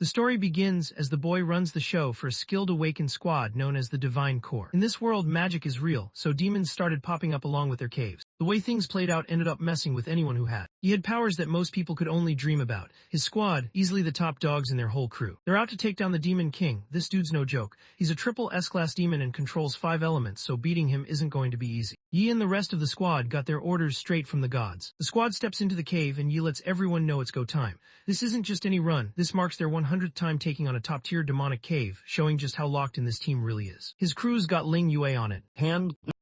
The story begins as the boy runs the show for a skilled awakened squad known as the Divine Corps. In this world, magic is real, so demons started popping up along with their caves. The way things played out ended up messing with anyone who had. He had powers that most people could only dream about. His squad, easily the top dogs in their whole crew. They're out to take down the Demon King. This dude's no joke. He's a triple S-class demon and controls 5 elements, so beating him isn't going to be easy. Yi and the rest of the squad got their orders straight from the gods. The squad steps into the cave and Yi lets everyone know it's go time. This isn't just any run. This marks their 100th time taking on a top-tier demonic cave, showing just how locked in this team really is. His crew's got Ling Yue on it.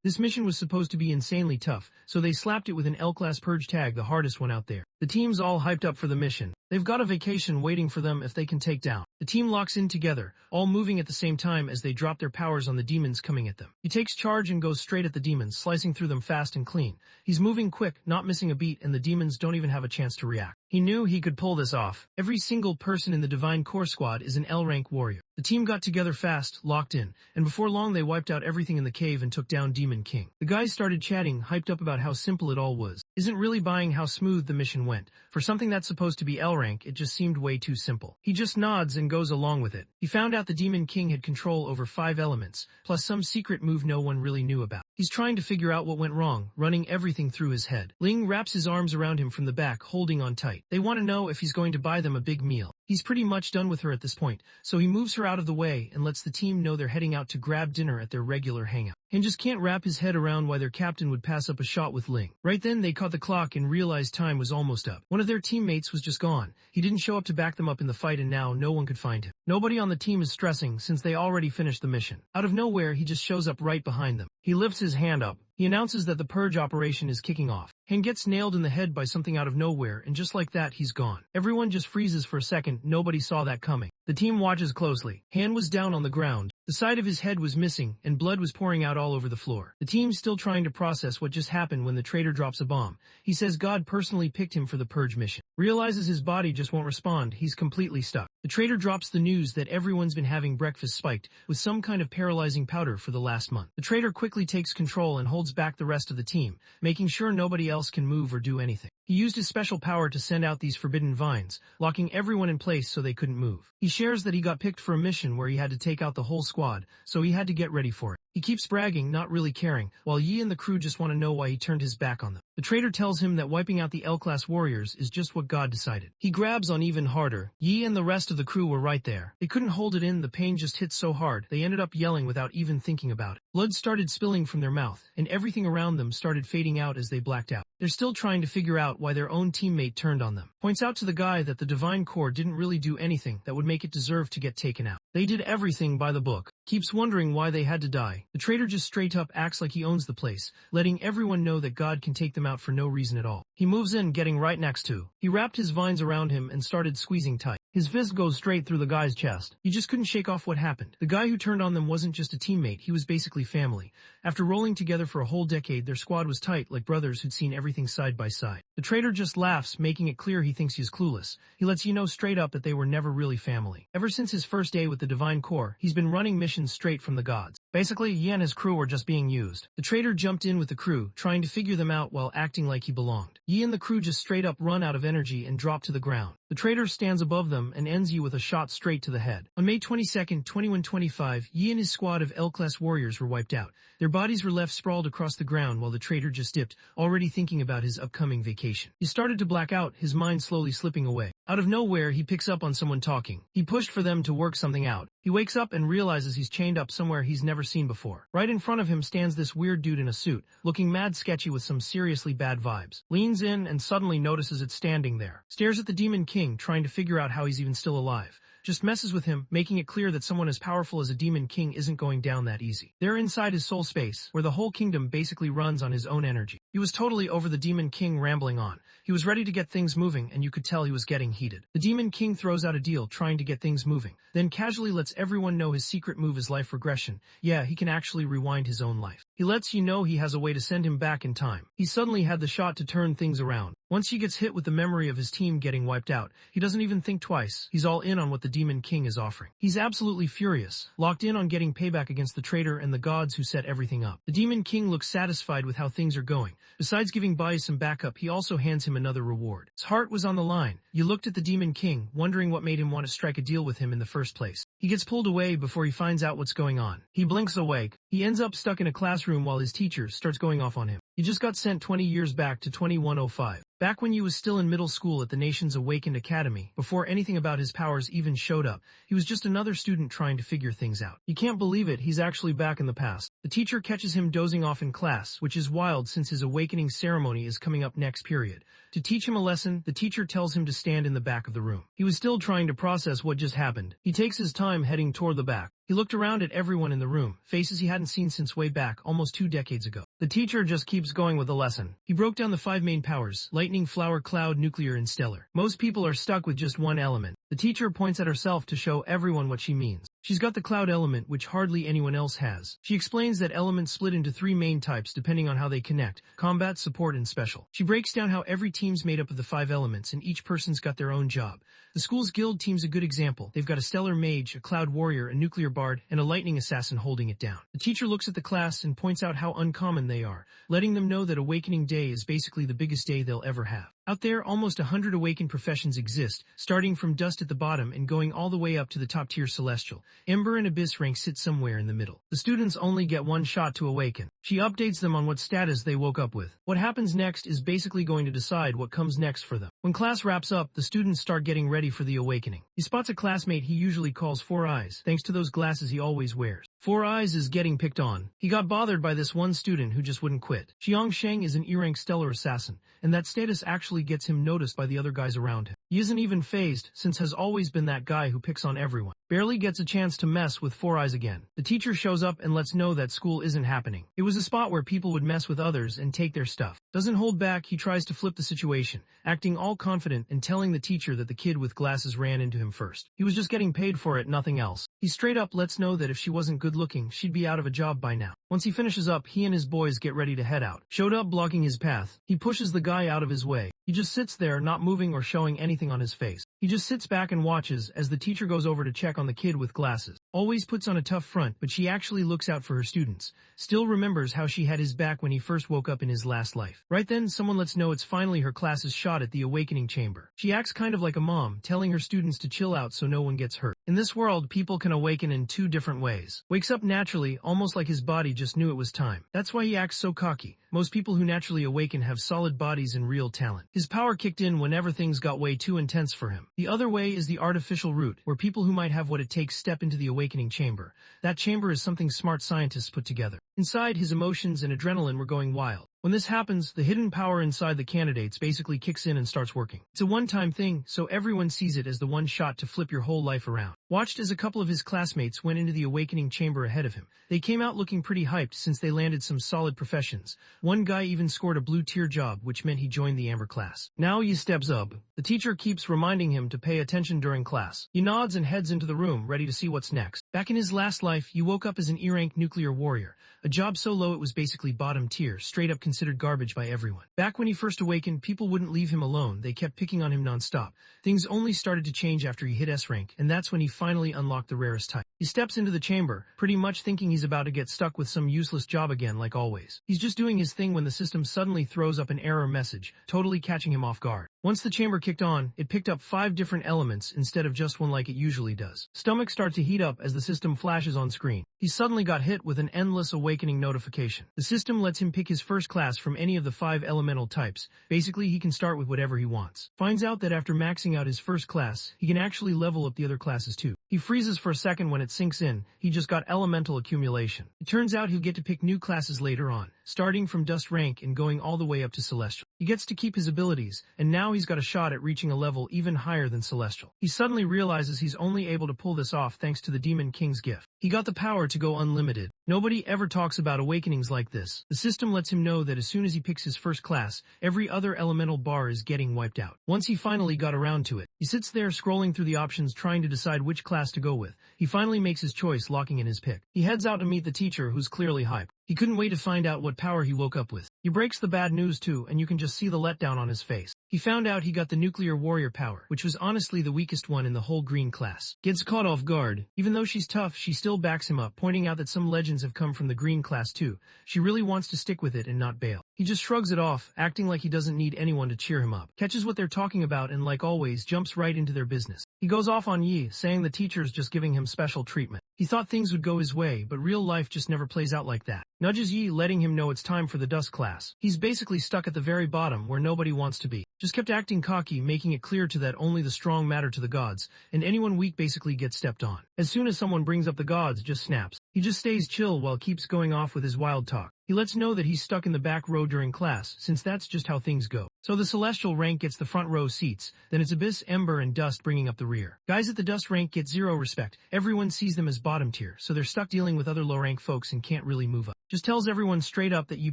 This mission was supposed to be insanely tough, so they slapped it with an L-class purge tag, the hardest one out there. The team's all hyped up for the mission. They've got a vacation waiting for them if they can take down. The team locks in together, all moving at the same time as they drop their powers on the demons coming at them. He takes charge and goes straight at the demons, slicing through them fast and clean. He's moving quick, not missing a beat, and the demons don't even have a chance to react. He knew he could pull this off. Every single person in the Divine Corps squad is an L-rank warrior. The team got together fast, locked in, and before long they wiped out everything in the cave and took down Demon King. The guys started chatting, hyped up about how simple it all was. Isn't really buying how smooth the mission went. For something that's supposed to be L-rank, it just seemed way too simple. He just nods and goes along with it. He found out the Demon King had control over 5 elements, plus some secret move no one really knew about. He's trying to figure out what went wrong, running everything through his head. Ling wraps his arms around him from the back, holding on tight. They want to know if he's going to buy them a big meal. He's pretty much done with her at this point, so he moves her out of the way and lets the team know they're heading out to grab dinner at their regular hangout. And just can't wrap his head around why their captain would pass up a shot with Ling. Right then they caught the clock and realized time was almost up. One of their teammates was just gone. He didn't show up to back them up in the fight and now no one could find him. Nobody on the team is stressing since they already finished the mission. Out of nowhere he just shows up right behind them. He lifts his hand up. He announces that the purge operation is kicking off. Han gets nailed in the head by something out of nowhere, and just like that, he's gone. Everyone just freezes for a second. Nobody saw that coming. The team watches closely. Han was down on the ground. The side of his head was missing, and blood was pouring out all over the floor. The team's still trying to process what just happened when the traitor drops a bomb. He says God personally picked him for the purge mission. Realizes his body just won't respond. He's completely stuck. The traitor drops the news that everyone's been having breakfast spiked with some kind of paralyzing powder for the last month. The traitor quickly takes control and holds back the rest of the team, making sure nobody else can move or do anything. He used his special power to send out these forbidden vines, locking everyone in place so they couldn't move. He shares that he got picked for a mission where he had to take out the whole squad, so he had to get ready for it. He keeps bragging, not really caring, while Yi and the crew just want to know why he turned his back on them. The traitor tells him that wiping out the L-class warriors is just what God decided. He grabs on even harder. Yi and the rest of the crew were right there. They couldn't hold it in, the pain just hit so hard, they ended up yelling without even thinking about it. Blood started spilling from their mouth, and everything around them started fading out as they blacked out. They're still trying to figure out why their own teammate turned on them. Points out to the guy that the Divine Corps didn't really do anything that would make it deserve to get taken out. They did everything by the book. Keeps wondering why they had to die. The traitor just straight up acts like he owns the place, letting everyone know that God can take them out for no reason at all. He moves in, getting right next to. He wrapped his vines around him and started squeezing tight. His fist goes straight through the guy's chest. He just couldn't shake off what happened. The guy who turned on them wasn't just a teammate, he was basically family. After rolling together for a whole decade, their squad was tight, like brothers who'd seen everything side by side. The traitor just laughs, making it clear he thinks he's clueless. He lets you know straight up that they were never really family. Ever since his first day with the Divine Corps, he's been running missions straight from the gods. Basically, Yi and his crew were just being used. The traitor jumped in with the crew, trying to figure them out while acting like he belonged. Yi and the crew just straight up run out of energy and drop to the ground. The traitor stands above them and ends Yi with a shot straight to the head. On May 22nd, 2125, Yi and his squad of L-class warriors were wiped out. Their bodies were left sprawled across the ground while the traitor just dipped, already thinking about his upcoming vacation. He started to black out, his mind slowly slipping away. Out of nowhere, he picks up on someone talking. He pushed for them to work something out. He wakes up and realizes he's chained up somewhere he's never seen before. Right in front of him stands this weird dude in a suit, looking mad sketchy with some seriously bad vibes. Leans in and suddenly notices it standing there. Stares at the Demon King, trying to figure out how he's even still alive. Just messes with him, making it clear that someone as powerful as a Demon King isn't going down that easy. They're inside his soul space, where the whole kingdom basically runs on his own energy. He was totally over the Demon King rambling on. He was ready to get things moving, and you could tell he was getting heated. The Demon King throws out a deal, trying to get things moving, then casually lets everyone know his secret move is life regression. Yeah, he can actually rewind his own life. He lets you know he has a way to send him back in time. He suddenly had the shot to turn things around. Once he gets hit with the memory of his team getting wiped out, he doesn't even think twice. He's all in on what the Demon King is offering. He's absolutely furious, locked in on getting payback against the traitor and the gods who set everything up. The Demon King looks satisfied with how things are going. Besides giving Bai some backup, he also hands him another reward. His heart was on the line. You looked at the Demon King, wondering what made him want to strike a deal with him in the first place. He gets pulled away before he finds out what's going on. He blinks awake. He ends up stuck in a classroom while his teacher starts going off on him. He just got sent 20 years back to 2105. Back when he was still in middle school at the nation's awakened academy, before anything about his powers even showed up, he was just another student trying to figure things out. He can't believe it, he's actually back in the past. The teacher catches him dozing off in class, which is wild since his awakening ceremony is coming up next period. To teach him a lesson, the teacher tells him to stand in the back of the room. He was still trying to process what just happened. He takes his time heading toward the back. He looked around at everyone in the room, faces he hadn't seen since way back, almost 2 decades ago. The teacher just keeps going with the lesson. He broke down the 5 main powers: lightning, flower, cloud, nuclear, and stellar. Most people are stuck with just one element. The teacher points at herself to show everyone what she means. She's got the cloud element, which hardly anyone else has. She explains that elements split into 3 main types depending on how they connect: combat, support, and special. She breaks down how every team's made up of the 5 elements and each person's got their own job. The school's guild team's a good example. They've got a stellar mage, a cloud warrior, a nuclear bard, and a lightning assassin holding it down. The teacher looks at the class and points out how uncommon they are, letting them know that Awakening Day is basically the biggest day they'll ever have. Out there, almost 100 awakened professions exist, starting from dust at the bottom and going all the way up to the top-tier celestial. Ember and Abyss rank sit somewhere in the middle. The students only get one shot to awaken. She updates them on what status they woke up with. What happens next is basically going to decide what comes next for them. When class wraps up, the students start getting ready for the awakening. He spots a classmate he usually calls Four Eyes, thanks to those glasses he always wears. Four Eyes is getting picked on. He got bothered by this one student who just wouldn't quit. Xiang Sheng is an E-rank stellar assassin, and that status actually gets him noticed by the other guys around him. He isn't even fazed, since has always been that guy who picks on everyone. Barely gets a chance to mess with Four Eyes again. The teacher shows up and lets know that school isn't happening. It was a spot where people would mess with others and take their stuff. Doesn't hold back, he tries to flip the situation, acting all confident and telling the teacher that the kid with glasses ran into him first. He was just getting paid for it, nothing else. He straight up lets know that if she wasn't good looking, she'd be out of a job by now. Once he finishes up, he and his boys get ready to head out. Showed up blocking his path. He pushes the guy out of his way. He just sits there, not moving or showing anything on his face. He just sits back and watches as the teacher goes over to check on the kid with glasses. Always puts on a tough front, but she actually looks out for her students. Still remembers how she had his back when he first woke up in his last life. Right then, someone lets know it's finally her class's shot at the awakening chamber. She acts kind of like a mom, telling her students to chill out so no one gets hurt. In this world, people can awaken in 2 different ways. Wakes up naturally, almost like his body just knew it was time. That's why he acts so cocky. Most people who naturally awaken have solid bodies and real talent. His power kicked in whenever things got way too intense for him. The other way is the artificial route, where people who might have what it takes step into the awakening chamber. That chamber is something smart scientists put together. Inside, his emotions and adrenaline were going wild. When this happens, the hidden power inside the candidates basically kicks in and starts working. It's a one-time thing, so everyone sees it as the one shot to flip your whole life around. Watched as a couple of his classmates went into the awakening chamber ahead of him. They came out looking pretty hyped since they landed some solid professions. One guy even scored a blue tier job, which meant he joined the amber class. Now he steps up. The teacher keeps reminding him to pay attention during class. He nods and heads into the room, ready to see what's next. Back in his last life, he woke up as an E-rank nuclear warrior. A job so low it was basically bottom tier, straight up considered garbage by everyone. Back when he first awakened, people wouldn't leave him alone. They kept picking on him non-stop. Things only started to change after he hit S rank, and that's when he finally unlocked the rarest type. He steps into the chamber, pretty much thinking he's about to get stuck with some useless job again like always. He's just doing his thing when the system suddenly throws up an error message, totally catching him off guard. Once the chamber kicked on, it picked up 5 different elements instead of just one like it usually does. Stomach starts to heat up as the system flashes on screen. He suddenly got hit with an endless awakening notification. The system lets him pick his first class from any of the 5 elemental types. Basically, he can start with whatever he wants. Finds out that after maxing out his first class, he can actually level up the other classes too. He freezes for a second when it sinks in. He just got elemental accumulation. It turns out he'll get to pick new classes later on, starting from dust rank and going all the way up to celestial. He gets to keep his abilities, and now he's got a shot at reaching a level even higher than celestial. He suddenly realizes he's only able to pull this off thanks to the Demon King's gift. He got the power to go unlimited. Nobody ever talks about awakenings like this. The system lets him know that as soon as he picks his first class, every other elemental bar is getting wiped out. Once he finally got around to it, he sits there scrolling through the options trying to decide which class to go with. He finally makes his choice, locking in his pick. He heads out to meet the teacher, who's clearly hyped. He couldn't wait to find out what power he woke up with. He breaks the bad news too, and you can just see the letdown on his face. He found out he got the nuclear warrior power, which was honestly the weakest one in the whole green class. Gets caught off guard. Even though she's tough, she still backs him up, pointing out that some legends have come from the green class too. She really wants to stick with it and not bail. He just shrugs it off, acting like he doesn't need anyone to cheer him up. Catches what they're talking about and, like always, jumps right into their business. He goes off on Yi, saying the teacher's just giving him special treatment. He thought things would go his way, but real life just never plays out like that. Nudges Yi, letting him know it's time for the dust class. He's basically stuck at the very bottom where nobody wants to be. Just kept acting cocky, making it clear to that only the strong matter to the gods, and anyone weak basically gets stepped on. As soon as someone brings up the gods, just snaps. He just stays chill while keeps going off with his wild talk. He lets know that he's stuck in the back row during class, since that's just how things go. So the celestial rank gets the front row seats, then it's Abyss, Ember, and Dust bringing up the rear. Guys at the Dust rank get zero respect. Everyone sees them as bottom tier, so they're stuck dealing with other low rank folks and can't really move up. Just tells everyone straight up that you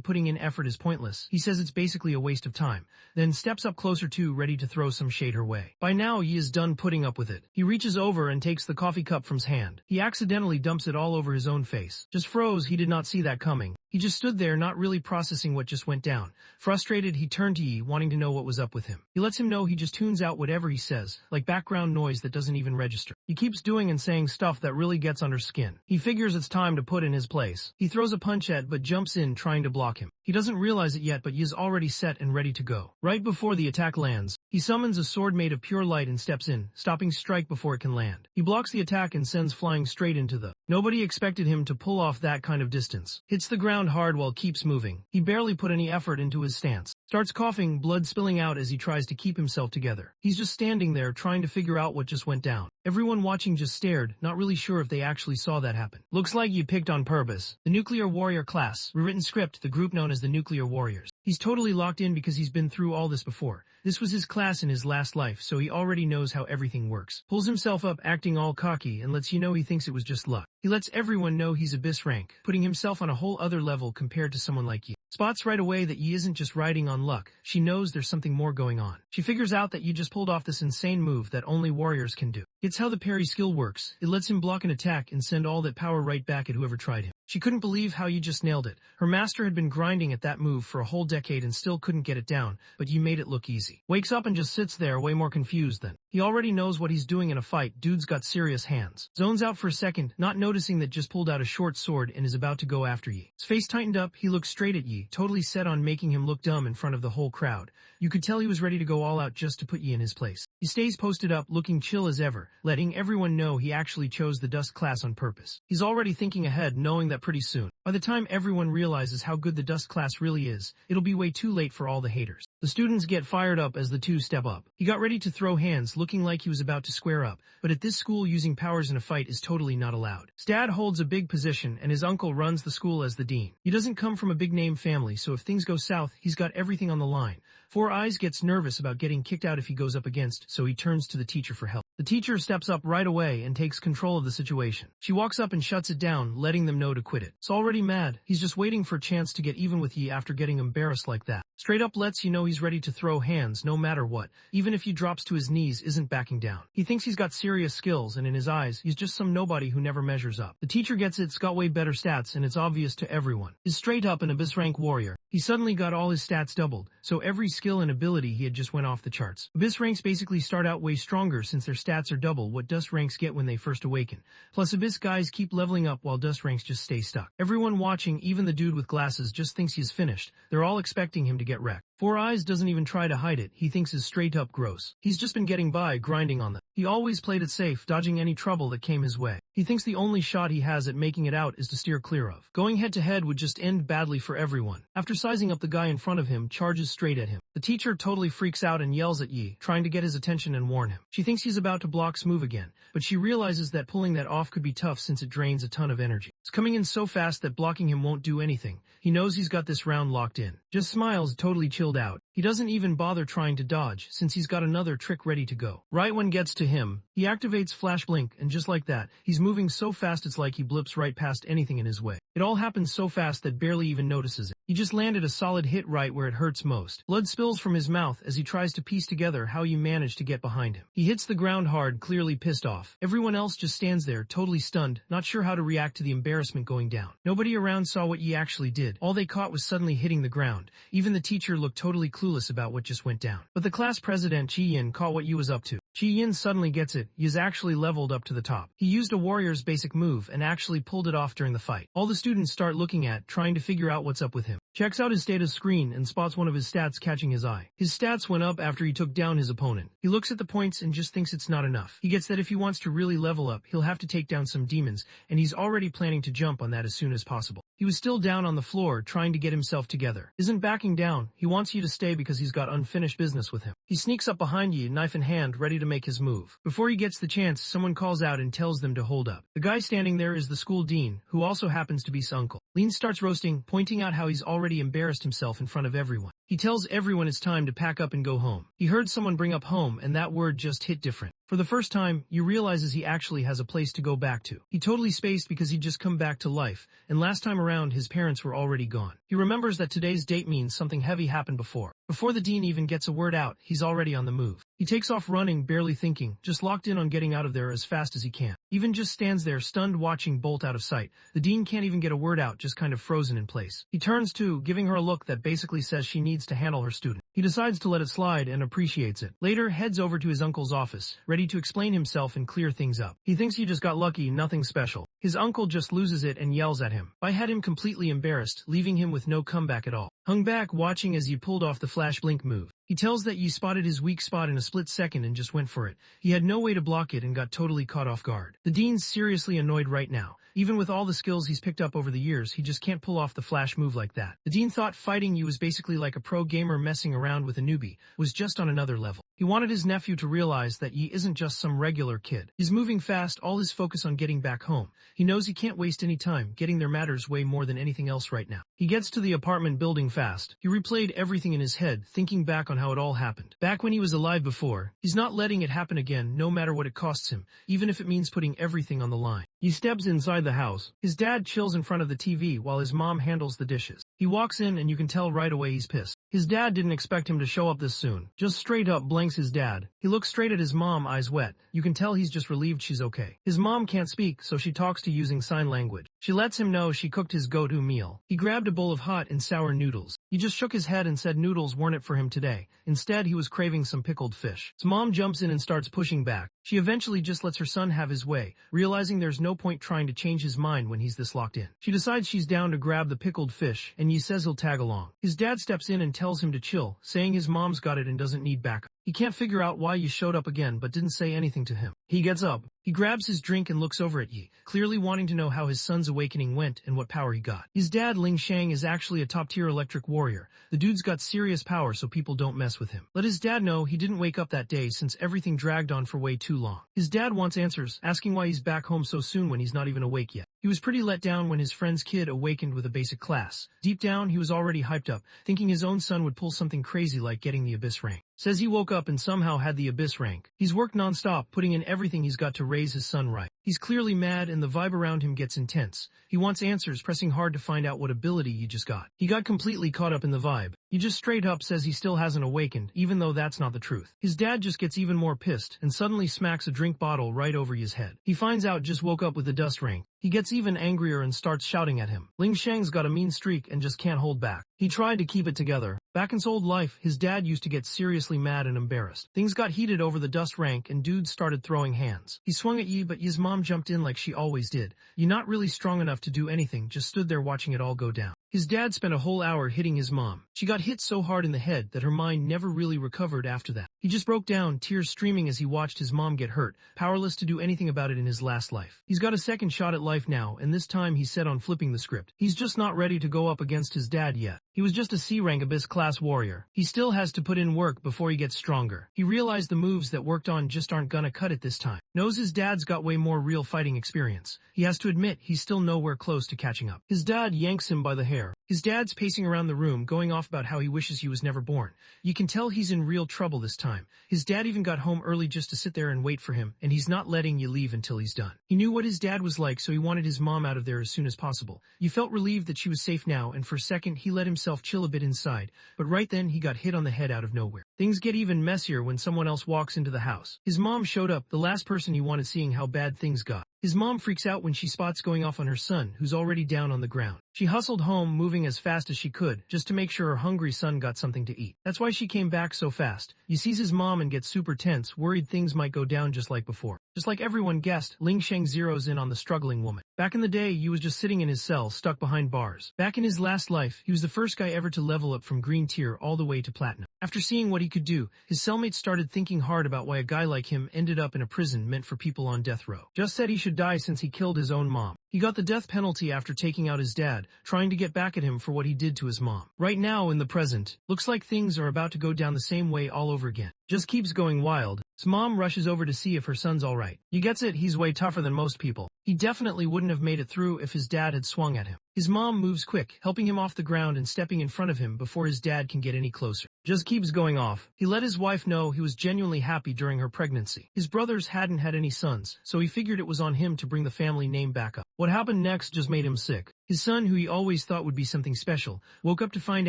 putting in effort is pointless. He says it's basically a waste of time, then steps up closer too, ready to throw some shade her way. By now, Yi is done putting up with it. He reaches over and takes the coffee cup from his hand. He accidentally dumps it all over his own face. Just froze, he did not see that coming. He just stood there, not really processing what just went down. Frustrated, he turned to Yi, wanting to know what was up with him. He lets him know he just tunes out whatever he says, like background noise that doesn't even register. He keeps doing and saying stuff that really gets under skin. He figures it's time to put in his place. He throws a punch at but jumps in, trying to block him. He doesn't realize it yet, but Yi is already set and ready to go. Right before the attack lands, he summons a sword made of pure light and steps in, stopping strike before it can land. He blocks the attack and sends flying straight into the... Nobody expected him to pull off that kind of distance. Hits the ground hard while keeps moving. He barely put any effort into his stance. Starts coughing, blood spilling out as he tries to keep himself together. He's just standing there trying to figure out what just went down. Everyone watching just stared, not really sure if they actually saw that happen. Looks like you picked on purpose. The Nuclear Warrior class, rewritten script, the group known as the Nuclear Warriors. He's totally locked in because he's been through all this before. This was his class in his last life, so he already knows how everything works. Pulls himself up acting all cocky and lets you know he thinks it was just luck. He lets everyone know he's Abyss rank, putting himself on a whole other level compared to someone like Yi. Spots right away that Yi isn't just riding on luck. She knows there's something more going on. She figures out that Yi just pulled off this insane move that only warriors can do. It's how the parry skill works. It lets him block an attack and send all that power right back at whoever tried him. She couldn't believe how Yi just nailed it. Her master had been grinding at that move for a whole decade and still couldn't get it down, but Yi made it look easy. Wakes up and just sits there way more confused than. He already knows what he's doing in a fight. Dude's got serious hands. Zones out for a second, not noticing that just pulled out a short sword and is about to go after Yi. His face tightened up, he looked straight at Yi, totally set on making him look dumb in front of the whole crowd. You could tell he was ready to go all out just to put Yi in his place. He stays posted up, looking chill as ever, letting everyone know he actually chose the Dust class on purpose. He's already thinking ahead, knowing that pretty soon, by the time everyone realizes how good the Dust class really is, it'll be way too late for all the haters. The students get fired up as the two step up. He got ready to throw hands, looking like he was about to square up, but at this school using powers in a fight is totally not allowed. His dad holds a big position and his uncle runs the school as the dean. He doesn't come from a big name family, so if things go south, he's got everything on the line. Four Eyes gets nervous about getting kicked out if he goes up against, so he turns to the teacher for help. The teacher steps up right away and takes control of the situation. She walks up and shuts it down, letting them know to quit it. He's already mad. He's just waiting for a chance to get even with Yi after getting embarrassed like that. Straight up lets you know he's ready to throw hands no matter what, even if he drops to his knees, isn't backing down. He thinks he's got serious skills, and in his eyes, he's just some nobody who never measures up. The teacher gets it's got way better stats, and it's obvious to everyone. He's straight up an Abyss rank warrior. He suddenly got all his stats doubled, so every skill and ability he had just went off the charts. Abyss ranks basically start out way stronger since their stats are double what Dust ranks get when they first awaken. Plus Abyss guys keep leveling up while Dust ranks just stay stuck. Everyone watching, even the dude with glasses, just thinks he's finished. They're all expecting him to get wrecked. Four Eyes doesn't even try to hide it. He thinks it's straight up gross. He's just been getting by, grinding on them. He always played it safe, dodging any trouble that came his way. He thinks the only shot he has at making it out is to steer clear of. Going head to head would just end badly for everyone. After sizing up the guy in front of him, charges straight at him. The teacher totally freaks out and yells at Yi, trying to get his attention and warn him. She thinks he's about to block Smooth again, but she realizes that pulling that off could be tough since it drains a ton of energy. It's coming in so fast that blocking him won't do anything. He knows he's got this round locked in. Just smiles, totally chilled out. He doesn't even bother trying to dodge, since he's got another trick ready to go. Right when gets to him, he activates Flash Blink, and just like that, he's moving so fast it's like he blips right past anything in his way. It all happens so fast that barely even notices it. He just landed a solid hit right where it hurts most. Blood spills from his mouth as he tries to piece together how you managed to get behind him. He hits the ground hard, clearly pissed off. Everyone else just stands there, totally stunned, not sure how to react to the embarrassment going down. Nobody around saw what Yi actually did. All they caught was suddenly hitting the ground. Even the teacher looked totally clueless about what just went down. But the class president, Chi Yin, caught what Yi was up to. Chi Yin suddenly gets it. Yi is actually leveled up to the top. He used a warrior's basic move and actually pulled it off during the fight. All the students start looking at, trying to figure out what's up with him. Checks out his status screen and spots one of his stats catching his eye. His stats went up after he took down his opponent. He looks at the points and just thinks it's not enough. He gets that if he wants to really level up, he'll have to take down some demons, and he's already planning to jump on that as soon as possible. He was still down on the floor, trying to get himself together. Isn't backing down. He wants you to stay because he's got unfinished business with him. He sneaks up behind you, knife in hand, ready to make his move. Before he gets the chance, someone calls out and tells them to hold up. The guy standing there is the school dean, who also happens to be his uncle. Lin starts roasting, pointing out how he's already embarrassed himself in front of everyone. He tells everyone it's time to pack up and go home. He heard someone bring up home, and that word just hit different. For the first time, you realizes he actually has a place to go back to. He totally spaced because he'd just come back to life, and last time around his parents were already gone. He remembers that today's date means something heavy happened before. Before the dean even gets a word out, he's already on the move. He takes off running, barely thinking, just locked in on getting out of there as fast as he can. Even just stands there stunned watching Bolt out of sight. The dean can't even get a word out, just kind of frozen in place. He turns to, giving her a look that basically says she needs to handle her student. He decides to let it slide and appreciates it. Later, heads over to his uncle's office, ready to explain himself and clear things up. He thinks he just got lucky, nothing special. His uncle just loses it and yells at him. I had him completely embarrassed, leaving him with no comeback at all. Hung back watching as Yi pulled off the flash blink move. He tells that Yi spotted his weak spot in a split second and just went for it. He had no way to block it and got totally caught off guard. The dean's seriously annoyed right now. Even with all the skills he's picked up over the years, he just can't pull off the flash move like that. The dean thought fighting Yi was basically like a pro gamer messing around with a newbie, was just on another level. He wanted his nephew to realize that Yi isn't just some regular kid. He's moving fast, all his focus on getting back home. He knows he can't waste any time, getting there matters way more than anything else right now. He gets to the apartment building fast. He replayed everything in his head, thinking back on how it all happened. Back when he was alive before, he's not letting it happen again, no matter what it costs him, even if it means putting everything on the line. He steps inside the house. His dad chills in front of the TV while his mom handles the dishes. He walks in and you can tell right away he's pissed. His dad didn't expect him to show up this soon. Just straight up blanks his dad. He looks straight at his mom, eyes wet. You can tell he's just relieved she's okay. His mom can't speak, so she talks to using sign language. She lets him know she cooked his go-to meal. He grabbed a bowl of hot and sour noodles. He just shook his head and said noodles weren't it for him today. Instead, he was craving some pickled fish. His mom jumps in and starts pushing back. She eventually just lets her son have his way, realizing there's no point trying to change his mind when he's this locked in. She decides she's down to grab the pickled fish, and Yi says he'll tag along. His dad steps in and tells him to chill, saying his mom's got it and doesn't need backup. He can't figure out why Yi showed up again but didn't say anything to him. He gets up. He grabs his drink and looks over at Yi, clearly wanting to know how his son's awakening went and what power he got. His dad, Ling Shang, is actually a top-tier electric warrior. The dude's got serious power so people don't mess with him. Let his dad know he didn't wake up that day since everything dragged on for way too long. His dad wants answers, asking why he's back home so soon when he's not even awake yet. He was pretty let down when his friend's kid awakened with a basic class. Deep down, he was already hyped up, thinking his own son would pull something crazy like getting the Abyss rank. Says he woke up and somehow had the Abyss rank. He's worked non-stop, putting in everything he's got to raise his son right. He's clearly mad and the vibe around him gets intense. He wants answers, pressing hard to find out what ability he just got. He got completely caught up in the vibe. He just straight up says he still hasn't awakened, even though that's not the truth. His dad just gets even more pissed and suddenly smacks a drink bottle right over his head. He finds out just woke up with the dust rank. He gets even angrier and starts shouting at him. Ling Shang's got a mean streak and just can't hold back. He tried to keep it together. Back in his old life, his dad used to get seriously mad and embarrassed. Things got heated over the dust rank and dudes started throwing hands. He swung at Yi, but Yi's mom jumped in like she always did. Yi, not really strong enough to do anything, just stood there watching it all go down. His dad spent a whole hour hitting his mom. She got hit so hard in the head that her mind never really recovered after that. He just broke down, tears streaming as he watched his mom get hurt, powerless to do anything about it in his last life. He's got a second shot at life now, and this time he's set on flipping the script. He's just not ready to go up against his dad yet. He was just a C-rank Abyss class warrior. He still has to put in work before he gets stronger. He realized the moves that worked on just aren't gonna cut it this time. Knows his dad's got way more real fighting experience. He has to admit he's still nowhere close to catching up. His dad yanks him by the hair. His dad's pacing around the room, going off about how he wishes he was never born. You can tell he's in real trouble this time. time. His dad even got home early just to sit there and wait for him, and he's not letting you leave until he's done. He knew what his dad was like, so he wanted his mom out of there as soon as possible. You felt relieved that she was safe now, and for a second he let himself chill a bit inside, but right then he got hit on the head out of nowhere. Things get even messier when someone else walks into the house. His mom showed up, the last person he wanted, seeing how bad things got. His mom freaks out when she spots going off on her son, who's already down on the ground. She hustled home, moving as fast as she could, just to make sure her hungry son got something to eat. That's why she came back so fast. You sees his mom and gets super tense, worried things might go down just like before. Just like everyone guessed, Ling Sheng zeroes in on the struggling woman. Back in the day, he was just sitting in his cell, stuck behind bars. Back in his last life, he was the first guy ever to level up from green tier all the way to platinum. After seeing what he could do, his cellmates started thinking hard about why a guy like him ended up in a prison meant for people on death row. Just said he should die since he killed his own mom. He got the death penalty after taking out his dad, trying to get back at him for what he did to his mom. Right now, in the present, looks like things are about to go down the same way all over again. Just keeps going wild. His mom rushes over to see if her son's alright. He gets it, he's way tougher than most people. He definitely wouldn't have made it through if his dad had swung at him. His mom moves quick, helping him off the ground and stepping in front of him before his dad can get any closer. Just keeps going off. He let his wife know he was genuinely happy during her pregnancy. His brothers hadn't had any sons, so he figured it was on him to bring the family name back up. What happened next just made him sick. His son, who he always thought would be something special, woke up to find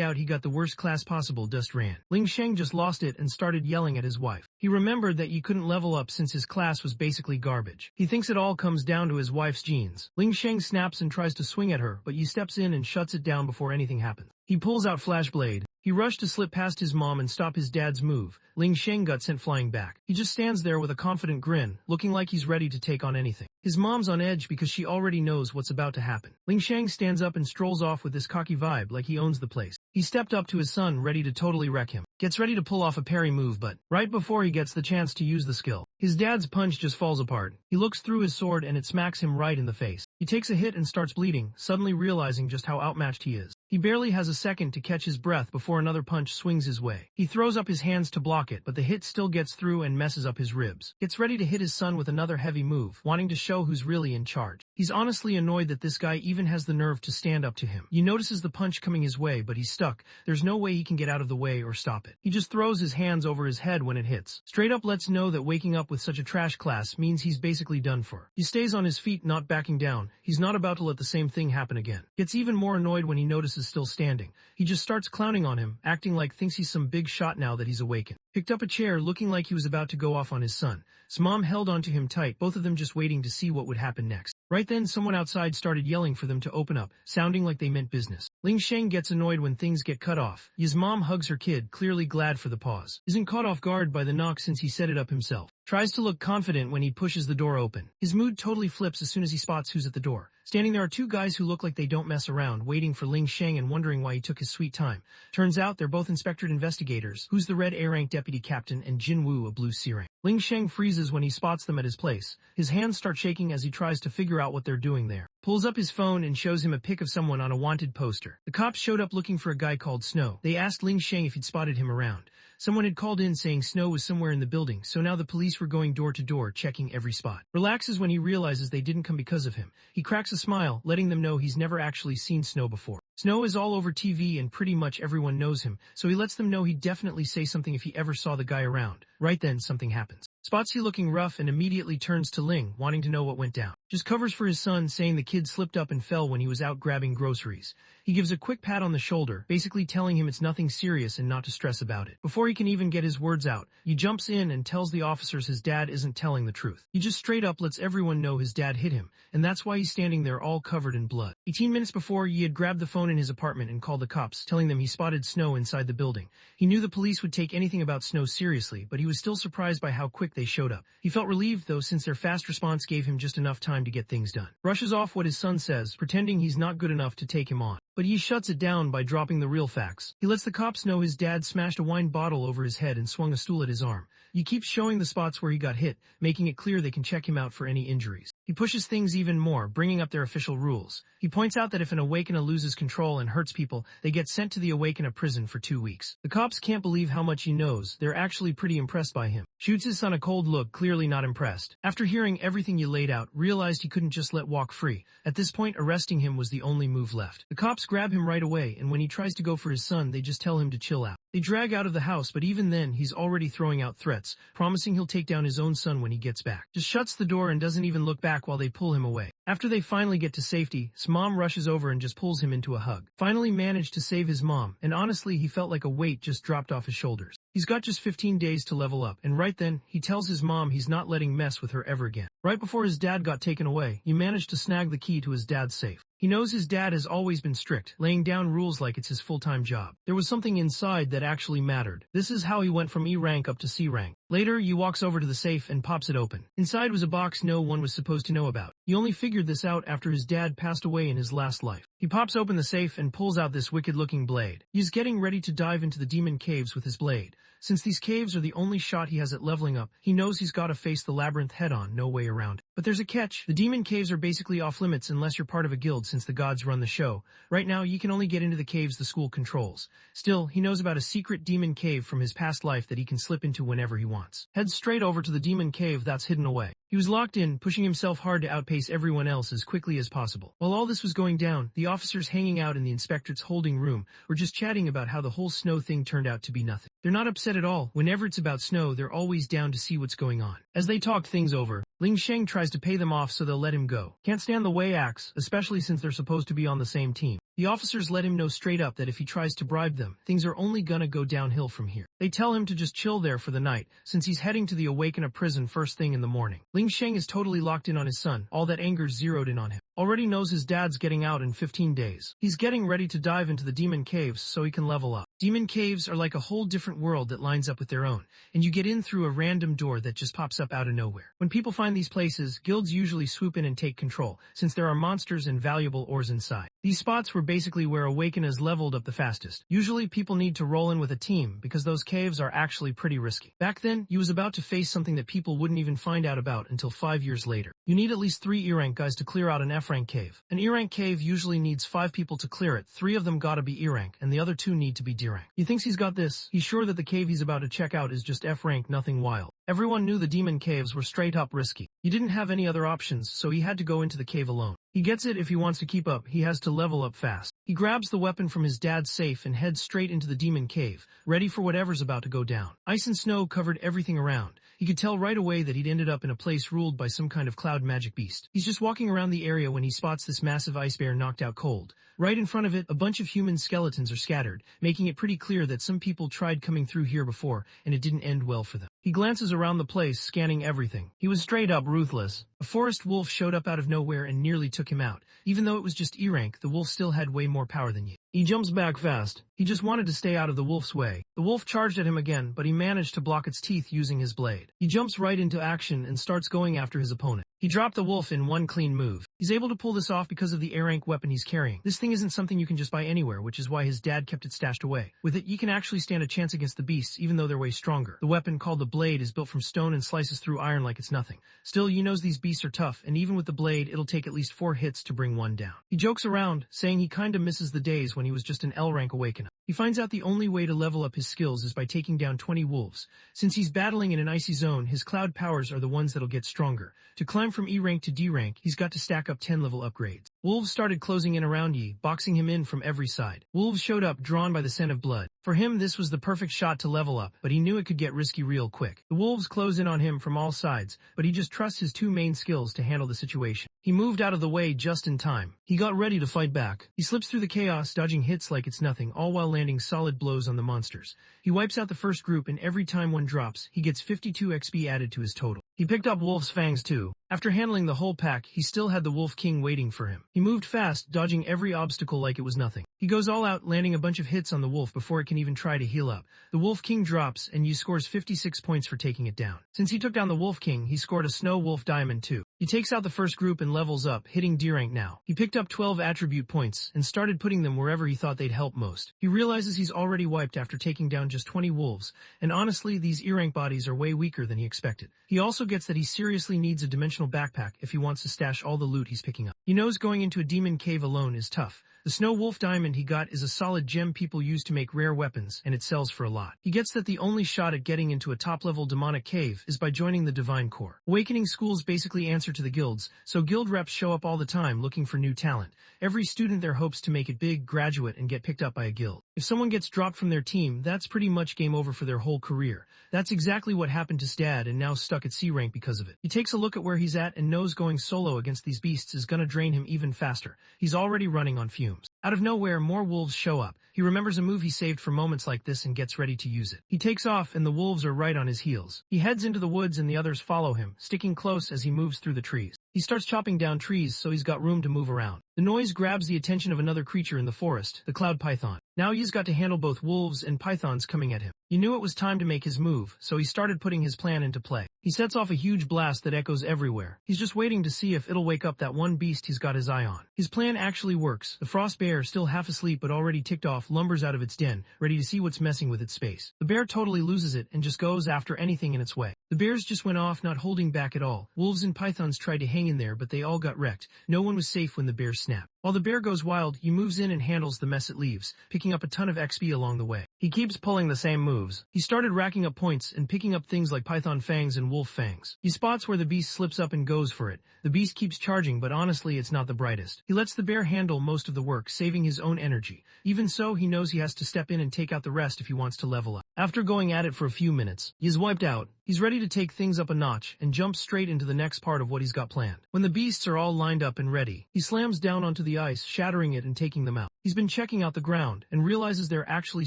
out he got the worst class possible, just ran. Ling Sheng just lost it and started yelling at his wife. He remembered that you couldn't level up since his class was basically garbage. He thinks it all comes down to his wife's genes. Ling Sheng snaps and tries to swing at her, but Yi steps in and shuts it down before anything happens. He pulls out Flashblade. He rushed to slip past his mom and stop his dad's move. Ling Sheng got sent flying back. He just stands there with a confident grin, looking like he's ready to take on anything. His mom's on edge because she already knows what's about to happen. Ling Sheng stands up and strolls off with this cocky vibe like he owns the place. He stepped up to his son, ready to totally wreck him. Gets ready to pull off a parry move, but right before he gets the chance to use the skill, his dad's punch just falls apart. He looks through his sword and it smacks him right in the face. He takes a hit and starts bleeding, suddenly realizing just how outmatched he is. He barely has a second to catch his breath before another punch swings his way. He throws up his hands to block it, but the hit still gets through and messes up his ribs. Gets ready to hit his son with another heavy move, wanting to show who's really in charge. He's honestly annoyed that this guy even has the nerve to stand up to him. He notices the punch coming his way, but he's stuck. There's no way he can get out of the way or stop it. He just throws his hands over his head when it hits. Straight up lets know that waking up with such a trash class means he's basically done for. He stays on his feet, not backing down. He's not about to let the same thing happen again. Gets even more annoyed when he notices still standing. He just starts clowning on him, acting like thinks he's some big shot now that he's awakened. Picked up a chair, looking like he was about to go off on his son. His mom held onto him tight, both of them just waiting to see what would happen next. Right then, someone outside started yelling for them to open up, sounding like they meant business. Ling Sheng gets annoyed when things get cut off. His mom hugs her kid, clearly glad for the pause. Isn't caught off guard by the knock since he set it up himself. Tries to look confident when he pushes the door open. His mood totally flips as soon as he spots who's at the door. Standing there are two guys who look like they don't mess around, waiting for Ling Sheng and wondering why he took his sweet time. Turns out they're both Inspector Investigators, who's the red A-rank deputy captain and Jin Woo, a blue C-rank. Ling Sheng freezes when he spots them at his place. His hands start shaking as he tries to figure out what they're doing there. Pulls up his phone and shows him a pic of someone on a wanted poster. The cops showed up looking for a guy called Snow. They asked Ling Sheng if he'd spotted him around. Someone had called in saying Snow was somewhere in the building, so now the police were going door to door, checking every spot. Relaxes when he realizes they didn't come because of him. He cracks a smile, letting them know he's never actually seen Snow before. Snow is all over TV and pretty much everyone knows him, so he lets them know he'd definitely say something if he ever saw the guy around. Right then, something happens. Spots he looking rough and immediately turns to Ling, wanting to know what went down. Just covers for his son, saying the kid slipped up and fell when he was out grabbing groceries. He gives a quick pat on the shoulder, basically telling him it's nothing serious and not to stress about it. Before he can even get his words out, he jumps in and tells the officers his dad isn't telling the truth. He just straight up lets everyone know his dad hit him, and that's why he's standing there all covered in blood. 18 minutes before, Yi had grabbed the phone in his apartment and called the cops, telling them he spotted Snow inside the building. He knew the police would take anything about Snow seriously, but he was still surprised by how quick they showed up. He felt relieved, though, since their fast response gave him just enough time to get things done. Brushes off what his son says, pretending he's not good enough to take him on. But he shuts it down by dropping the real facts. He lets the cops know his dad smashed a wine bottle over his head and swung a stool at his arm. He keeps showing the spots where he got hit, making it clear they can check him out for any injuries. He pushes things even more, bringing up their official rules. He points out that if an Awakener loses control and hurts people, they get sent to the Awakener prison for 2 weeks. The cops can't believe how much he knows. They're actually pretty impressed by him. Shoots his son a cold look, clearly not impressed. After hearing everything you laid out, realized he couldn't just let walk free. At this point, arresting him was the only move left. The cops grab him right away, and when he tries to go for his son, they just tell him to chill out. They drag out of the house, but even then, he's already throwing out threats, promising he'll take down his own son when he gets back. Just shuts the door and doesn't even look back while they pull him away. After they finally get to safety, his mom rushes over and just pulls him into a hug. Finally managed to save his mom, and honestly, he felt like a weight just dropped off his shoulders. He's got just 15 days to level up, and right then, he tells his mom he's not letting mess with her ever again. Right before his dad got taken away, he managed to snag the key to his dad's safe. He knows his dad has always been strict, laying down rules like it's his full-time job. There was something inside that actually mattered. This is how he went from E rank up to C rank. Later, he walks over to the safe and pops it open. Inside was a box no one was supposed to know about. He only figured this out after his dad passed away in his last life. He pops open the safe and pulls out this wicked-looking blade. He's getting ready to dive into the demon caves with his blade. Since these caves are the only shot he has at leveling up, he knows he's got to face the labyrinth head-on, no way around it. But there's a catch. The demon caves are basically off-limits unless you're part of a guild since the gods run the show. Right now, you can only get into the caves the school controls. Still, he knows about a secret demon cave from his past life that he can slip into whenever he wants. Heads straight over to the demon cave that's hidden away. He was locked in, pushing himself hard to outpace everyone else as quickly as possible. While all this was going down, the officers hanging out in the inspectorate's holding room were just chatting about how the whole snow thing turned out to be nothing. They're not upset at all. Whenever it's about snow, they're always down to see what's going on. As they talk things over, Ling Sheng tries to pay them off so they'll let him go. Can't stand the way acts, especially since they're supposed to be on the same team. The officers let him know straight up that if he tries to bribe them, things are only gonna go downhill from here. They tell him to just chill there for the night, since he's heading to the Awakener prison first thing in the morning. Ling Sheng is totally locked in on his son, all that anger's zeroed in on him. Already knows his dad's getting out in 15 days. He's getting ready to dive into the demon caves so he can level up. Demon caves are like a whole different world that lines up with their own, and you get in through a random door that just pops up out of nowhere. When people find these places, guilds usually swoop in and take control, since there are monsters and valuable ores inside. These spots were basically where Awakeners leveled up the fastest. Usually people need to roll in with a team because those caves are actually pretty risky. Back then, you was about to face something that people wouldn't even find out about until 5 years later. You need at least 3 E-rank guys to clear out an F-rank cave. An E-rank cave usually needs 5 people to clear it. 3 of them gotta be E-rank, and the other 2 need to be D-rank. He thinks he's got this. He's sure that the cave he's about to check out is just F-rank, nothing wild. Everyone knew the demon caves were straight up risky. He didn't have any other options, so he had to go into the cave alone. He gets it. If he wants to keep up, he has to level up fast. He grabs the weapon from his dad's safe and heads straight into the demon cave, ready for whatever's about to go down. Ice and snow covered everything around. He could tell right away that he'd ended up in a place ruled by some kind of cloud magic beast. He's just walking around the area when he spots this massive ice bear knocked out cold. Right in front of it, a bunch of human skeletons are scattered, making it pretty clear that some people tried coming through here before, and it didn't end well for them. He glances around the place, scanning everything. He was straight up ruthless. A forest wolf showed up out of nowhere and nearly took him out. Even though it was just E-rank, the wolf still had way more power than you. He jumps back fast. He just wanted to stay out of the wolf's way. The wolf charged at him again, but he managed to block its teeth using his blade. He jumps right into action and starts going after his opponent. He dropped the wolf in one clean move. He's able to pull this off because of the A-rank weapon he's carrying. This thing isn't something you can just buy anywhere, which is why his dad kept it stashed away. With it, you can actually stand a chance against the beasts, even though they're way stronger. The weapon, called the blade, is built from stone and slices through iron like it's nothing. Still, you knows these beasts are tough, and even with the blade, it'll take at least 4 hits to bring one down. He jokes around, saying he kinda misses the days when he was just an L-rank Awakener. He finds out the only way to level up his skills is by taking down 20 wolves. Since he's battling in an icy zone, his cloud powers are the ones that'll get stronger. To climb from E-rank to D-rank, he's got to stack up 10 level upgrades. Wolves started closing in around Yi, boxing him in from every side. Wolves showed up, drawn by the scent of blood. For him, this was the perfect shot to level up, but he knew it could get risky real quick. The wolves close in on him from all sides, but he just trusts his 2 main skills to handle the situation. He moved out of the way just in time. He got ready to fight back. He slips through the chaos, dodging hits like it's nothing, all while landing solid blows on the monsters. He wipes out the first group, and every time one drops, he gets 52 XP added to his total. He picked up Wolf's fangs too. After handling the whole pack, he still had the Wolf King waiting for him. He moved fast, dodging every obstacle like it was nothing. He goes all out, landing a bunch of hits on the wolf before it can even try to heal up. The Wolf King drops, and Yi scores 56 points for taking it down. Since he took down the Wolf King, he scored a Snow Wolf Diamond too. He takes out the first group and levels up, hitting D rank now. He picked up 12 attribute points and started putting them wherever he thought they'd help most. He realizes he's already wiped after taking down just 20 wolves, and honestly, these E rank bodies are way weaker than he expected. He also gets that he seriously needs a dimensional backpack if he wants to stash all the loot he's picking up. He knows going into a demon cave alone is tough. The Snow Wolf Diamond he got is a solid gem people use to make rare weapons, and it sells for a lot. He gets that the only shot at getting into a top-level demonic cave is by joining the Divine Corps. Awakening schools basically answer to the guilds, so guild reps show up all the time looking for new talent. Every student there hopes to make it big, graduate, and get picked up by a guild. If someone gets dropped from their team, that's pretty much game over for their whole career. That's exactly what happened to Stad and now stuck at C rank because of it. He takes a look at where he's at and knows going solo against these beasts is gonna drain him even faster. He's already running on fumes. Out of nowhere, more wolves show up. He remembers a move he saved for moments like this and gets ready to use it. He takes off and the wolves are right on his heels. He heads into the woods and the others follow him, sticking close as he moves through the trees. He starts chopping down trees so he's got room to move around. The noise grabs the attention of another creature in the forest, the cloud python. Now he's got to handle both wolves and pythons coming at him. He knew it was time to make his move, so he started putting his plan into play. He sets off a huge blast that echoes everywhere. He's just waiting to see if it'll wake up that one beast he's got his eye on. His plan actually works. The frost bear, still half asleep but already ticked off, lumbers out of its den, ready to see what's messing with its space. The bear totally loses it and just goes after anything in its way. The bears just went off, not holding back at all. Wolves and pythons tried to hang in there, but they all got wrecked. No one was safe when the bear snapped. While the bear goes wild, he moves in and handles the mess it leaves, picking up a ton of XP along the way. He keeps pulling the same moves. He started racking up points and picking up things like python fangs and wolf fangs. He spots where the beast slips up and goes for it. The beast keeps charging, but honestly it's not the brightest. He lets the bear handle most of the work, saving his own energy. Even so, he knows he has to step in and take out the rest if he wants to level up. After going at it for a few minutes, he is wiped out. He's ready to take things up a notch and jumps straight into the next part of what he's got planned. When the beasts are all lined up and ready, he slams down onto the ice, shattering it and taking them out. He's been checking out the ground and realizes they're actually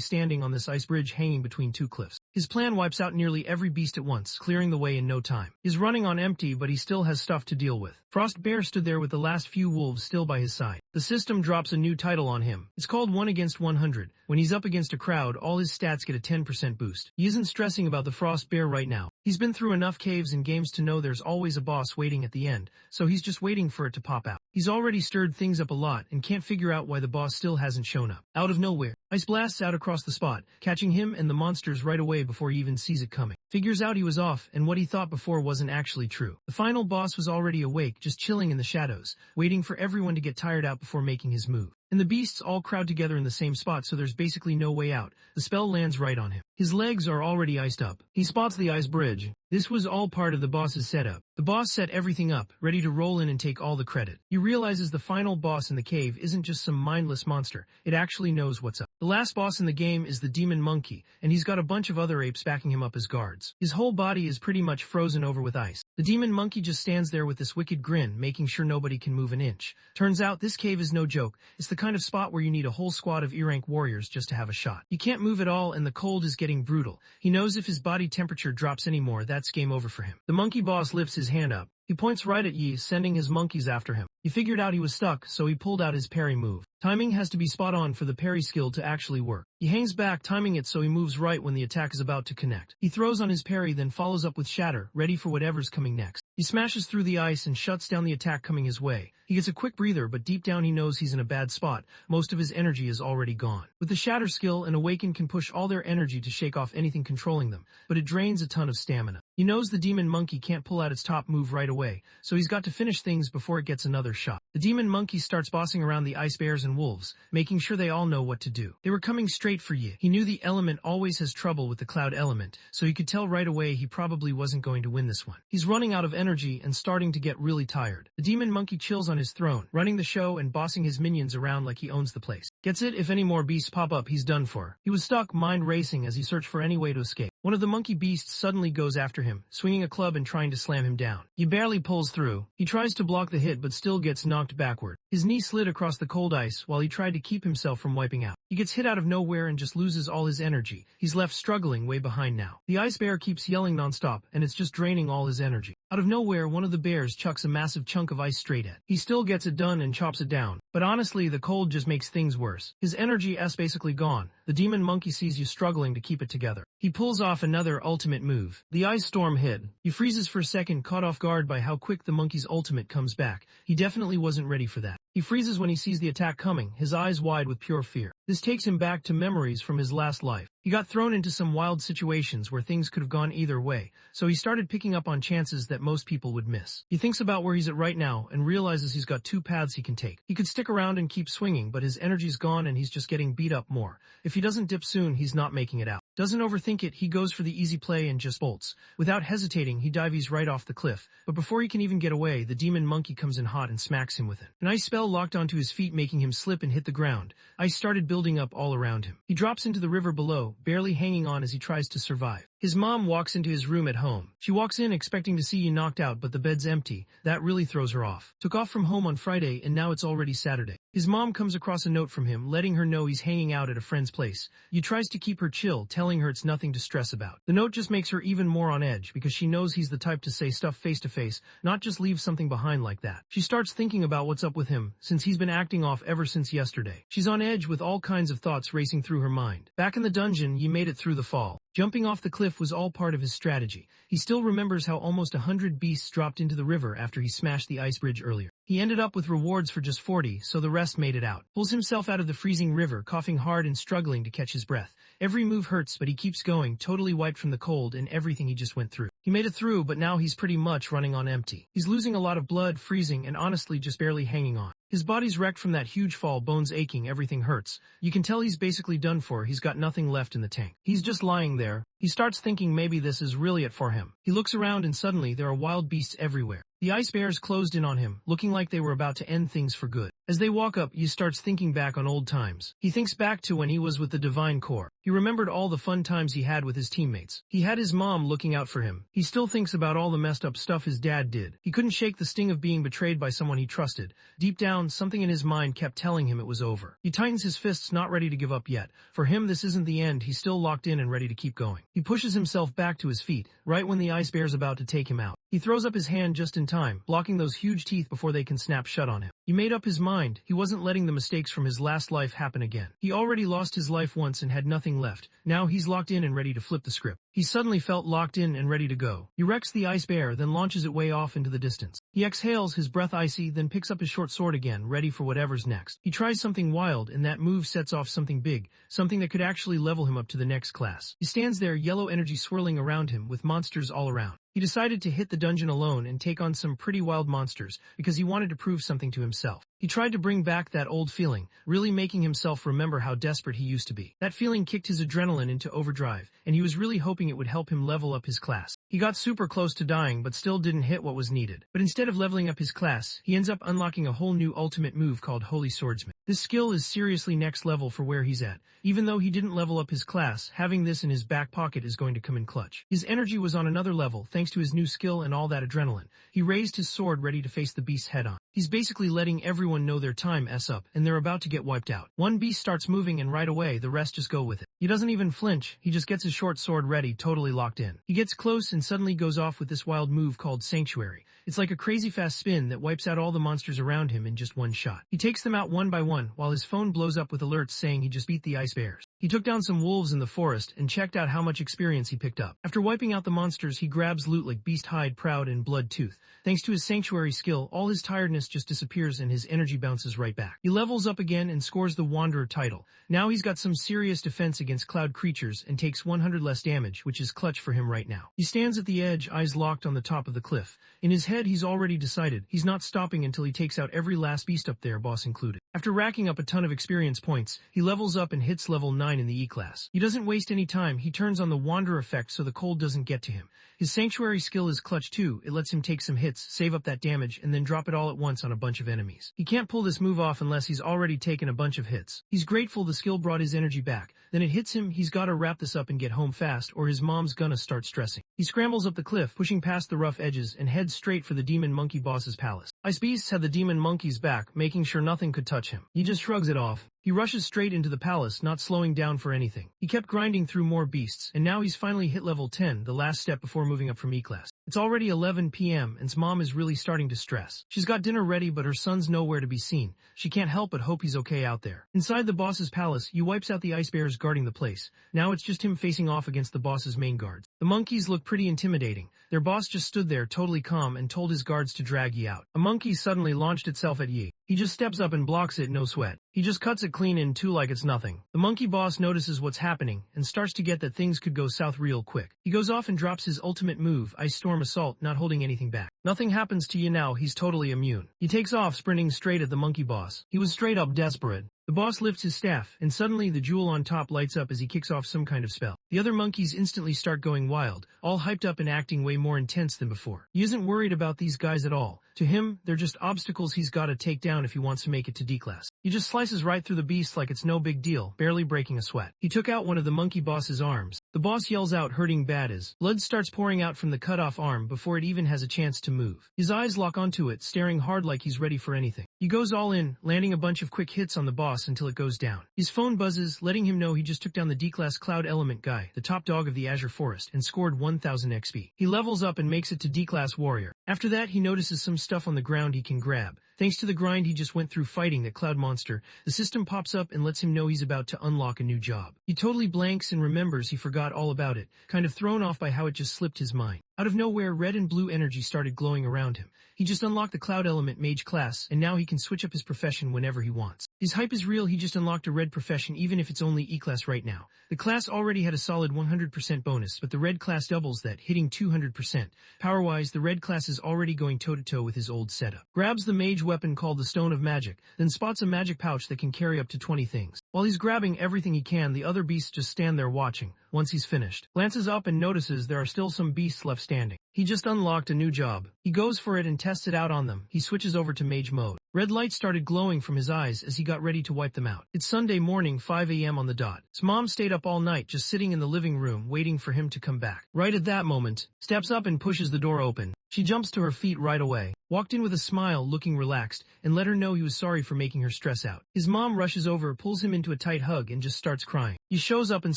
standing on this ice bridge hanging between two cliffs. His plan wipes out nearly every beast at once, clearing the way in no time. He's running on empty, but he still has stuff to deal with. Frost Bear stood there with the last few wolves still by his side. The system drops a new title on him. It's called 1 against 100. When he's up against a crowd, all his stats get a 10% boost. He isn't stressing about the Frost Bear right now. He's been through enough caves and games to know there's always a boss waiting at the end, so he's just waiting for it to pop out. He's already stirred things up a lot and can't figure out why the boss still hasn't shown up. Out of nowhere, ice blasts out across the spot, catching him and the monsters right away before he even sees it coming. Figures out he was off, and what he thought before wasn't actually true. The final boss was already awake, just chilling in the shadows, waiting for everyone to get tired out before making his move. And the beasts all crowd together in the same spot, so there's basically no way out. The spell lands right on him. His legs are already iced up. He spots the ice bridge. This was all part of the boss's setup. The boss set everything up, ready to roll in and take all the credit. He realizes the final boss in the cave isn't just some mindless monster. It actually knows what's up. The last boss in the game is the demon monkey, and he's got a bunch of other apes backing him up as guards. His whole body is pretty much frozen over with ice. The demon monkey just stands there with this wicked grin, making sure nobody can move an inch. Turns out this cave is no joke. It's the kind of spot where you need a whole squad of E-rank warriors just to have a shot. You can't move at all, and the cold is getting brutal. He knows if his body temperature drops anymore, that's game over for him. The monkey boss lifts his hand up. He points right at Yi, sending his monkeys after him. He figured out he was stuck, so he pulled out his parry move. Timing has to be spot on for the parry skill to actually work. He hangs back, timing it so he moves right when the attack is about to connect. He throws on his parry, then follows up with shatter, ready for whatever's coming next. He smashes through the ice and shuts down the attack coming his way. He gets a quick breather, but deep down he knows he's in a bad spot. Most of his energy is already gone. With the shatter skill, an awakened can push all their energy to shake off anything controlling them, but it drains a ton of stamina. He knows the demon monkey can't pull out its top move right away, so he's got to finish things before it gets another shot. The demon monkey starts bossing around the ice bears and wolves, making sure they all know what to do. They were coming straight for Yi. He knew the element always has trouble with the cloud element, so he could tell right away he probably wasn't going to win this one. He's running out of energy and starting to get really tired. The demon monkey chills on his throne, running the show and bossing his minions around like he owns the place. Gets it, if any more beasts pop up, he's done for. He was stuck, mind racing as he searched for any way to escape. One of the monkey beasts suddenly goes after him, swinging a club and trying to slam him down. He barely pulls through. He tries to block the hit but still gets knocked backward. His knee slid across the cold ice while he tried to keep himself from wiping out. He gets hit out of nowhere and just loses all his energy. He's left struggling way behind now. The ice bear keeps yelling nonstop, and it's just draining all his energy. Out of nowhere, one of the bears chucks a massive chunk of ice straight at. He still gets it done and chops it down. But honestly, the cold just makes things worse. His energy is basically gone. The demon monkey sees you struggling to keep it together. He pulls off another ultimate move. The ice storm hit. He freezes for a second, caught off guard by how quick the monkey's ultimate comes back. He definitely wasn't ready for that. He freezes when he sees the attack coming, his eyes wide with pure fear. This takes him back to memories from his last life. He got thrown into some wild situations where things could have gone either way, so he started picking up on chances that most people would miss. He thinks about where he's at right now and realizes he's got two paths he can take. He could stick around and keep swinging, but his energy's gone and he's just getting beat up more. If he doesn't dip soon, he's not making it out. Doesn't overthink it, he goes for the easy play and just bolts. Without hesitating, he dives right off the cliff, but before he can even get away, the demon monkey comes in hot and smacks him with it. An ice spell locked onto his feet, making him slip and hit the ground. Ice started building up all around him. He drops into the river below, barely hanging on as he tries to survive. His mom walks into his room at home. She walks in expecting to see you knocked out, but the bed's empty. That really throws her off. Took off from home on Friday and now it's already Saturday. His mom comes across a note from him, letting her know he's hanging out at a friend's place. He tries to keep her chill, telling her it's nothing to stress about. The note just makes her even more on edge because she knows he's the type to say stuff face to face, not just leave something behind like that. She starts thinking about what's up with him, since he's been acting off ever since yesterday. She's on edge with all kinds of thoughts racing through her mind. Back in the dungeon, Yi made it through the fall. Jumping off the cliff was all part of his strategy. He still remembers how almost 100 beasts dropped into the river after he smashed the ice bridge earlier. He ended up with rewards for just 40, so the rest made it out. Pulls himself out of the freezing river, coughing hard and struggling to catch his breath. Every move hurts, but he keeps going, totally wiped from the cold and everything he just went through. He made it through, but now he's pretty much running on empty. He's losing a lot of blood, freezing, and honestly just barely hanging on. His body's wrecked from that huge fall, bones aching, everything hurts. You can tell he's basically done for, he's got nothing left in the tank. He's just lying there. He starts thinking maybe this is really it for him. He looks around and suddenly there are wild beasts everywhere. The ice bears closed in on him, looking like they were about to end things for good. As they walk up, he starts thinking back on old times. He thinks back to when he was with the Divine Corps. He remembered all the fun times he had with his teammates. He had his mom looking out for him. He still thinks about all the messed up stuff his dad did. He couldn't shake the sting of being betrayed by someone he trusted. Deep down, something in his mind kept telling him it was over. He tightens his fists, not ready to give up yet. For him, this isn't the end. He's still locked in and ready to keep going. He pushes himself back to his feet, right when the ice bear's about to take him out. He throws up his hand just in time, blocking those huge teeth before they can snap shut on him. He made up his mind. He wasn't letting the mistakes from his last life happen again. He already lost his life once and had nothing left. Now he's locked in and ready to flip the script. He suddenly felt locked in and ready to go. He wrecks the ice bear, then launches it way off into the distance. He exhales, his breath icy, then picks up his short sword again, ready for whatever's next. He tries something wild, and that move sets off something big, something that could actually level him up to the next class. He stands there, yellow energy swirling around him, with monsters all around. He decided to hit the dungeon alone and take on some pretty wild monsters because he wanted to prove something to himself. He tried to bring back that old feeling, really making himself remember how desperate he used to be. That feeling kicked his adrenaline into overdrive, and he was really hoping it would help him level up his class. He got super close to dying but still didn't hit what was needed. But instead of leveling up his class, he ends up unlocking a whole new ultimate move called Holy Swordsman. This skill is seriously next level for where he's at. Even though he didn't level up his class, having this in his back pocket is going to come in clutch. His energy was on another level thanks to his new skill and all that adrenaline. He raised his sword ready to face the beast head on. He's basically letting everyone know their time is up and they're about to get wiped out. One beast starts moving and right away the rest just go with it. He doesn't even flinch, he just gets his short sword ready, totally locked in. He gets close and suddenly goes off with this wild move called Sanctuary. It's like a crazy fast spin that wipes out all the monsters around him in just one shot. He takes them out one by one while his phone blows up with alerts saying he just beat the ice bears. He took down some wolves in the forest and checked out how much experience he picked up. After wiping out the monsters, he grabs loot like Beast Hide, Proud, and Blood Tooth. Thanks to his Sanctuary skill, all his tiredness just disappears and his energy bounces right back. He levels up again and scores the Wanderer title. Now he's got some serious defense against cloud creatures and takes 100 less damage, which is clutch for him right now. He stands at the edge, eyes locked on the top of the cliff. In his head, he's already decided. He's not stopping until he takes out every last beast up there, boss included. After racking up a ton of experience points, he levels up and hits level 9 in the E-class. He doesn't waste any time. He turns on the Wanderer effect so the cold doesn't get to him. His Sanctuary skill is clutch too. It lets him take some hits, save up that damage, and then drop it all at once on a bunch of enemies. He can't pull this move off unless he's already taken a bunch of hits. He's grateful the skill brought his energy back. Then it hits him, he's gotta wrap this up and get home fast or his mom's gonna start stressing. He scrambles up the cliff, pushing past the rough edges, and heads straight for the demon monkey boss's palace. Ice Beasts had the demon monkey's back, making sure nothing could touch him. He just shrugs it off. He rushes straight into the palace, not slowing down for anything. He kept grinding through more beasts, and now he's finally hit level 10, the last step before moving up from E-class. It's already 11 p.m. and his mom is really starting to stress. She's got dinner ready, but her son's nowhere to be seen. She can't help but hope he's okay out there. Inside the boss's palace, he wipes out the ice bears guarding the place. Now it's just him facing off against the boss's main guards. The monkeys look pretty intimidating. Their boss just stood there totally calm and told his guards to drag Yi out. A monkey suddenly launched itself at Yi. He just steps up and blocks it, no sweat. He just cuts it clean in two like it's nothing. The monkey boss notices what's happening and starts to get that things could go south real quick. He goes off and drops his ultimate move, Ice Storm Assault, not holding anything back. Nothing happens to Yi now, he's totally immune. He takes off sprinting straight at the monkey boss. He was straight up desperate. The boss lifts his staff, and suddenly the jewel on top lights up as he kicks off some kind of spell. The other monkeys instantly start going wild, all hyped up and acting way more intense than before. He isn't worried about these guys at all. To him, they're just obstacles he's gotta take down if he wants to make it to D-class. He just slices right through the beast like it's no big deal, barely breaking a sweat. He took out one of the monkey boss's arms. The boss yells out, hurting bad as blood starts pouring out from the cut-off arm before it even has a chance to move. His eyes lock onto it, staring hard like he's ready for anything. He goes all in, landing a bunch of quick hits on the boss until it goes down. His phone buzzes, letting him know he just took down the D-class Cloud Element guy, the top dog of the Azure Forest, and scored 1000 XP. He levels up and makes it to D-class Warrior. After that, he notices some stuff on the ground he can grab. Thanks to the grind he just went through fighting that cloud monster, the system pops up and lets him know he's about to unlock a new job. He totally blanks and remembers he forgot all about it, kind of thrown off by how it just slipped his mind. Out of nowhere, red and blue energy started glowing around him. He just unlocked the Cloud Element Mage class, and now he can switch up his profession whenever he wants. His hype is real, he just unlocked a red profession even if it's only E-class right now. The class already had a solid 100% bonus, but the red class doubles that, hitting 200%. Power-wise, the red class is already going toe-to-toe with his old setup. Grabs the mage weapon called the Stone of Magic, then spots a magic pouch that can carry up to 20 things. While he's grabbing everything he can, the other beasts just stand there watching. Once he's finished, glances up and notices there are still some beasts left standing. He just unlocked a new job. He goes for it and tests it out on them. He switches over to mage mode. Red light started glowing from his eyes as he got ready to wipe them out. It's Sunday morning, 5 a.m. on the dot. His mom stayed up all night just sitting in the living room waiting for him to come back. Right at that moment, steps up and pushes the door open. She jumps to her feet right away, walked in with a smile, looking relaxed, and let her know he was sorry for making her stress out. His mom rushes over, pulls him into a tight hug, and just starts crying. He shows up and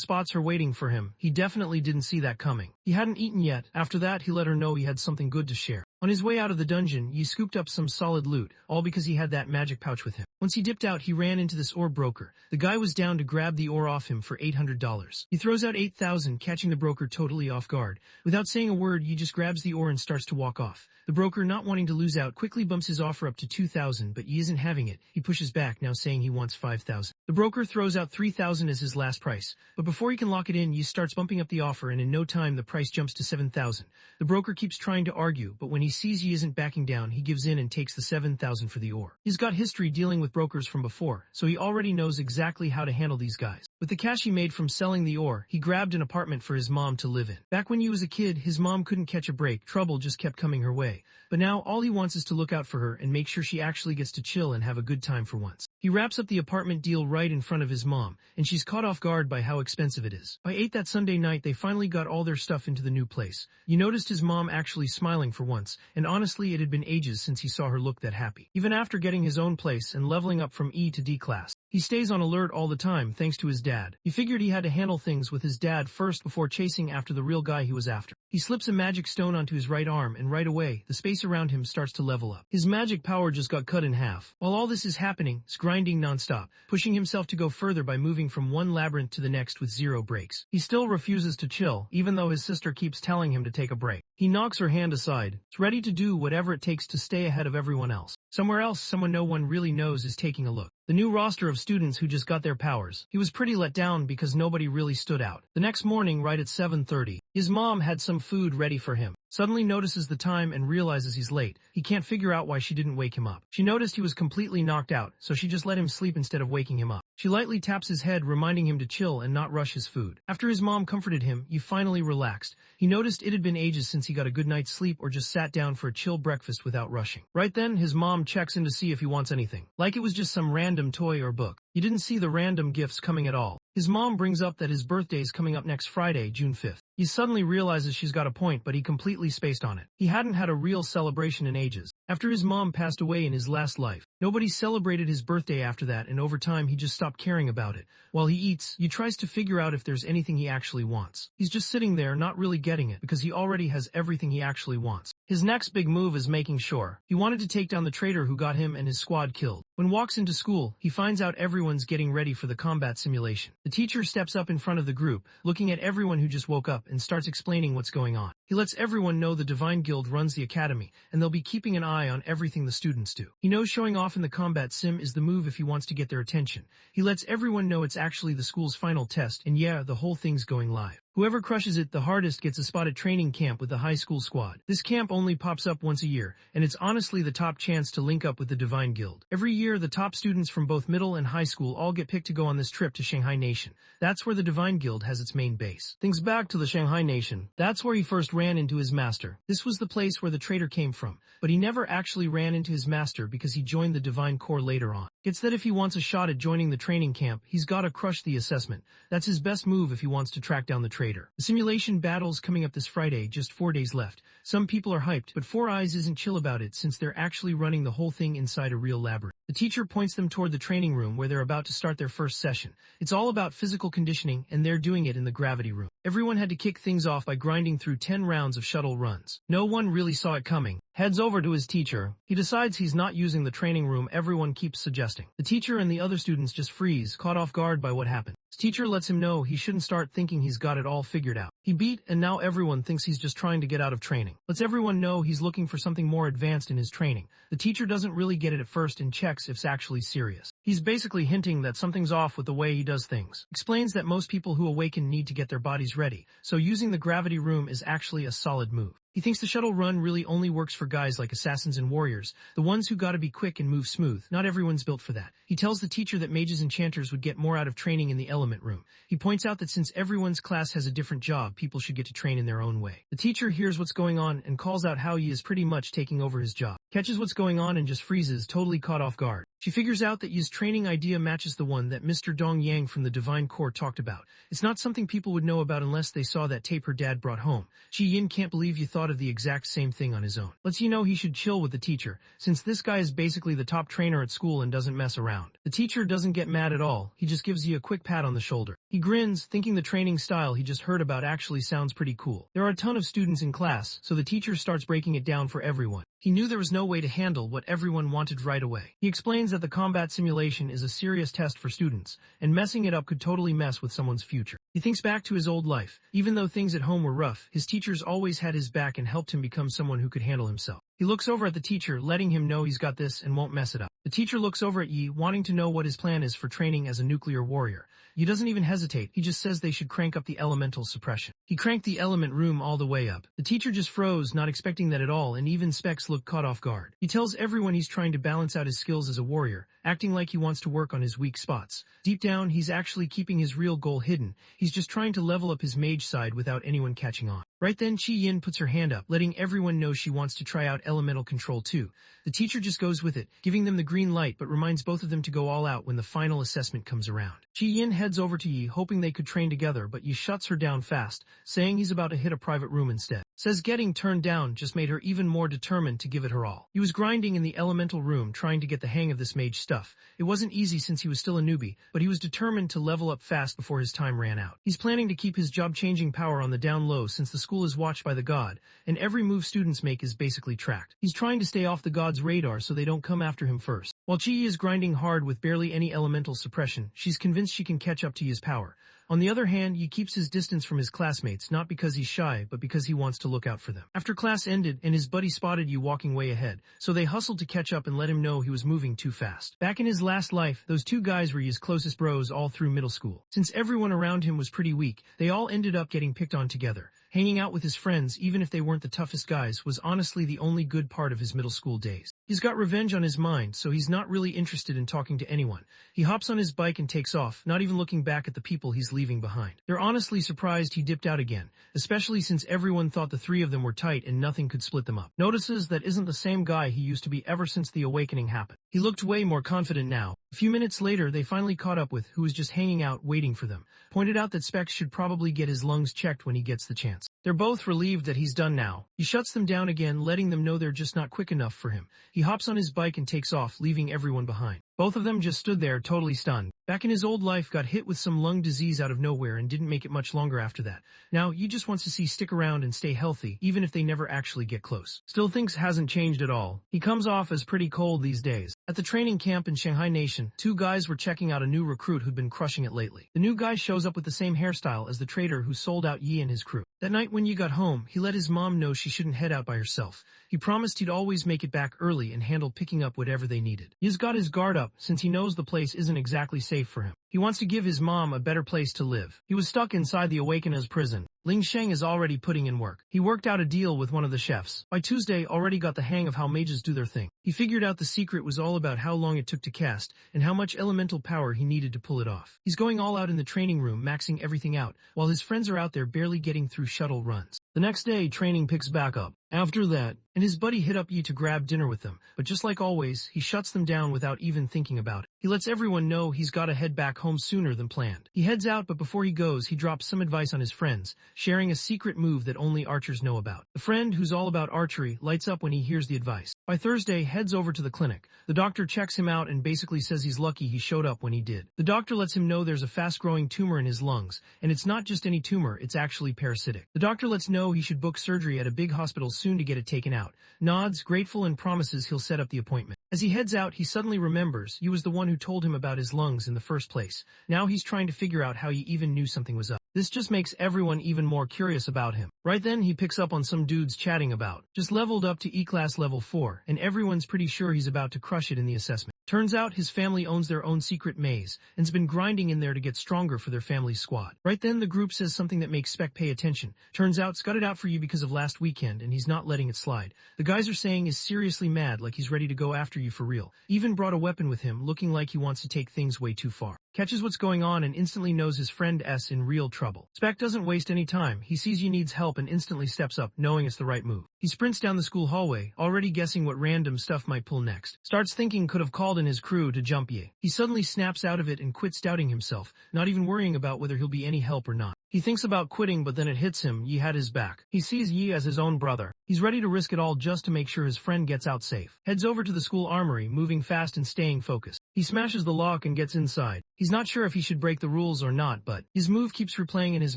spots her waiting for him. He definitely didn't see that coming. He hadn't eaten yet. After that, he let her know he had something good to share. On his way out of the dungeon, Yi scooped up some solid loot, all because he had that magic pouch with him. Once he dipped out, he ran into this ore broker. The guy was down to grab the ore off him for $800. He throws out 8,000, catching the broker totally off guard. Without saying a word, Yi just grabs the ore and starts to walk off. The broker, not wanting to lose out, quickly bumps his offer up to 2,000, but Yi isn't having it. He pushes back, now saying he wants 5,000. The broker throws out 3,000 as his last price, but before he can lock it in, Yi starts bumping up the offer, and in no time the price jumps to 7,000. The broker keeps trying to argue, but when he sees Yi isn't backing down, he gives in and takes the 7,000 for the ore. He's got history dealing with brokers from before, so he already knows exactly how to handle these guys. With the cash he made from selling the ore, he grabbed an apartment for his mom to live in. Back when Yi was a kid, his mom couldn't catch a break. Trouble just kept coming her way. But now all he wants is to look out for her and make sure she actually gets to chill and have a good time for once. He wraps up the apartment deal right in front of his mom, and she's caught off guard by how expensive it is. By 8 that Sunday night, they finally got all their stuff into the new place. You noticed his mom actually smiling for once, and honestly it had been ages since he saw her look that happy. Even after getting his own place and leveling up from E to D class, he stays on alert all the time thanks to his dad. He figured he had to handle things with his dad first before chasing after the real guy he was after. He slips a magic stone onto his right arm, and right away, the space around him starts to level up. His magic power just got cut in half. While all this is happening, he's grinding nonstop, pushing himself to go further by moving from one labyrinth to the next with 0 breaks. He still refuses to chill, even though his sister keeps telling him to take a break. He knocks her hand aside. He's ready to do whatever it takes to stay ahead of everyone else. Somewhere else, someone no one really knows is taking a look. The new roster of students who just got their powers. He was pretty let down because nobody really stood out. The next morning, right at 7:30, his mom had some food ready for him. Suddenly notices the time and realizes he's late. He can't figure out why she didn't wake him up. She noticed he was completely knocked out, so she just let him sleep instead of waking him up. She lightly taps his head, reminding him to chill and not rush his food. After his mom comforted him, he finally relaxed. He noticed it had been ages since he got a good night's sleep or just sat down for a chill breakfast without rushing. Right then, his mom checks in to see if he wants anything. Like it was just some random toy or book. He didn't see the random gifts coming at all. His mom brings up that his birthday's coming up next Friday, June 5th. He suddenly realizes she's got a point, but he completely spaced on it. He hadn't had a real celebration in ages. After his mom passed away in his last life, nobody celebrated his birthday after that, and over time he just stopped caring about it. While he eats, he tries to figure out if there's anything he actually wants. He's just sitting there not really getting it because he already has everything he actually wants. His next big move is making sure. He wanted to take down the traitor who got him and his squad killed. When walks into school, he finds out everyone's getting ready for the combat simulation. The teacher steps up in front of the group, looking at everyone who just woke up, and starts explaining what's going on. He lets everyone know the Divine Guild runs the academy, and they'll be keeping an eye on everything the students do. He knows showing off in the combat sim is the move if he wants to get their attention. He lets everyone know it's actually the school's final test, and yeah, the whole thing's going live. Whoever crushes it the hardest gets a spot at training camp with the high school squad. This camp only pops up once a year, and it's honestly the top chance to link up with the Divine Guild. Every year, the top students from both middle and high school all get picked to go on this trip to Shanghai Nation. That's where the Divine Guild has its main base. Things back to the Shanghai Nation. That's where he first ran into his master. This was the place where the traitor came from, but he never actually ran into his master because he joined the Divine Corps later on. Gets that if he wants a shot at joining the training camp, he's gotta crush the assessment. That's his best move if he wants to track down the traitor. The simulation battle's coming up this Friday, just 4 days left. Some people are hyped, but Four Eyes isn't chill about it since they're actually running the whole thing inside a real laboratory. The teacher points them toward the training room where they're about to start their first session. It's all about physical conditioning, and they're doing it in the gravity room. Everyone had to kick things off by grinding through 10 rounds of shuttle runs. No one really saw it coming. Heads over to his teacher. He decides he's not using the training room everyone keeps suggesting. The teacher and the other students just freeze, caught off guard by what happened. His teacher lets him know he shouldn't start thinking he's got it all figured out. He beat, and now everyone thinks he's just trying to get out of training. Lets everyone know he's looking for something more advanced in his training. The teacher doesn't really get it at first and checks if it's actually serious. He's basically hinting that something's off with the way he does things. Explains that most people who awaken need to get their bodies ready, so using the gravity room is actually a solid move. He thinks the shuttle run really only works for guys like assassins and warriors, the ones who gotta be quick and move smooth. Not everyone's built for that. He tells the teacher that mages and enchanters would get more out of training in the element room. He points out that since everyone's class has a different job, people should get to train in their own way. The teacher hears what's going on and calls out how he is pretty much taking over his job. Catches what's going on and just freezes, totally caught off guard. She figures out that Yi's training idea matches the one that Mr. Dong Yang from the Divine Corps talked about. It's not something people would know about unless they saw that tape her dad brought home. Chi Yin can't believe Yi thought of the exact same thing on his own. Lets Yi know he should chill with the teacher, since this guy is basically the top trainer at school and doesn't mess around. The teacher doesn't get mad at all, he just gives Yi a quick pat on the shoulder. He grins, thinking the training style he just heard about actually sounds pretty cool. There are a ton of students in class, so the teacher starts breaking it down for everyone. He knew there was no way to handle what everyone wanted right away. He explains that the combat simulation is a serious test for students, and messing it up could totally mess with someone's future. He thinks back to his old life. Even though things at home were rough, his teachers always had his back and helped him become someone who could handle himself. He looks over at the teacher, letting him know he's got this and won't mess it up. The teacher looks over at Yi, wanting to know what his plan is for training as a nuclear warrior. Yi doesn't even hesitate, he just says they should crank up the elemental suppression. He cranked the element room all the way up. The teacher just froze, not expecting that at all, and even Specs looked caught off guard. He tells everyone he's trying to balance out his skills as a warrior, acting like he wants to work on his weak spots. Deep down, he's actually keeping his real goal hidden. He's just trying to level up his mage side without anyone catching on. Right then, Chi Yin puts her hand up, letting everyone know she wants to try out elemental control too. The teacher just goes with it, giving them the green light, but reminds both of them to go all out when the final assessment comes around. Chi Yin heads over to Yi, hoping they could train together, but Yi shuts her down fast, saying he's about to hit a private room instead. Says getting turned down just made her even more determined to give it her all. He was grinding in the elemental room, trying to get the hang of this mage stuff. It wasn't easy since he was still a newbie, but he was determined to level up fast before his time ran out. He's planning to keep his job-changing power on the down low since the school is watched by the god, and every move students make is basically tracked. He's trying to stay off the god's radar so they don't come after him first. While Chi is grinding hard with barely any elemental suppression, she's convinced she can catch up to Yi's power. On the other hand, Yi keeps his distance from his classmates, not because he's shy, but because he wants to look out for them. After class ended, and his buddy spotted Yi walking way ahead, so they hustled to catch up and let him know he was moving too fast. Back in his last life, those two guys were Yi's closest bros all through middle school. Since everyone around him was pretty weak, they all ended up getting picked on together. Hanging out with his friends, even if they weren't the toughest guys, was honestly the only good part of his middle school days. He's got revenge on his mind, so he's not really interested in talking to anyone. He hops on his bike and takes off, not even looking back at the people he's leaving behind. They're honestly surprised he dipped out again, especially since everyone thought the three of them were tight and nothing could split them up. Notices that isn't the same guy he used to be ever since the awakening happened. He looked way more confident now. A few minutes later, they finally caught up with who was just hanging out waiting for them, pointed out that Specs should probably get his lungs checked when he gets the chance. They're both relieved that he's done now. He shuts them down again, letting them know they're just not quick enough for him. He hops on his bike and takes off, leaving everyone behind. Both of them just stood there, totally stunned. Back in his old life, got hit with some lung disease out of nowhere and didn't make it much longer after that. Now, Yi just wants to see stick around and stay healthy, even if they never actually get close. Still thinks hasn't changed at all. He comes off as pretty cold these days. At the training camp in Shanghai Nation, two guys were checking out a new recruit who'd been crushing it lately. The new guy shows up with the same hairstyle as the trader who sold out Yi and his crew. That night when Yi got home, he let his mom know she shouldn't head out by herself. He promised he'd always make it back early and handle picking up whatever they needed. Yi's got his guard up, since he knows the place isn't exactly safe for him. He wants to give his mom a better place to live. He was stuck inside the Awakeners prison. Ling Sheng is already putting in work. He worked out a deal with one of the chefs. By Tuesday, already got the hang of how mages do their thing. He figured out the secret was all about how long it took to cast, and how much elemental power he needed to pull it off. He's going all out in the training room, maxing everything out, while his friends are out there barely getting through shuttle runs. The next day, training picks back up. After that, and his buddy hit up Yi to grab dinner with them, but just like always, he shuts them down without even thinking about it. He lets everyone know he's gotta head back home sooner than planned. He heads out, but before he goes, he drops some advice on his friends, sharing a secret move that only archers know about. The friend, who's all about archery, lights up when he hears the advice. By Thursday, heads over to the clinic. The doctor checks him out and basically says he's lucky he showed up when he did. The doctor lets him know there's a fast-growing tumor in his lungs, and it's not just any tumor, it's actually parasitic. The doctor lets know he should book surgery at a big hospital soon to get it taken out. Nods, grateful, and promises he'll set up the appointment. As he heads out, he suddenly remembers Yi was the one who told him about his lungs in the first place. Now he's trying to figure out how Yi even knew something was up. This just makes everyone even more curious about him. Right then, he picks up on some dudes chatting about just leveled up to E-Class level 4, and everyone's pretty sure he's about to crush it in the assessment. Turns out his family owns their own secret maze, and's been grinding in there to get stronger for their family's squad. Right then, the group says something that makes Spec pay attention. Turns out, Scott it out for you because of last weekend, and he's not letting it slide. The guys are saying is seriously mad, like he's ready to go after you for real. Even brought a weapon with him, looking like he wants to take things way too far. Catches what's going on and instantly knows his friend S in real trouble. Spec doesn't waste any time. He sees Yi needs help and instantly steps up, knowing it's the right move. He sprints down the school hallway, already guessing what random stuff might pull next. Starts thinking could have called in his crew to jump Yi. He suddenly snaps out of it and quits doubting himself, not even worrying about whether he'll be any help or not. He thinks about quitting, but then it hits him, Yi had his back. He sees Yi as his own brother. He's ready to risk it all just to make sure his friend gets out safe. Heads over to the school armory, moving fast and staying focused. He smashes the lock and gets inside. He's not sure if he should break the rules or not, but his move keeps replaying in his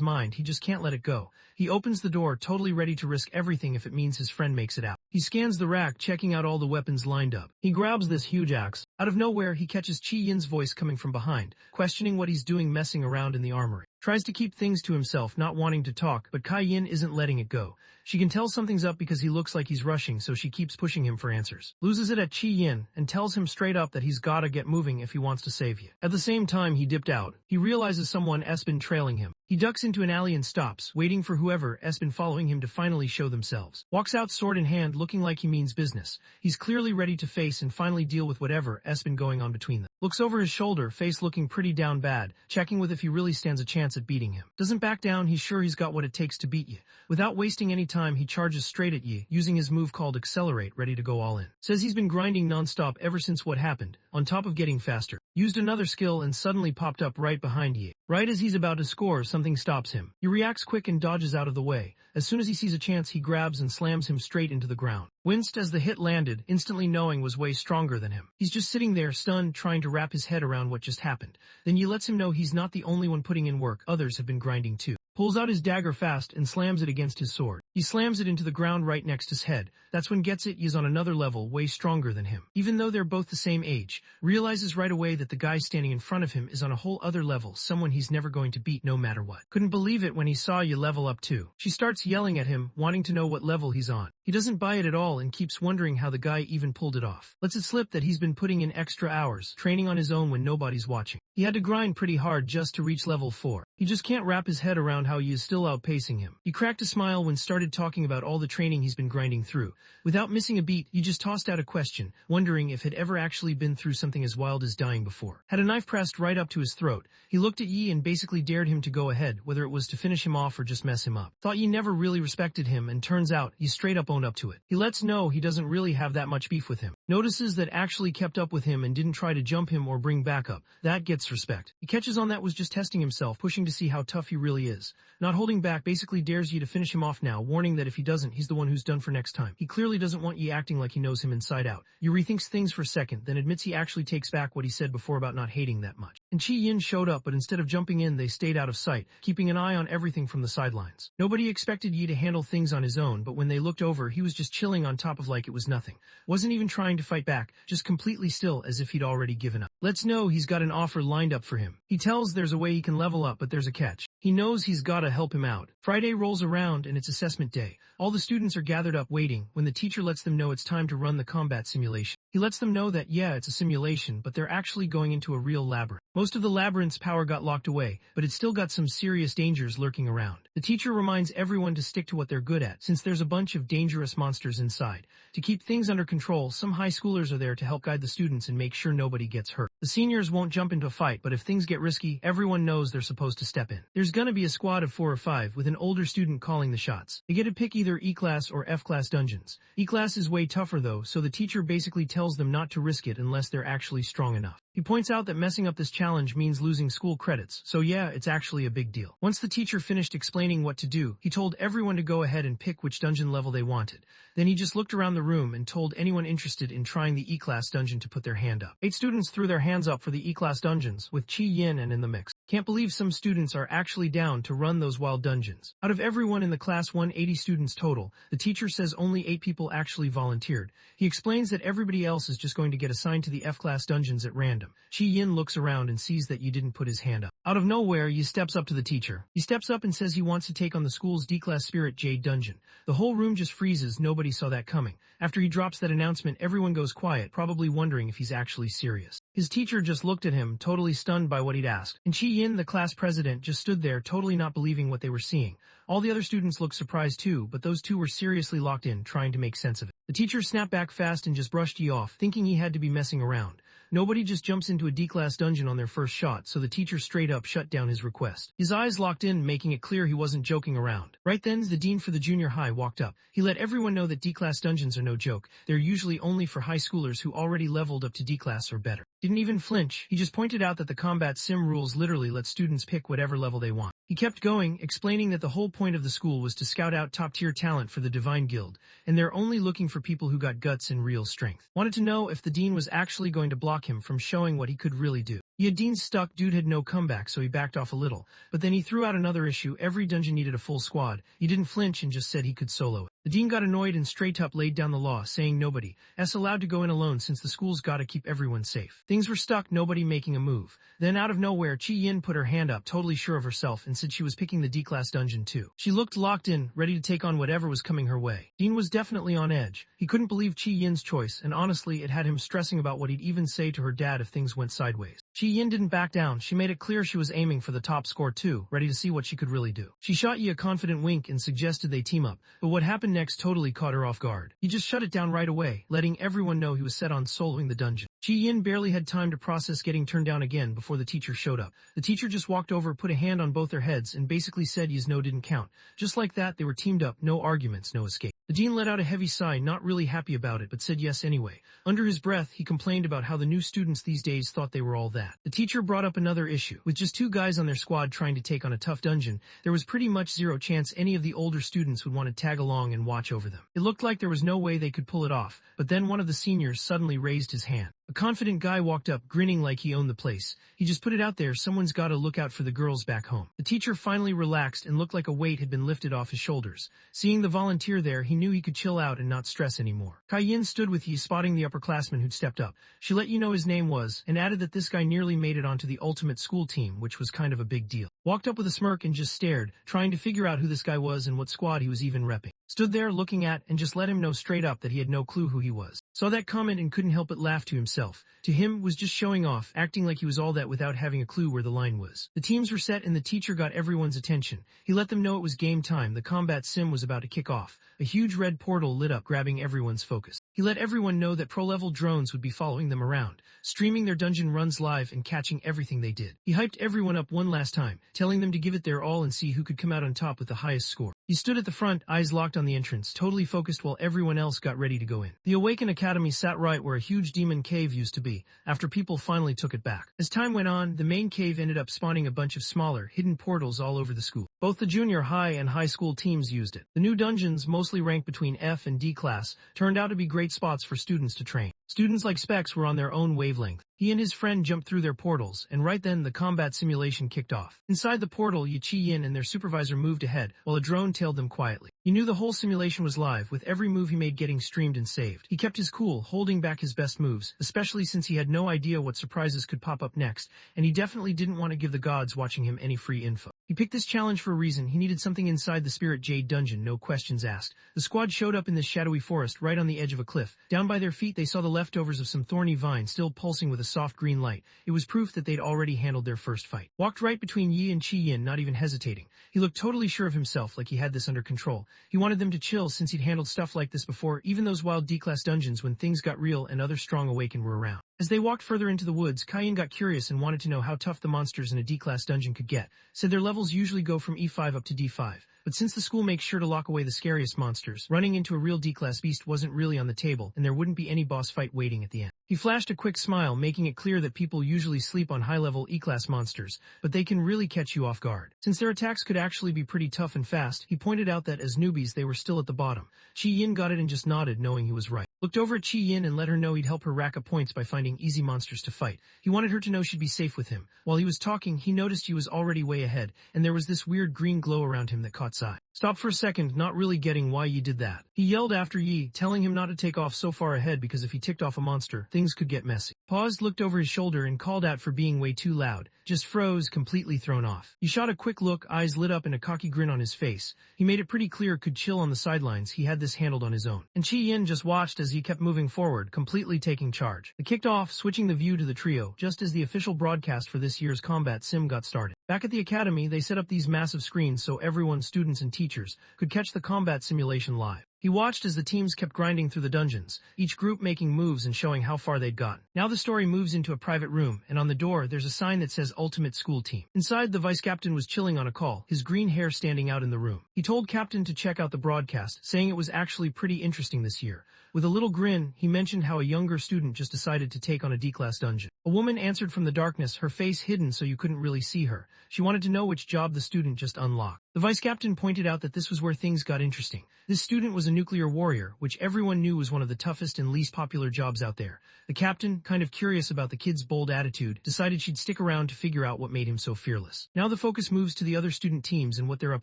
mind. He just can't let it go. He opens the door, totally ready to risk everything if it means his friend makes it out. He scans the rack, checking out all the weapons lined up. He grabs this huge axe. Out of nowhere, he catches Chi Yin's voice coming from behind, questioning what he's doing messing around in the armory. Tries to keep things to himself, not wanting to talk, but Kai Yin isn't letting it go. She can tell something's up because he looks like he's rushing, so she keeps pushing him for answers. Loses it at Chi Yin, and tells him straight up that he's gotta get moving if he wants to save you. At the same time he dipped out, he realizes someone has been trailing him. He ducks into an alley and stops, waiting for whoever has been following him to finally show themselves. Walks out sword in hand, looking like he means business. He's clearly ready to face and finally deal with whatever has been going on between them. Looks over his shoulder, face looking pretty down bad, checking with if he really stands a chance at beating him. Doesn't back down, he's sure he's got what it takes to beat you. Without wasting any time, he charges straight at Yi, using his move called Accelerate, ready to go all in. Says he's been grinding non-stop ever since what happened, on top of getting faster. Used another skill and suddenly popped up right behind Yi. Right as he's about to score, something stops him. He reacts quick and dodges out of the way. As soon as he sees a chance, he grabs and slams him straight into the ground. Winced as the hit landed, instantly knowing was way stronger than him. He's just sitting there, stunned, trying to wrap his head around what just happened. Then Yi lets him know he's not the only one putting in work, others have been grinding too. Pulls out his dagger fast and slams it against his sword. He slams it into the ground right next to his head. That's when gets it, Yi's on another level, way stronger than him. Even though they're both the same age, realizes right away that the guy standing in front of him is on a whole other level, someone he's never going to beat no matter what. Couldn't believe it when he saw Yi level up too. She starts yelling at him, wanting to know what level he's on. He doesn't buy it at all and keeps wondering how the guy even pulled it off. Lets it slip that he's been putting in extra hours, training on his own when nobody's watching. He had to grind pretty hard just to reach level 4. He just can't wrap his head around how Yi is still outpacing him. He cracked a smile when starting started talking about all the training he's been grinding through. Without missing a beat, Yi just tossed out a question, wondering if he'd ever actually been through something as wild as dying before. Had a knife pressed right up to his throat, he looked at Yi and basically dared him to go ahead, whether it was to finish him off or just mess him up. Thought Yi never really respected him, and turns out, Yi straight up owned up to it. He lets know he doesn't really have that much beef with him. Notices that actually kept up with him and didn't try to jump him or bring backup. That gets respect. He catches on that was just testing himself, pushing to see how tough he really is. Not holding back, basically dares Yi to finish him off now, warning that if he doesn't, he's the one who's done for next time. He clearly doesn't want Yi acting like he knows him inside out. Yi rethinks things for a second, then admits he actually takes back what he said before about not hating that much. And Chi Yin showed up, but instead of jumping in, they stayed out of sight, keeping an eye on everything from the sidelines. Nobody expected Yi to handle things on his own, but when they looked over, he was just chilling on top of like it was nothing. Wasn't even trying to fight back, just completely still as if he'd already given up. Let's know he's got an offer lined up for him. He tells there's a way he can level up, but there's a catch. He knows he's gotta help him out. Friday rolls around and it's assessment day. All the students are gathered up waiting when the teacher lets them know it's time to run the combat simulation. He lets them know that, yeah, it's a simulation, but they're actually going into a real labyrinth. Most of the labyrinth's power got locked away, but it's still got some serious dangers lurking around. The teacher reminds everyone to stick to what they're good at, since there's a bunch of dangerous monsters inside. To keep things under control, some high schoolers are there to help guide the students and make sure nobody gets hurt. The seniors won't jump into a fight, but if things get risky, everyone knows they're supposed to step in. There's gonna be a squad of 4 or 5, with an older student calling the shots. They get to pick either E-class or F-class dungeons. E-class is way tougher though, so the teacher basically tells them not to risk it unless they're actually strong enough. He points out that messing up this challenge means losing school credits, so yeah, it's actually a big deal. Once the teacher finished explaining what to do, he told everyone to go ahead and pick which dungeon level they wanted. Then he just looked around the room and told anyone interested in trying the E-class dungeon to put their hand up. 8 students threw their hands up for the E-class dungeons, with Chi Yin and in the mix. Can't believe some students are actually down to run those wild dungeons. Out of everyone in the class 180 students total, the teacher says only 8 people actually volunteered. He explains that everybody else is just going to get assigned to the F-class dungeons at random. Chi Yin looks around and sees that Yi didn't put his hand up. Out of nowhere, Yi steps up to the teacher. He steps up and says he wants to take on the school's D-class Spirit Jade dungeon. The whole room just freezes, nobody saw that coming. After he drops that announcement, everyone goes quiet, probably wondering if he's actually serious. His teacher just looked at him, totally stunned by what he'd asked. And Chi Yin, the class president, just stood there, totally not believing what they were seeing. All the other students looked surprised too, but those two were seriously locked in, trying to make sense of it. The teacher snapped back fast and just brushed Yi off, thinking he had to be messing around. Nobody just jumps into a D-class dungeon on their first shot, so the teacher straight up shut down his request. His eyes locked in, making it clear he wasn't joking around. Right then, the dean for the junior high walked up. He let everyone know that D-class dungeons are no joke. They're usually only for high schoolers who already leveled up to D-class or better. Didn't even flinch. He just pointed out that the combat sim rules literally let students pick whatever level they want. He kept going, explaining that the whole point of the school was to scout out top-tier talent for the Divine Guild, and they're only looking for people who got guts and real strength. Wanted to know if the dean was actually going to block him from showing what he could really do. Yeah, Dean's stuck, dude had no comeback, so he backed off a little. But then he threw out another issue, every dungeon needed a full squad. He didn't flinch and just said he could solo it. The dean got annoyed and straight up laid down the law, saying nobody is allowed to go in alone since the school's gotta keep everyone safe. Things were stuck, nobody making a move. Then out of nowhere, Chi Yin put her hand up, totally sure of herself, and said she was picking the D-class dungeon too. She looked locked in, ready to take on whatever was coming her way. Dean was definitely on edge. He couldn't believe Chi Yin's choice, and honestly, it had him stressing about what he'd even say to her dad if things went sideways. Chi Yin didn't back down. She made it clear she was aiming for the top score too, ready to see what she could really do. She shot Yi a confident wink and suggested they team up, but what happened next totally caught her off guard. He just shut it down right away, letting everyone know he was set on soloing the dungeon. Chi Yin barely had time to process getting turned down again before the teacher showed up. The teacher just walked over, put a hand on both their heads, and basically said Yi's no didn't count. Just like that, they were teamed up, no arguments, no escape. The dean let out a heavy sigh, not really happy about it, but said yes anyway. Under his breath, he complained about how the new students these days thought they were all that. The teacher brought up another issue. With just 2 guys on their squad trying to take on a tough dungeon, there was pretty much zero chance any of the older students would want to tag along and watch over them. It looked like there was no way they could pull it off, but then one of the seniors suddenly raised his hand. A confident guy walked up, grinning like he owned the place. He just put it out there, someone's gotta look out for the girls back home. The teacher finally relaxed and looked like a weight had been lifted off his shoulders. Seeing the volunteer there, he knew he could chill out and not stress anymore. Kai Yin stood with Yi, spotting the upperclassman who'd stepped up. She let you know his name was, and added that this guy nearly made it onto the ultimate school team, which was kind of a big deal. Walked up with a smirk and just stared, trying to figure out who this guy was and what squad he was even repping. Stood there looking at and just let him know straight up that he had no clue who he was. Saw that comment and couldn't help but laugh to himself. To him, was just showing off, acting like he was all that without having a clue where the line was. The teams were set and the teacher got everyone's attention. He let them know it was game time. The combat sim was about to kick off. A huge red portal lit up, grabbing everyone's focus. He let everyone know that pro-level drones would be following them around, streaming their dungeon runs live and catching everything they did. He hyped everyone up one last time, telling them to give it their all and see who could come out on top with the highest score. He stood at the front, eyes locked on the entrance, totally focused while everyone else got ready to go in. The Awaken Academy sat right where a huge demon cave used to be, after people finally took it back. As time went on, the main cave ended up spawning a bunch of smaller, hidden portals all over the school. Both the junior high and high school teams used it. The new dungeons, mostly ranked between F and D class, turned out to be great spots for students to train. Students like Specs were on their own wavelength. He and his friend jumped through their portals, and right then the combat simulation kicked off. Inside the portal, Yi Chi-yin and their supervisor moved ahead, while a drone tailed them quietly. He knew the whole simulation was live, with every move he made getting streamed and saved. He kept his cool, holding back his best moves, especially since he had no idea what surprises could pop up next, and he definitely didn't want to give the gods watching him any free info. He picked this challenge for a reason. He needed something inside the Spirit Jade dungeon, no questions asked. The squad showed up in this shadowy forest right on the edge of a cliff. Down by their feet they saw the leftovers of some thorny vine still pulsing with a soft green light. It was proof that they'd already handled their first fight. Walked right between Yi and Chi-yin, not even hesitating. He looked totally sure of himself, like he had this under control. He wanted them to chill since he'd handled stuff like this before, even those wild D-class dungeons when things got real and other strong Awaken were around. As they walked further into the woods, Kai-yin got curious and wanted to know how tough the monsters in a D-class dungeon could get. Said their levels usually go from E5 up to D5. But since the school makes sure to lock away the scariest monsters, running into a real D-class beast wasn't really on the table, and there wouldn't be any boss fight waiting at the end. He flashed a quick smile, making it clear that people usually sleep on high-level E-class monsters, but they can really catch you off guard. Since their attacks could actually be pretty tough and fast, he pointed out that as newbies they were still at the bottom. Chi-yin got it and just nodded, knowing he was right. Looked over at Chi-yin and let her know he'd help her rack up points by finding easy monsters to fight. He wanted her to know she'd be safe with him. While he was talking, he noticed he was already way ahead, and there was this weird green glow around him that caught Sai. Stopped for a second, not really getting why Yi did that. He yelled after Yi, telling him not to take off so far ahead because if he ticked off a monster, things could get messy. Paused, looked over his shoulder and called out for being way too loud. Just froze, completely thrown off. He shot a quick look, eyes lit up and a cocky grin on his face. He made it pretty clear could chill on the sidelines, he had this handled on his own. And Chi-yin just watched as he kept moving forward, completely taking charge. It kicked off, switching the view to the trio, just as the official broadcast for this year's combat sim got started. Back at the academy, they set up these massive screens so everyone, students and teachers, could catch the combat simulation live. He watched as the teams kept grinding through the dungeons, each group making moves and showing how far they'd gotten. Now the story moves into a private room, and on the door there's a sign that says Ultimate School Team. Inside, the vice captain was chilling on a call, his green hair standing out in the room. He told Captain to check out the broadcast, saying it was actually pretty interesting this year. With a little grin, he mentioned how a younger student just decided to take on a D-class dungeon. A woman answered from the darkness, her face hidden so you couldn't really see her. She wanted to know which job the student just unlocked. The vice captain pointed out that this was where things got interesting. This student was a nuclear warrior, which everyone knew was one of the toughest and least popular jobs out there. The captain, kind of curious about the kid's bold attitude, decided she'd stick around to figure out what made him so fearless. Now the focus moves to the other student teams and what they're up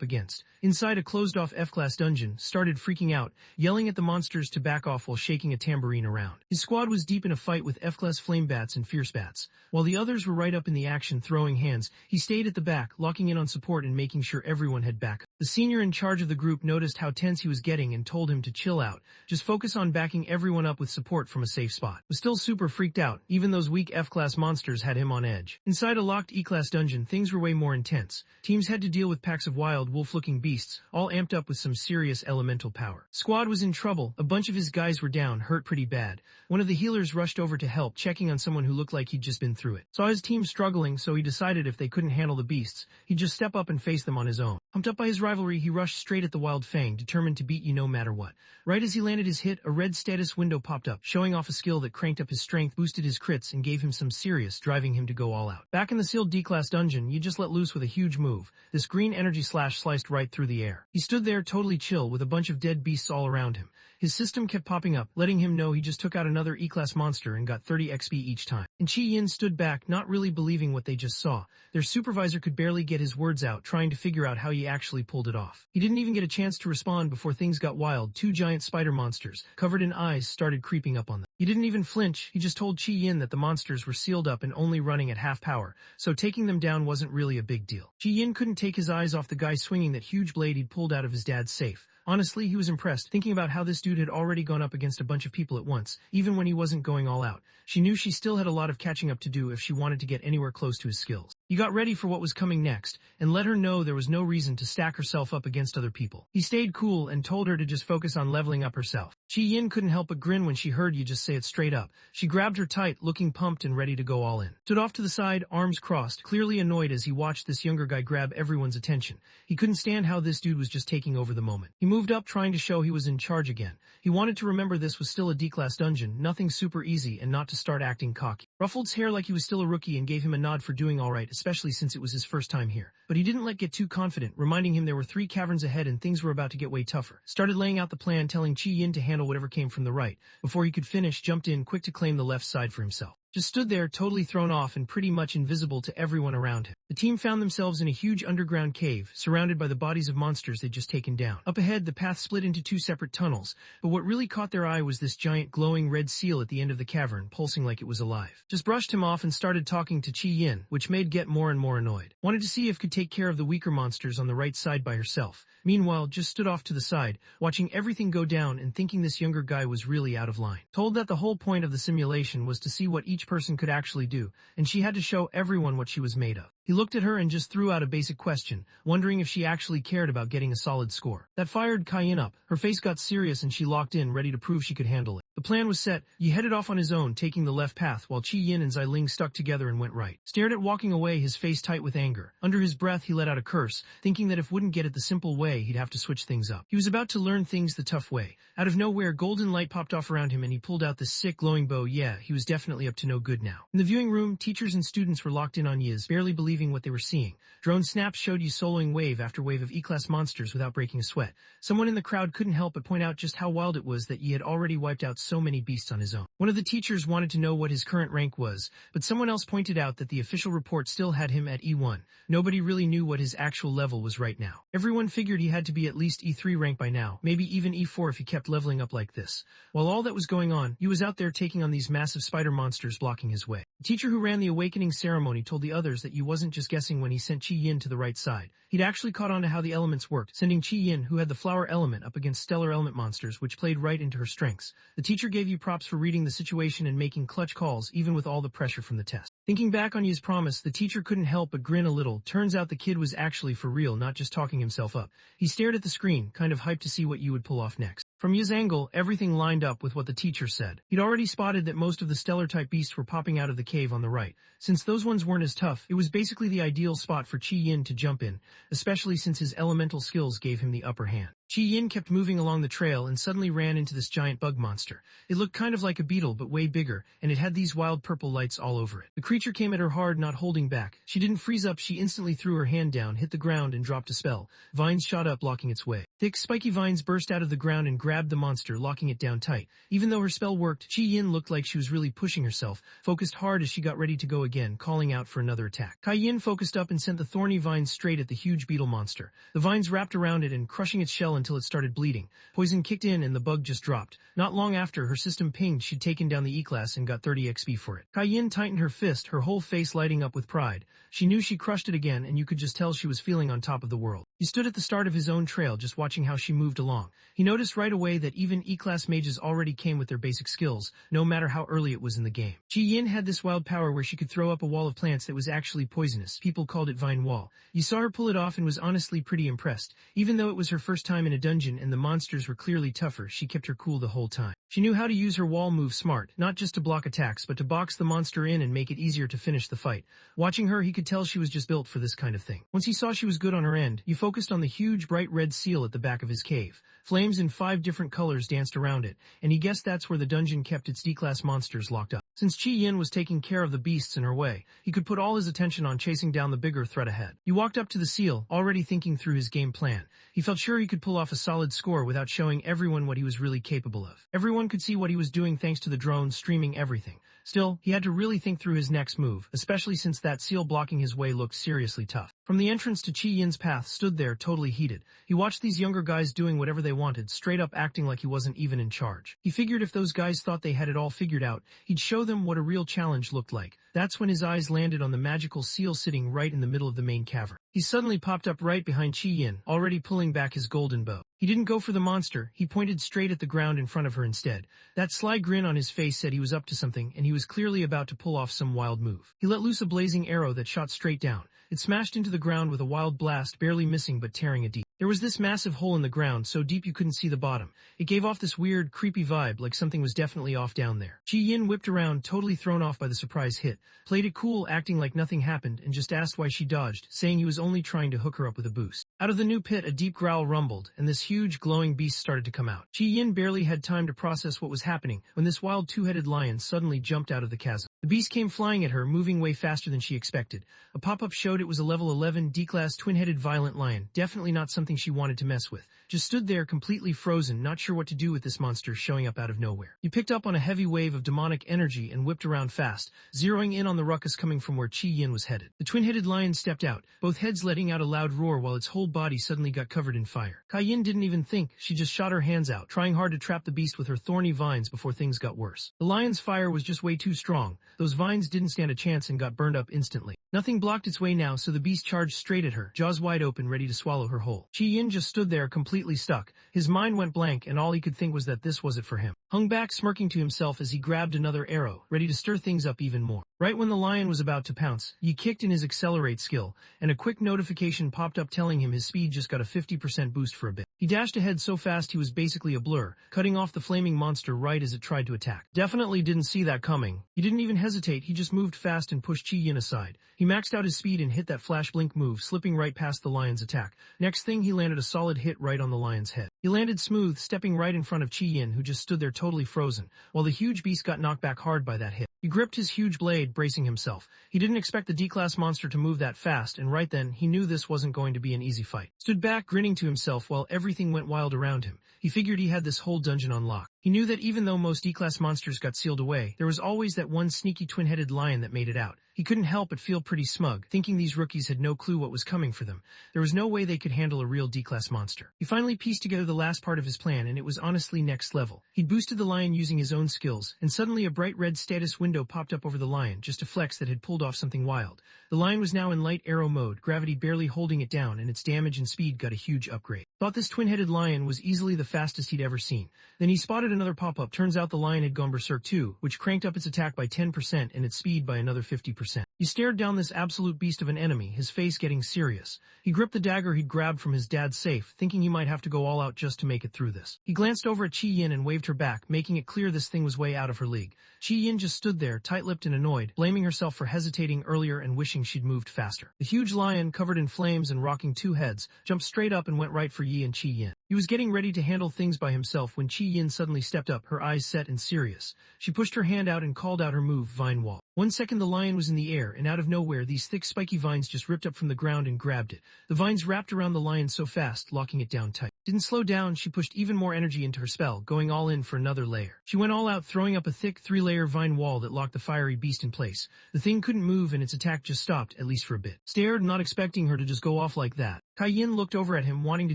against. Inside a closed-off F-class dungeon, started freaking out, yelling at the monsters to back off while shaking a tambourine around. His squad was deep in a fight with F-class flame bats and fierce bats. While the others were right up in the action throwing hands, he stayed at the back, locking in on support and making sure everyone had backup. The senior in charge of the group noticed how tense he was getting and told him to chill out. Just focus on backing everyone up with support from a safe spot. Was still super freaked out. Even those weak F-class monsters had him on edge. Inside a locked E-class dungeon, things were way more intense. Teams had to deal with packs of wild, wolf-looking beasts, all amped up with some serious elemental power. Squad was in trouble. A bunch of his guys were down, hurt pretty bad. One of the healers rushed over to help, checking on someone who looked like he'd just been through it. Saw his team struggling, so he decided if they couldn't handle the beasts, he'd just step up and face them on his own. Pumped up by his rivalry, he rushed straight at the wild fang, determined to beat you no matter what. Right as he landed his hit, a red status window popped up, showing off a skill that cranked up his strength, boosted his crits, and gave him some serious, driving him to go all out. Back in the sealed D-class dungeon, you just let loose with a huge move. This green energy slash sliced right through the air. He stood there totally chill with a bunch of dead beasts all around him. His system kept popping up, letting him know he just took out another E-class monster and got 30 XP each time. And Chi Yin stood back, not really believing what they just saw. Their supervisor could barely get his words out, trying to figure out how he actually pulled it off. He didn't even get a chance to respond before things got wild. Two giant spider monsters, covered in eyes, started creeping up on them. He didn't even flinch, he just told Chi Yin that the monsters were sealed up and only running at half power, so taking them down wasn't really a big deal. Chi Yin couldn't take his eyes off the guy swinging that huge blade he'd pulled out of his dad's safe. Honestly, he was impressed, thinking about how this dude had already gone up against a bunch of people at once, even when he wasn't going all out. She knew she still had a lot of catching up to do if she wanted to get anywhere close to his skills. He got ready for what was coming next, and let her know there was no reason to stack herself up against other people. He stayed cool and told her to just focus on leveling up herself. Chi Yin couldn't help but grin when she heard you just say it straight up. She grabbed her tight, looking pumped and ready to go all in. Stood off to the side, arms crossed, clearly annoyed as he watched this younger guy grab everyone's attention. He couldn't stand how this dude was just taking over the moment. He moved up, trying to show he was in charge again. He wanted to remember this was still a D-class dungeon, nothing super easy, and not to start acting cocky. Ruffled's hair like he was still a rookie and gave him a nod for doing alright, especially since it was his first time here. But he didn't get too confident, reminding him there were 3 caverns ahead and things were about to get way tougher. Started laying out the plan, telling Chi Yin to handle whatever came from the right. Before he could finish, jumped in quick to claim the left side for himself. Just stood there, totally thrown off and pretty much invisible to everyone around him. The team found themselves in a huge underground cave, surrounded by the bodies of monsters they'd just taken down. Up ahead, the path split into 2 separate tunnels, but what really caught their eye was this giant glowing red seal at the end of the cavern, pulsing like it was alive. Just brushed him off and started talking to Chi Yin, which made Get more and more annoyed. Wanted to see if could take care of the weaker monsters on the right side by herself. Meanwhile, just stood off to the side, watching everything go down and thinking this younger guy was really out of line. Told that the whole point of the simulation was to see what each person could actually do, and she had to show everyone what she was made of. He looked at her and just threw out a basic question, wondering if she actually cared about getting a solid score. That fired Cayenne up. Her face got serious and she locked in, ready to prove she could handle it. The plan was set. Yi headed off on his own, taking the left path, while Chi Yin and Xiling stuck together and went right. Stared at walking away, his face tight with anger. Under his breath, he let out a curse, thinking that if wouldn't get it the simple way, he'd have to switch things up. He was about to learn things the tough way. Out of nowhere, golden light popped off around him and he pulled out this sick glowing bow. Yeah, he was definitely up to no good now. In the viewing room, teachers and students were locked in on Yiz, barely believing what they were seeing. Drone snaps showed you soloing wave after wave of E-class monsters without breaking a sweat. Someone in the crowd couldn't help but point out just how wild it was that Yi had already wiped out so many beasts on his own. One of the teachers wanted to know what his current rank was, but someone else pointed out that the official report still had him at E1. Nobody really knew what his actual level was right now. Everyone figured he had to be at least E3 rank by now, maybe even E4 if he kept leveling up like this. While all that was going on, he was out there taking on these massive spider monsters blocking his way. The teacher who ran the awakening ceremony told the others that Yi wasn't just guessing when he sent Chi Yin to the right side. He'd actually caught on to how the elements worked, sending Chi Yin, who had the flower element, up against stellar element monsters, which played right into her strengths. The teacher gave you props for reading the situation and making clutch calls, even with all the pressure from the test. Thinking back on Yi's promise, the teacher couldn't help but grin a little. Turns out the kid was actually for real, not just talking himself up. He stared at the screen, kind of hyped to see what Yi would pull off next. From Yi's angle, everything lined up with what the teacher said. He'd already spotted that most of the stellar-type beasts were popping out of the cave on the right. Since those ones weren't as tough, it was basically the ideal spot for Chi Yin to jump in, especially since his elemental skills gave him the upper hand. Chi Yin kept moving along the trail and suddenly ran into this giant bug monster. It looked kind of like a beetle but way bigger, and it had these wild purple lights all over it. The creature came at her hard, not holding back. She didn't freeze up, she instantly threw her hand down, hit the ground and dropped a spell. Vines shot up, blocking its way. Thick, spiky vines burst out of the ground and grabbed the monster, locking it down tight. Even though her spell worked, Chi Yin looked like she was really pushing herself, focused hard as she got ready to go again, calling out for another attack. Kai Yin focused up and sent the thorny vines straight at the huge beetle monster. The vines wrapped around it and crushing its shell until it started bleeding. Poison kicked in and the bug just dropped. Not long after, her system pinged. She'd taken down the E-class and got 30 XP for it. Kai Yin tightened her fist, her whole face lighting up with pride. She knew she crushed it again, and you could just tell she was feeling on top of the world. He stood at the start of his own trail, just watching how she moved along. He noticed right away that even E-class mages already came with their basic skills, no matter how early it was in the game. Chi Yin had this wild power where she could throw up a wall of plants that was actually poisonous. People called it Vine Wall. You saw her pull it off and was honestly pretty impressed. Even though it was her first time in a dungeon and the monsters were clearly tougher, she kept her cool the whole time. She knew how to use her wall move smart, not just to block attacks, but to box the monster in and make it easier to finish the fight. Watching her, he could tell she was just built for this kind of thing. Once he saw she was good on her end, he focused on the huge bright red seal at the back of his cave. Flames in 5 different colors danced around it, and he guessed that's where the dungeon kept its D-class monsters locked up. Since Chi Yin was taking care of the beasts in her way, he could put all his attention on chasing down the bigger threat ahead. He walked up to the seal, already thinking through his game plan. He felt sure he could pull off a solid score without showing everyone what he was really capable of. Everyone could see what he was doing thanks to the drone streaming everything. Still, he had to really think through his next move, especially since that seal blocking his way looked seriously tough. From the entrance to Chi Yin's path stood there totally heated. He watched these younger guys doing whatever they wanted, straight up acting like he wasn't even in charge. He figured if those guys thought they had it all figured out, he'd show them what a real challenge looked like. That's when his eyes landed on the magical seal sitting right in the middle of the main cavern. He suddenly popped up right behind Chi Yin, already pulling back his golden bow. He didn't go for the monster, he pointed straight at the ground in front of her instead. That sly grin on his face said he was up to something, and he was clearly about to pull off some wild move. He let loose a blazing arrow that shot straight down. It smashed into the ground with a wild blast, barely missing but tearing it deep. There was this massive hole in the ground, so deep you couldn't see the bottom. It gave off this weird, creepy vibe, like something was definitely off down there. Chi Yin whipped around, totally thrown off by the surprise hit, played it cool, acting like nothing happened, and just asked why she dodged, saying he was only trying to hook her up with a boost. Out of the new pit, a deep growl rumbled, and this huge, glowing beast started to come out. Chi Yin barely had time to process what was happening when this wild two-headed lion suddenly jumped out of the chasm. The beast came flying at her, moving way faster than she expected. A pop-up showed it was a level 11 D-class twin-headed violent lion, definitely not something she wanted to mess with. Just stood there completely frozen, not sure what to do with this monster showing up out of nowhere. He picked up on a heavy wave of demonic energy and whipped around fast, zeroing in on the ruckus coming from where Chi Yin was headed. The twin-headed lion stepped out, both heads letting out a loud roar while its whole body suddenly got covered in fire. Kai Yin didn't even think, she just shot her hands out, trying hard to trap the beast with her thorny vines before things got worse. The lion's fire was just way too strong. Those vines didn't stand a chance and got burned up instantly. Nothing blocked its way now, so the beast charged straight at her, jaws wide open, ready to swallow her whole. Chi Yin just stood there completely stuck. His mind went blank, and all he could think was that this was it for him. Hung back, smirking to himself as he grabbed another arrow, ready to stir things up even more. Right when the lion was about to pounce, Yi kicked in his accelerate skill, and a quick notification popped up telling him his speed just got a 50% boost for a bit. He dashed ahead so fast he was basically a blur, cutting off the flaming monster right as it tried to attack. Definitely didn't see that coming. He didn't even hesitate, he just moved fast and pushed Chi Yin aside. He maxed out his speed and hit that flash blink move, slipping right past the lion's attack. Next thing, he landed a solid hit right on the lion's head. He landed smooth, stepping right in front of Chi Yin, who just stood there totally frozen, while the huge beast got knocked back hard by that hit. He gripped his huge blade, bracing himself. He didn't expect the D-class monster to move that fast, and right then, he knew this wasn't going to be an easy fight. Stood back, grinning to himself while everything went wild around him. He figured he had this whole dungeon on lock. He knew that even though most D-class monsters got sealed away, there was always that one sneaky twin-headed lion that made it out. He couldn't help but feel pretty smug, thinking these rookies had no clue what was coming for them. There was no way they could handle a real D-class monster. He finally pieced together the last part of his plan, and it was honestly next level. He'd boosted the lion using his own skills, and suddenly a bright red status window popped up over the lion, just a flex that had pulled off something wild. The lion was now in light arrow mode, gravity barely holding it down, and its damage and speed got a huge upgrade. Thought this twin-headed lion was easily the fastest he'd ever seen. Then he spotted another pop-up. Turns out the lion had gone berserk too, which cranked up its attack by 10% and its speed by another 50%. He stared down this absolute beast of an enemy, his face getting serious. He gripped the dagger he'd grabbed from his dad's safe, thinking he might have to go all out just to make it through this. He glanced over at Chi Yin and waved her back, making it clear this thing was way out of her league. Chi Yin just stood there, tight-lipped and annoyed, blaming herself for hesitating earlier and wishing she'd moved faster. The huge lion, covered in flames and rocking two heads, jumped straight up and went right for Yi and Chi Yin. He was getting ready to handle things by himself when Chi Yin suddenly stepped up, her eyes set and serious. She pushed her hand out and called out her move, Vine Wall. 1 second the lion was in the air, and out of nowhere these thick spiky vines just ripped up from the ground and grabbed it. The vines wrapped around the lion so fast, locking it down tight. Didn't slow down, she pushed even more energy into her spell, going all in for another layer. She went all out, throwing up a thick 3-layer vine wall that locked the fiery beast in place. The thing couldn't move and its attack just stopped, at least for a bit. Stared, not expecting her to just go off like that. Kai Yin looked over at him, wanting to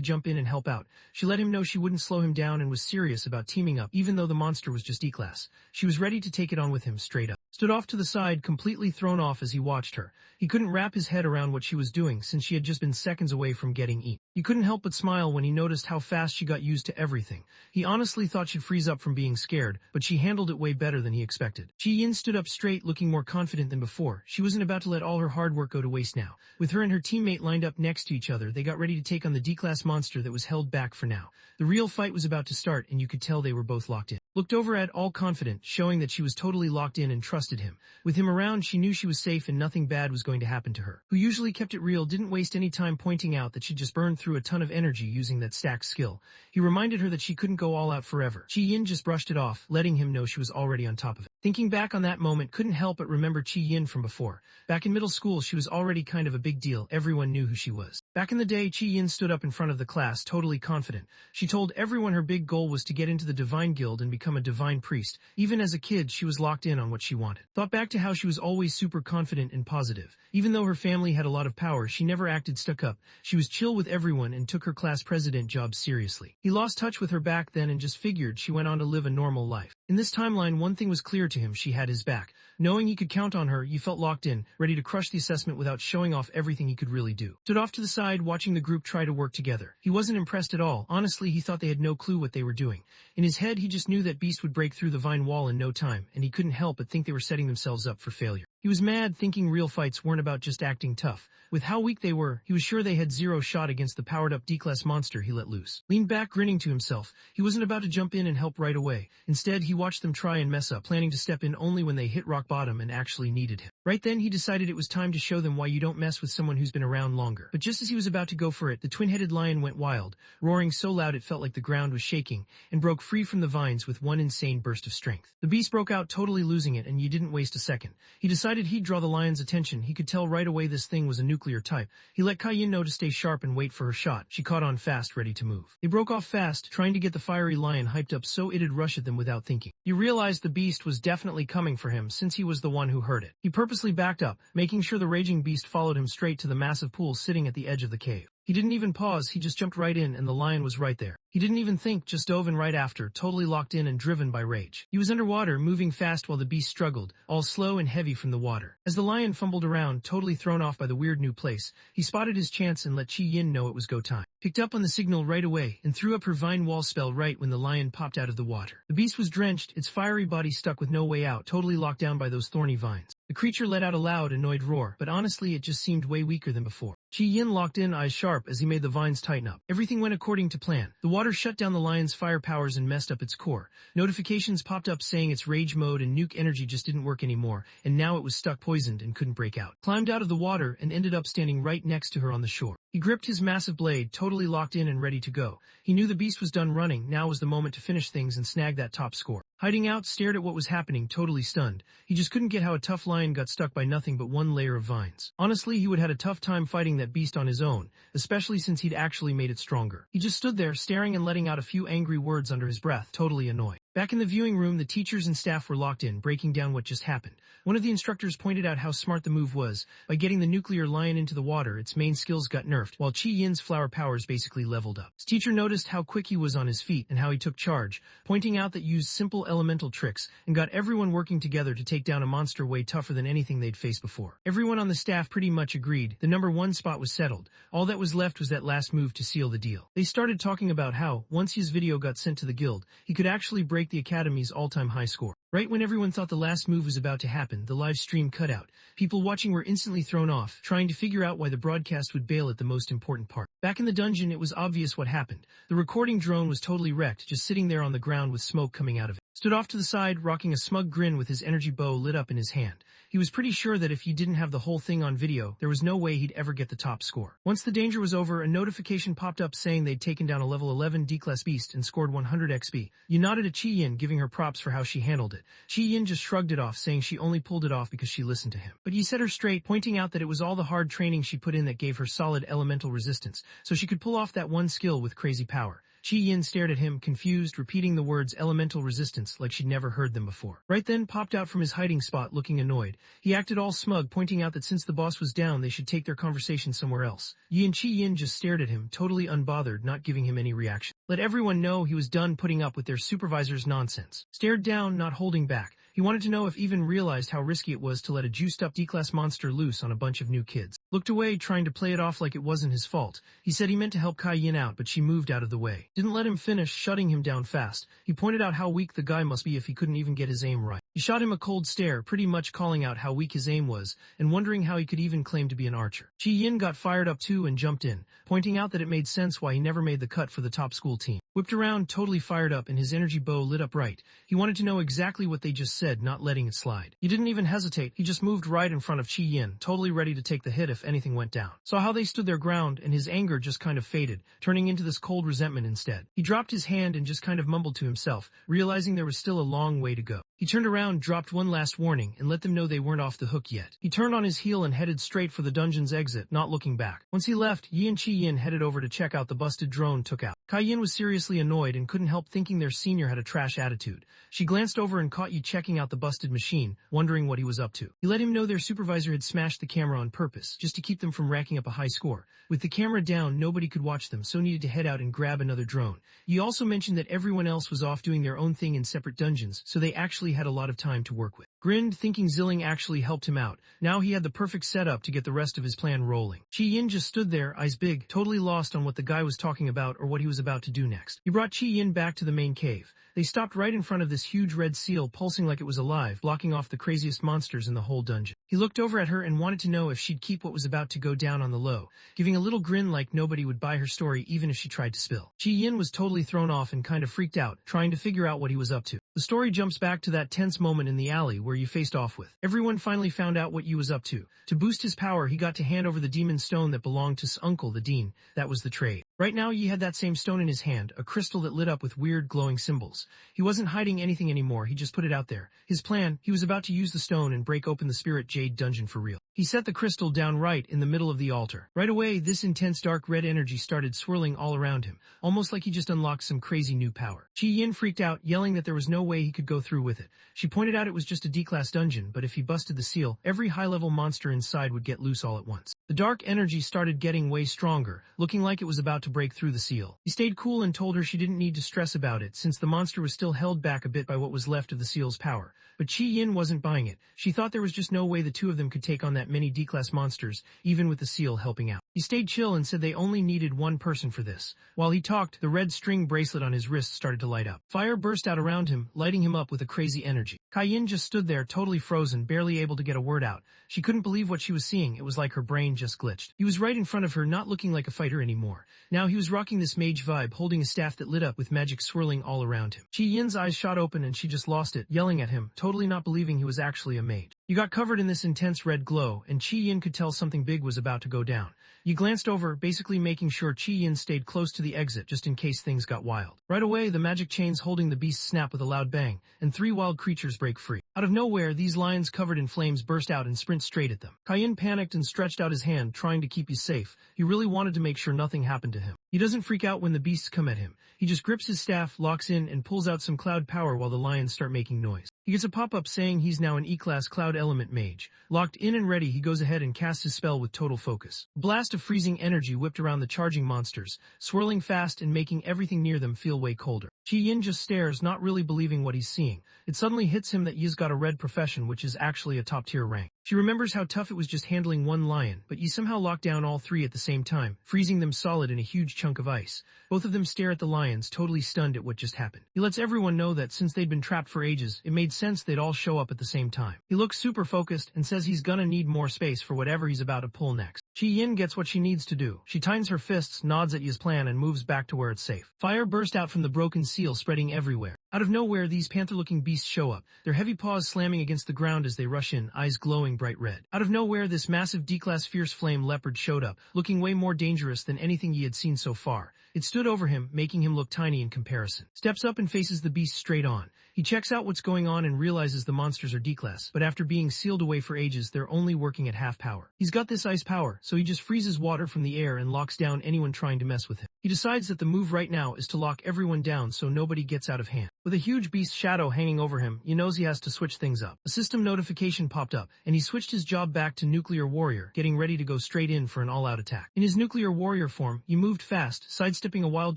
jump in and help out. She let him know she wouldn't slow him down and was serious about teaming up, even though the monster was just E-class. She was ready to take it on with him straight up. Stood off to the side, completely thrown off as he watched her. He couldn't wrap his head around what she was doing since she had just been seconds away from getting eaten. He couldn't help but smile when he noticed how fast she got used to everything. He honestly thought she'd freeze up from being scared, but she handled it way better than he expected. Chi Yin stood up straight, looking more confident than before. She wasn't about to let all her hard work go to waste now. With her and her teammate lined up next to each other, they got ready to take on the D-class monster that was held back for now. The real fight was about to start, and you could tell they were both locked in. Looked over at all confident, showing that she was totally locked in and trusted trusted him. With him around, she knew she was safe and nothing bad was going to happen to her. Who usually kept it real didn't waste any time pointing out that she'd just burned through a ton of energy using that stacked skill. He reminded her that she couldn't go all out forever. Chi Yin just brushed it off, letting him know she was already on top of it. Thinking back on that moment, couldn't help but remember Chi Yin from before. Back in middle school, she was already kind of a big deal. Everyone knew who she was. Back in the day, Chi Yin stood up in front of the class, totally confident. She told everyone her big goal was to get into the Divine Guild and become a divine priest. Even as a kid, she was locked in on what she wanted. Thought back to how she was always super confident and positive. Even though her family had a lot of power, she never acted stuck up. She was chill with everyone and took her class president job seriously. He lost touch with her back then and just figured she went on to live a normal life. In this timeline, one thing was clear to him: she had his back. Knowing he could count on her, he felt locked in, ready to crush the assessment without showing off everything he could really do. Stood off to the side, watching the group try to work together. He wasn't impressed at all. Honestly, he thought they had no clue what they were doing. In his head, he just knew that Beast would break through the vine wall in no time, and he couldn't help but think they were setting themselves up for failure. He was mad, thinking real fights weren't about just acting tough. With how weak they were, he was sure they had zero shot against the powered-up D-class monster he let loose. Leaned back, grinning to himself. He wasn't about to jump in and help right away. Instead, he watched them try and mess up, planning to step in only when they hit rock bottom and actually needed him. Right then, he decided it was time to show them why you don't mess with someone who's been around longer. But just as he was about to go for it, the twin-headed lion went wild, roaring so loud it felt like the ground was shaking, and broke free from the vines with one insane burst of strength. The beast broke out, totally losing it, and you didn't waste a second. He decided he'd draw the lion's attention. He could tell right away this thing was a nuclear type. He let Kai Yin know to stay sharp and wait for her shot. She caught on fast, ready to move. They broke off fast, trying to get the fiery lion hyped up so it'd rush at them without thinking. He realized the beast was definitely coming for him since he was the one who heard it. He purposely backed up, making sure the raging beast followed him straight to the massive pool sitting at the edge of the cave. He didn't even pause, he just jumped right in and the lion was right there. He didn't even think, just dove in right after, totally locked in and driven by rage. He was underwater, moving fast while the beast struggled, all slow and heavy from the water. As the lion fumbled around, totally thrown off by the weird new place, he spotted his chance and let Chi Yin know it was go time. Picked up on the signal right away and threw up her vine wall spell right when the lion popped out of the water. The beast was drenched, its fiery body stuck with no way out, totally locked down by those thorny vines. The creature let out a loud, annoyed roar, but honestly it just seemed way weaker than before. Chi Yin locked in, eyes sharp, as he made the vines tighten up. Everything went according to plan. The water shut down the lion's fire powers and messed up its core. Notifications popped up saying its rage mode and nuke energy just didn't work anymore, and now it was stuck poisoned and couldn't break out. Climbed out of the water and ended up standing right next to her on the shore. He gripped his massive blade, totally locked in and ready to go. He knew the beast was done running, now was the moment to finish things and snag that top score. Hiding out, stared at what was happening, totally stunned. He just couldn't get how a tough lion got stuck by nothing but one layer of vines. Honestly, he would have had a tough time fighting that beast on his own, especially since he'd actually made it stronger. He just stood there, staring and letting out a few angry words under his breath, totally annoyed. Back in the viewing room, the teachers and staff were locked in, breaking down what just happened. One of the instructors pointed out how smart the move was. By getting the nuclear lion into the water, its main skills got nerfed, while Chi Yin's flower powers basically leveled up. His teacher noticed how quick he was on his feet and how he took charge, pointing out that used simple elemental tricks and got everyone working together to take down a monster way tougher than anything they'd faced before. Everyone on the staff pretty much agreed. The number one spot was settled. All that was left was that last move to seal the deal. They started talking about how, once his video got sent to the guild, he could actually break the academy's all-time high score. Right when everyone thought the last move was about to happen, the live stream cut out. People watching were instantly thrown off, trying to figure out why the broadcast would bail at the most important part. Back in the dungeon, it was obvious what happened. The recording drone was totally wrecked, just sitting there on the ground with smoke coming out of it. Stood off to the side, rocking a smug grin with his energy bow lit up in his hand. He was pretty sure that if he didn't have the whole thing on video, there was no way he'd ever get the top score. Once the danger was over, a notification popped up saying they'd taken down a level 11 D-class beast and scored 100 XP. You nodded at Chi Yin, giving her props for how she handled it. Chi Yin just shrugged it off, saying she only pulled it off because she listened to him. But he set her straight, pointing out that it was all the hard training she put in that gave her solid elemental resistance, so she could pull off that one skill with crazy power. Chi Yin stared at him, confused, repeating the words elemental resistance like she'd never heard them before. Right then popped out from his hiding spot, looking annoyed. He acted all smug, pointing out that since the boss was down, they should take their conversation somewhere else. Yi and Chi Yin just stared at him, totally unbothered, not giving him any reaction. Let everyone know he was done putting up with their supervisor's nonsense. Stared down, not holding back. He wanted to know if even realized how risky it was to let a juiced-up D-class monster loose on a bunch of new kids. Looked away, trying to play it off like it wasn't his fault. He said he meant to help Kai Yin out, but she moved out of the way. Didn't let him finish, shutting him down fast. He pointed out how weak the guy must be if he couldn't even get his aim right. He shot him a cold stare, pretty much calling out how weak his aim was, and wondering how he could even claim to be an archer. Chi Yin got fired up too and jumped in, pointing out that it made sense why he never made the cut for the top school team. Whipped around, totally fired up, and his energy bow lit up right. He wanted to know exactly what they just said, not letting it slide. He didn't even hesitate, he just moved right in front of Chi Yin, totally ready to take the hit if anything went down. Saw how they stood their ground, and his anger just kind of faded, turning into this cold resentment instead. He dropped his hand and just kind of mumbled to himself, realizing there was still a long way to go. He turned around, dropped one last warning, and let them know they weren't off the hook yet. He turned on his heel and headed straight for the dungeon's exit, not looking back. Once he left, Yi and Chi Yin headed over to check out the busted drone took out. Kai Yin was seriously annoyed and couldn't help thinking their senior had a trash attitude. She glanced over and caught Yi checking out the busted machine, wondering what he was up to. He let him know their supervisor had smashed the camera on purpose, just to keep them from racking up a high score. With the camera down, nobody could watch them, so needed to head out and grab another drone. Yi also mentioned that everyone else was off doing their own thing in separate dungeons, so they actually had a lot of time to work with. Grinned, thinking Zilling actually helped him out. Now he had the perfect setup to get the rest of his plan rolling. Chi Yin just stood there, eyes big, totally lost on what the guy was talking about or what he was about to do next. He brought Chi Yin back to the main cave. They stopped right in front of this huge red seal pulsing like it was alive, blocking off the craziest monsters in the whole dungeon. He looked over at her and wanted to know if she'd keep what was about to go down on the low, giving a little grin like nobody would buy her story even if she tried to spill. Chi Yin was totally thrown off and kind of freaked out, trying to figure out what he was up to. The story jumps back to that tense moment in the alley where you faced off with. Everyone finally found out what Yi was up to. To boost his power, he got to hand over the demon stone that belonged to his uncle, the Dean. That was the trade. Right now, Yi had that same stone in his hand, a crystal that lit up with weird glowing symbols. He wasn't hiding anything anymore, he just put it out there. His plan, he was about to use the stone and break open the Spirit Jade dungeon for real. He set the crystal down right in the middle of the altar. Right away, this intense dark red energy started swirling all around him, almost like he just unlocked some crazy new power. Chi Yin freaked out, yelling that there was no way he could go through with it. She pointed out it was just a D-class dungeon, but if he busted the seal, every high-level monster inside would get loose all at once. The dark energy started getting way stronger, looking like it was about to break through the seal. He stayed cool and told her she didn't need to stress about it, since the monster was still held back a bit by what was left of the seal's power. But Chi Yin wasn't buying it. She thought there was just no way the two of them could take on that many D-class monsters, even with the seal helping out. He stayed chill and said they only needed one person for this. While he talked, the red string bracelet on his wrist started to light up. Fire burst out around him, lighting him up with a crazy energy. Kai Yin just stood there, totally frozen, barely able to get a word out. She couldn't believe what she was seeing. It was like her brain just glitched. He was right in front of her, not looking like a fighter anymore. Now he was rocking this mage vibe, holding a staff that lit up with magic swirling all around him. Chi Yin's eyes shot open and she just lost it, yelling at him, totally not believing he was actually a mage. You got covered in this intense red glow, and Chi Yin could tell something big was about to go down. You glanced over, basically making sure Chi Yin stayed close to the exit just in case things got wild. Right away, the magic chains holding the beast snap with a loud bang, and 3 wild creatures break free. Out of nowhere, these lions covered in flames burst out and sprint straight at them. Kai Yin panicked and stretched out his hand, trying to keep you safe. He really wanted to make sure nothing happened to him. He doesn't freak out when the beasts come at him. He just grips his staff, locks in, and pulls out some cloud power while the lions start making noise. He gets a pop-up saying he's now an E-class cloud element mage. Locked in and ready, he goes ahead and casts his spell with total focus. A blast of freezing energy whipped around the charging monsters, swirling fast and making everything near them feel way colder. Chi Yin just stares, not really believing what he's seeing. It suddenly hits him that Yi's got a red profession, which is actually a top-tier rank. She remembers how tough it was just handling one lion, but Yi somehow locked down all 3 at the same time, freezing them solid in a huge chunk of ice. Both of them stare at the lions, totally stunned at what just happened. He lets everyone know that since they'd been trapped for ages, it made sense they'd all show up at the same time. He looks super focused and says he's gonna need more space for whatever he's about to pull next. Chi Yin gets what she needs to do. She tightens her fists, nods at Yi's plan, and moves back to where it's safe. Fire burst out from the broken seal, spreading everywhere. Out of nowhere, these panther-looking beasts show up, their heavy paws slamming against the ground as they rush in, eyes glowing bright red. Out of nowhere, this massive D-class fierce flame leopard showed up, looking way more dangerous than anything Yi had seen so far. It stood over him, making him look tiny in comparison. Steps up and faces the beast straight on. He checks out what's going on and realizes the monsters are D-class, but after being sealed away for ages, they're only working at half power. He's got this ice power, so he just freezes water from the air and locks down anyone trying to mess with him. He decides that the move right now is to lock everyone down so nobody gets out of hand. With a huge beast shadow hanging over him, he knows he has to switch things up. A system notification popped up, and he switched his job back to Nuclear Warrior, getting ready to go straight in for an all-out attack. In his Nuclear Warrior form, he moved fast, sidestepping a wild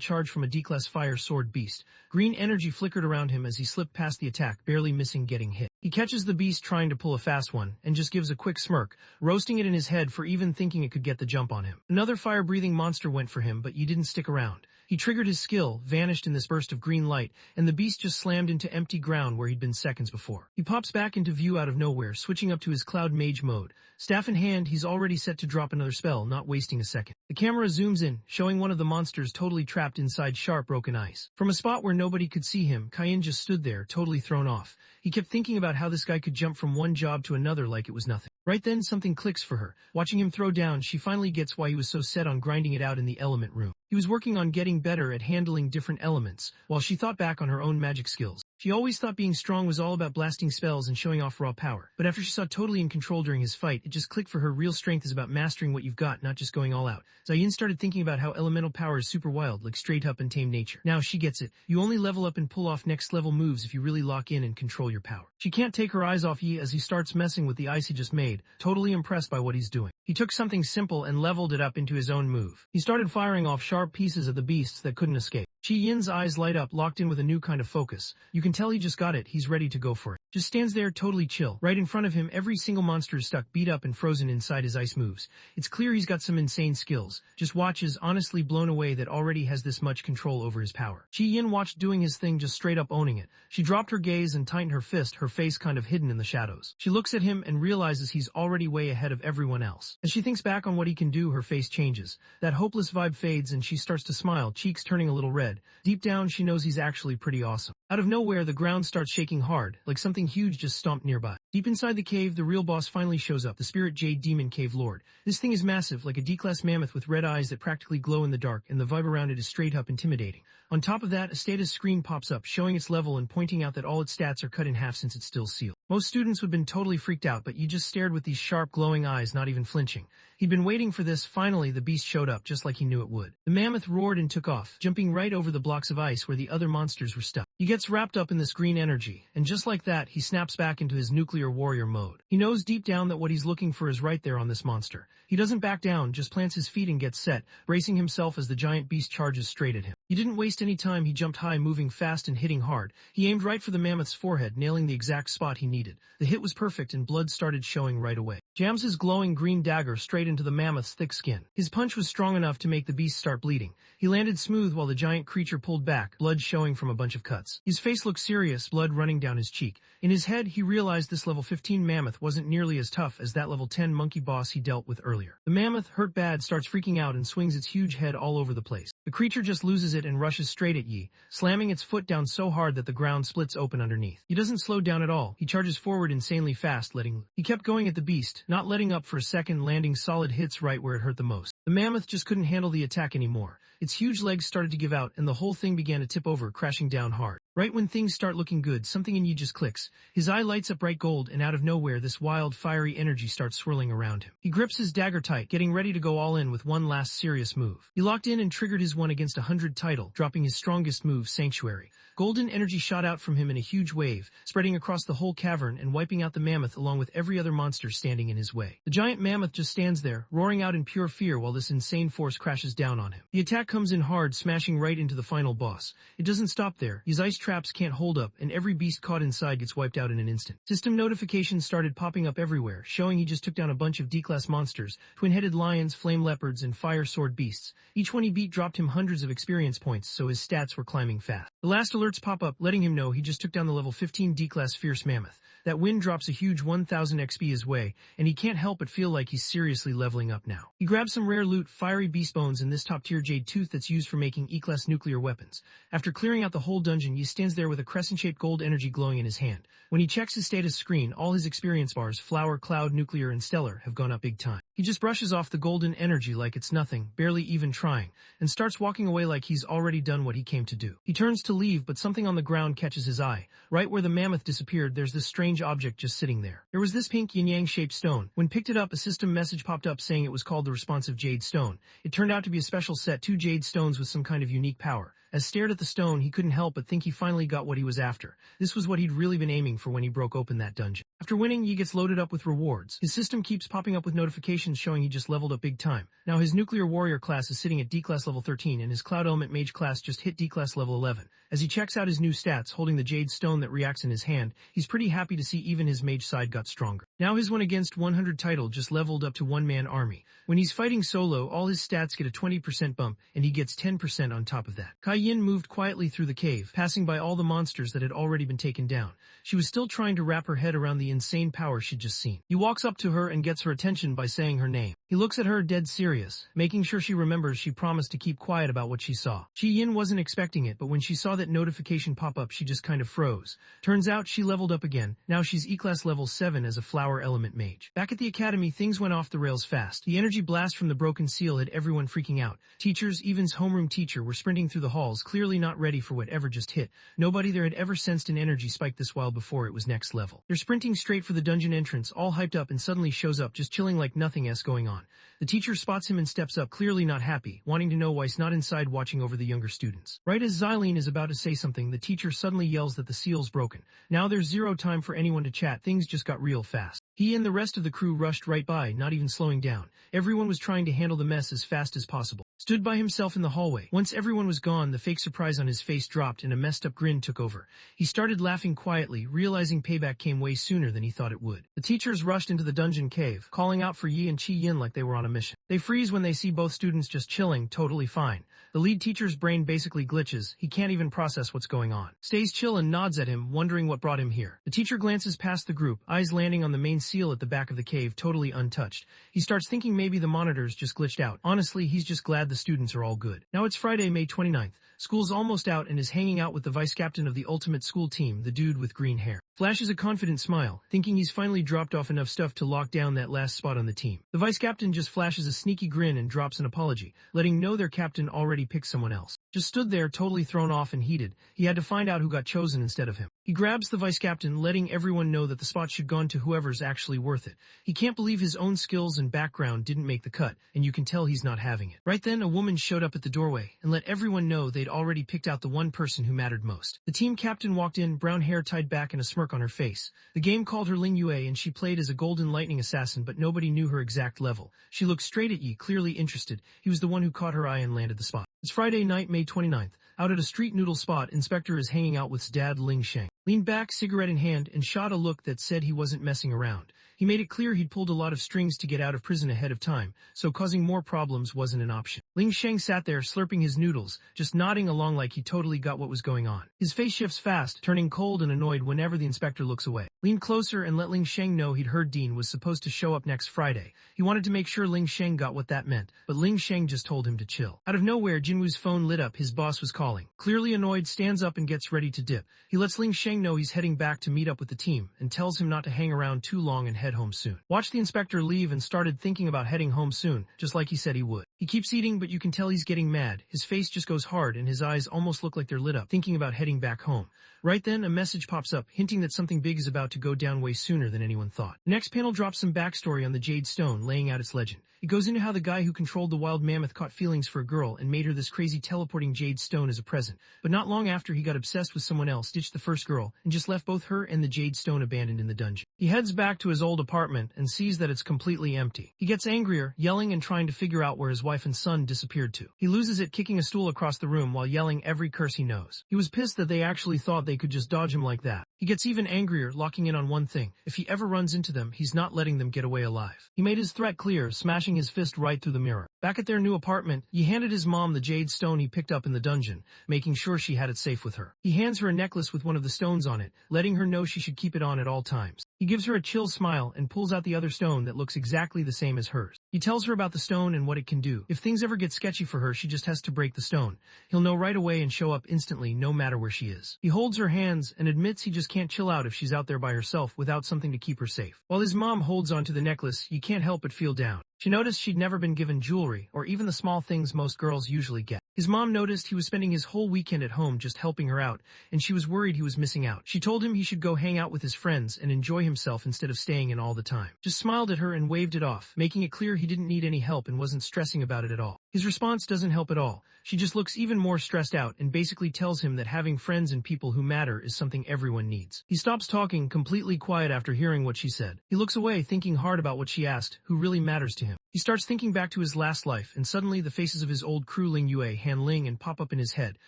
charge from a D-class fire sword beast. Green energy flickered around him as he slipped past the attack, barely missing getting hit. He catches the beast trying to pull a fast one, and just gives a quick smirk, roasting it in his head for even thinking it could get the jump on him. Another fire-breathing monster went for him, but Yi didn't stick around. He triggered his skill, vanished in this burst of green light, and the beast just slammed into empty ground where he'd been seconds before. He pops back into view out of nowhere, switching up to his cloud mage mode. Staff in hand, he's already set to drop another spell, not wasting a second. The camera zooms in, showing one of the monsters totally trapped inside sharp broken ice. From a spot where nobody could see him, Kayin just stood there, totally thrown off. He kept thinking about how this guy could jump from one job to another like it was nothing. Right then, something clicks for her. Watching him throw down, she finally gets why he was so set on grinding it out in the element room. He was working on getting better at handling different elements, while she thought back on her own magic skills. She always thought being strong was all about blasting spells and showing off raw power. But after she saw totally in control during his fight, it just clicked for her. Real strength is about mastering what you've got, not just going all out. Zayin started thinking about how elemental power is super wild, like straight up and tame nature. Now she gets it. You only level up and pull off next level moves if you really lock in and control your power. She can't take her eyes off Yi as he starts messing with the ice he just made, totally impressed by what he's doing. He took something simple and leveled it up into his own move. He started firing off sharp pieces at the beasts that couldn't escape. Chi Yin's eyes light up, locked in with a new kind of focus. You can tell he just got it, he's ready to go for it. Just stands there totally chill. Right in front of him, every single monster is stuck, beat up and frozen inside his ice moves. It's clear he's got some insane skills. Just watches, honestly blown away that already has this much control over his power. Chi Yin watched doing his thing, just straight up owning it. She dropped her gaze and tightened her fist, her face kind of hidden in the shadows. She looks at him and realizes he's already way ahead of everyone else. As she thinks back on what he can do, her face changes. That hopeless vibe fades and she starts to smile, cheeks turning a little red. Deep down, she knows he's actually pretty awesome. Out of nowhere, the ground starts shaking hard, like something huge just stomped nearby. Deep inside the cave, the real boss finally shows up, the Spirit Jade Demon Cave Lord. This thing is massive, like a D-class mammoth with red eyes that practically glow in the dark, and the vibe around it is straight up intimidating. On top of that, a status screen pops up, showing its level and pointing out that all its stats are cut in half since it's still sealed. Most students would have been totally freaked out, but Yi just stared with these sharp, glowing eyes, not even flinching. He'd been waiting for this. Finally, the beast showed up, just like he knew it would. The mammoth roared and took off, jumping right over the blocks of ice where the other monsters were stuck. He gets wrapped up in this green energy, and just like that, he snaps back into his nuclear warrior mode. He knows deep down that what he's looking for is right there on this monster. He doesn't back down, just plants his feet and gets set, bracing himself as the giant beast charges straight at him. He didn't waste any time. He jumped high, moving fast and hitting hard. He aimed right for the mammoth's forehead, nailing the exact spot he needed. The hit was perfect and blood started showing right away. Jams his glowing green dagger straight into the mammoth's thick skin. His punch was strong enough to make the beast start bleeding. He landed smooth while the giant creature pulled back, blood showing from a bunch of cuts. His face looked serious, blood running down his cheek. In his head, he realized this level 15 mammoth wasn't nearly as tough as that level 10 monkey boss he dealt with earlier. The mammoth, hurt bad, starts freaking out and swings its huge head all over the place. The creature just loses it and rushes straight at Yi, slamming its foot down so hard that the ground splits open underneath. He doesn't slow down at all. He charges forward insanely fast, He kept going at the beast, not letting up for a second, landing solid hits right where it hurt the most. The mammoth just couldn't handle the attack anymore. Its huge legs started to give out, and the whole thing began to tip over, crashing down hard. Right when things start looking good, something in Yi just clicks. His eye lights up bright gold, and out of nowhere, this wild, fiery energy starts swirling around him. He grips his dagger tight, getting ready to go all in with one last serious move. He locked in and triggered his 1 against 100 title, dropping his strongest move, Sanctuary. Golden energy shot out from him in a huge wave, spreading across the whole cavern and wiping out the mammoth along with every other monster standing in his way. The giant mammoth just stands there, roaring out in pure fear while this insane force crashes down on him. The attack comes in hard, smashing right into the final boss. It doesn't stop there. His ice traps can't hold up, and every beast caught inside gets wiped out in an instant. System notifications started popping up everywhere, showing he just took down a bunch of D-class monsters, twin-headed lions, flame leopards, and fire sword beasts. Each one he beat dropped him hundreds of experience points, so his stats were climbing fast. The last alerts pop up, letting him know he just took down the level 15 D-class fierce mammoth. That win drops a huge 1000 XP his way, and he can't help but feel like he's seriously leveling up now. He grabs some rare loot, fiery beast bones, and this top-tier jade tooth that's used for making E-class nuclear weapons. After clearing out the whole dungeon, he stands there with a crescent-shaped gold energy glowing in his hand. When he checks his status screen, all his experience bars, flower, cloud, nuclear, and stellar, have gone up big time. He just brushes off the golden energy like it's nothing, barely even trying, and starts walking away like he's already done what he came to do. He turns to leave, but something on the ground catches his eye. Right where the mammoth disappeared, there's this strange object just sitting there. There was this pink yin-yang shaped stone. When picked it up, a system message popped up saying it was called the responsive jade stone. It turned out to be a special set, 2 jade stones with some kind of unique power. As stared at the stone, he couldn't help but think he finally got what he was after. This was what he'd really been aiming for when he broke open that dungeon. After winning, Yi gets loaded up with rewards. His system keeps popping up with notifications showing he just leveled up big time. Now his nuclear warrior class is sitting at D class level 13 and his cloud element mage class just hit D class level 11. As he checks out his new stats, holding the jade stone that reacts in his hand, he's pretty happy to see even his mage side got stronger. Now his 1 against 100 title just leveled up to one-man army. When he's fighting solo, all his stats get a 20% bump, and he gets 10% on top of that. Kai Yin moved quietly through the cave, passing by all the monsters that had already been taken down. She was still trying to wrap her head around the insane power she'd just seen. He walks up to her and gets her attention by saying her name. He looks at her dead serious, making sure she remembers she promised to keep quiet about what she saw. Chi Yin wasn't expecting it, but when she saw that notification pop up, she just kind of froze. Turns out she leveled up again. Now she's E-class level 7 as a flower element mage. Back at the academy, things went off the rails fast. The energy blast from the broken seal had everyone freaking out. Teachers, even's homeroom teacher, were sprinting through the halls, clearly not ready for whatever just hit. Nobody there had ever sensed an energy spike this wild before it was next level. They're sprinting straight for the dungeon entrance, all hyped up, and suddenly shows up, just chilling like nothing else going on. The teacher spots him and steps up, clearly not happy, wanting to know why he's not inside watching over the younger students. Right as Xylene is about to say something, the teacher suddenly yells that the seal's broken. Now there's zero time for anyone to chat, things just got real fast. He and the rest of the crew rushed right by, not even slowing down. Everyone was trying to handle the mess as fast as possible. Stood by himself in the hallway. Once everyone was gone, the fake surprise on his face dropped and a messed up grin took over. He started laughing quietly, realizing payback came way sooner than he thought it would. The teachers rushed into the dungeon cave, calling out for Yi and Chi Yin like they were on a mission. They freeze when they see both students just chilling, totally fine. The lead teacher's brain basically glitches. He can't even process what's going on. Stays chill and nods at him, wondering what brought him here. The teacher glances past the group, eyes landing on the main seal at the back of the cave, totally untouched. He starts thinking maybe the monitors just glitched out. Honestly, he's just glad the students are all good. Now it's Friday, May 29th. School's almost out and is hanging out with the vice captain of the ultimate school team, the dude with green hair. Flashes a confident smile, thinking he's finally dropped off enough stuff to lock down that last spot on the team. The vice captain just flashes a sneaky grin and drops an apology, letting know their captain already picked someone else. Just stood there totally thrown off and heated. He had to find out who got chosen instead of him. He grabs the vice captain, letting everyone know that the spot should gone to whoever's actually worth it. He can't believe his own skills and background didn't make the cut, and you can tell he's not having it. Right then, a woman showed up at the doorway and let everyone know they'd already picked out the one person who mattered most. The team captain walked in, brown hair tied back and a smirk on her face. The game called her Ling Yue and she played as a golden lightning assassin, but nobody knew her exact level. She looked straight at Yi, clearly interested. He was the one who caught her eye and landed the spot. It's Friday night, May 29th. Out at a street noodle spot, Inspector is hanging out with his dad, Ling Sheng. Leaned back, cigarette in hand, and shot a look that said he wasn't messing around. He made it clear he'd pulled a lot of strings to get out of prison ahead of time, so causing more problems wasn't an option. Ling Sheng sat there slurping his noodles, just nodding along like he totally got what was going on. His face shifts fast, turning cold and annoyed whenever the inspector looks away. Leaned closer and let Ling Sheng know he'd heard Dean was supposed to show up next Friday. He wanted to make sure Ling Sheng got what that meant, but Ling Sheng just told him to chill. Out of nowhere, Jinwoo's phone lit up, his boss was calling. Clearly annoyed, stands up and gets ready to dip. He lets Ling Sheng know he's heading back to meet up with the team, and tells him not to hang around too long and head home soon. Watched the inspector leave and started thinking about heading home soon, just like he said he would. He keeps eating, but you can tell he's getting mad. His face just goes hard and his eyes almost look like they're lit up, thinking about heading back home. Right then, a message pops up, hinting that something big is about to go down way sooner than anyone thought. The next panel drops some backstory on the Jade Stone, laying out its legend. It goes into how the guy who controlled the wild mammoth caught feelings for a girl and made her this crazy teleporting jade stone as a present. But not long after, he got obsessed with someone else, ditched the first girl, and just left both her and the jade stone abandoned in the dungeon. He heads back to his old apartment and sees that it's completely empty. He gets angrier, yelling and trying to figure out where his wife and son disappeared to. He loses it, kicking a stool across the room while yelling every curse he knows. He was pissed that they actually thought they could just dodge him like that. He gets even angrier, locking in on one thing. If he ever runs into them, he's not letting them get away alive. He made his threat clear, smashing his fist right through the mirror. Back at their new apartment, he handed his mom the jade stone he picked up in the dungeon, making sure she had it safe with her. He hands her a necklace with one of the stones on it, letting her know she should keep it on at all times. He gives her a chill smile and pulls out the other stone that looks exactly the same as hers. He tells her about the stone and what it can do. If things ever get sketchy for her, she just has to break the stone. He'll know right away and show up instantly, no matter where she is. He holds her hands and admits he just can't chill out if she's out there by herself without something to keep her safe. While his mom holds onto the necklace, you can't help but feel down. She noticed she'd never been given jewelry, or even the small things most girls usually get. His mom noticed he was spending his whole weekend at home just helping her out, and she was worried he was missing out. She told him he should go hang out with his friends and enjoy himself instead of staying in all the time. Just smiled at her and waved it off, making it clear he didn't need any help and wasn't stressing about it at all. His response doesn't help at all. She just looks even more stressed out and basically tells him that having friends and people who matter is something everyone needs. He stops talking, completely quiet after hearing what she said. He looks away, thinking hard about what she asked, who really matters to him. He starts thinking back to his last life, and suddenly the faces of his old crew Ling Yue, Han Ling, and pop up in his head.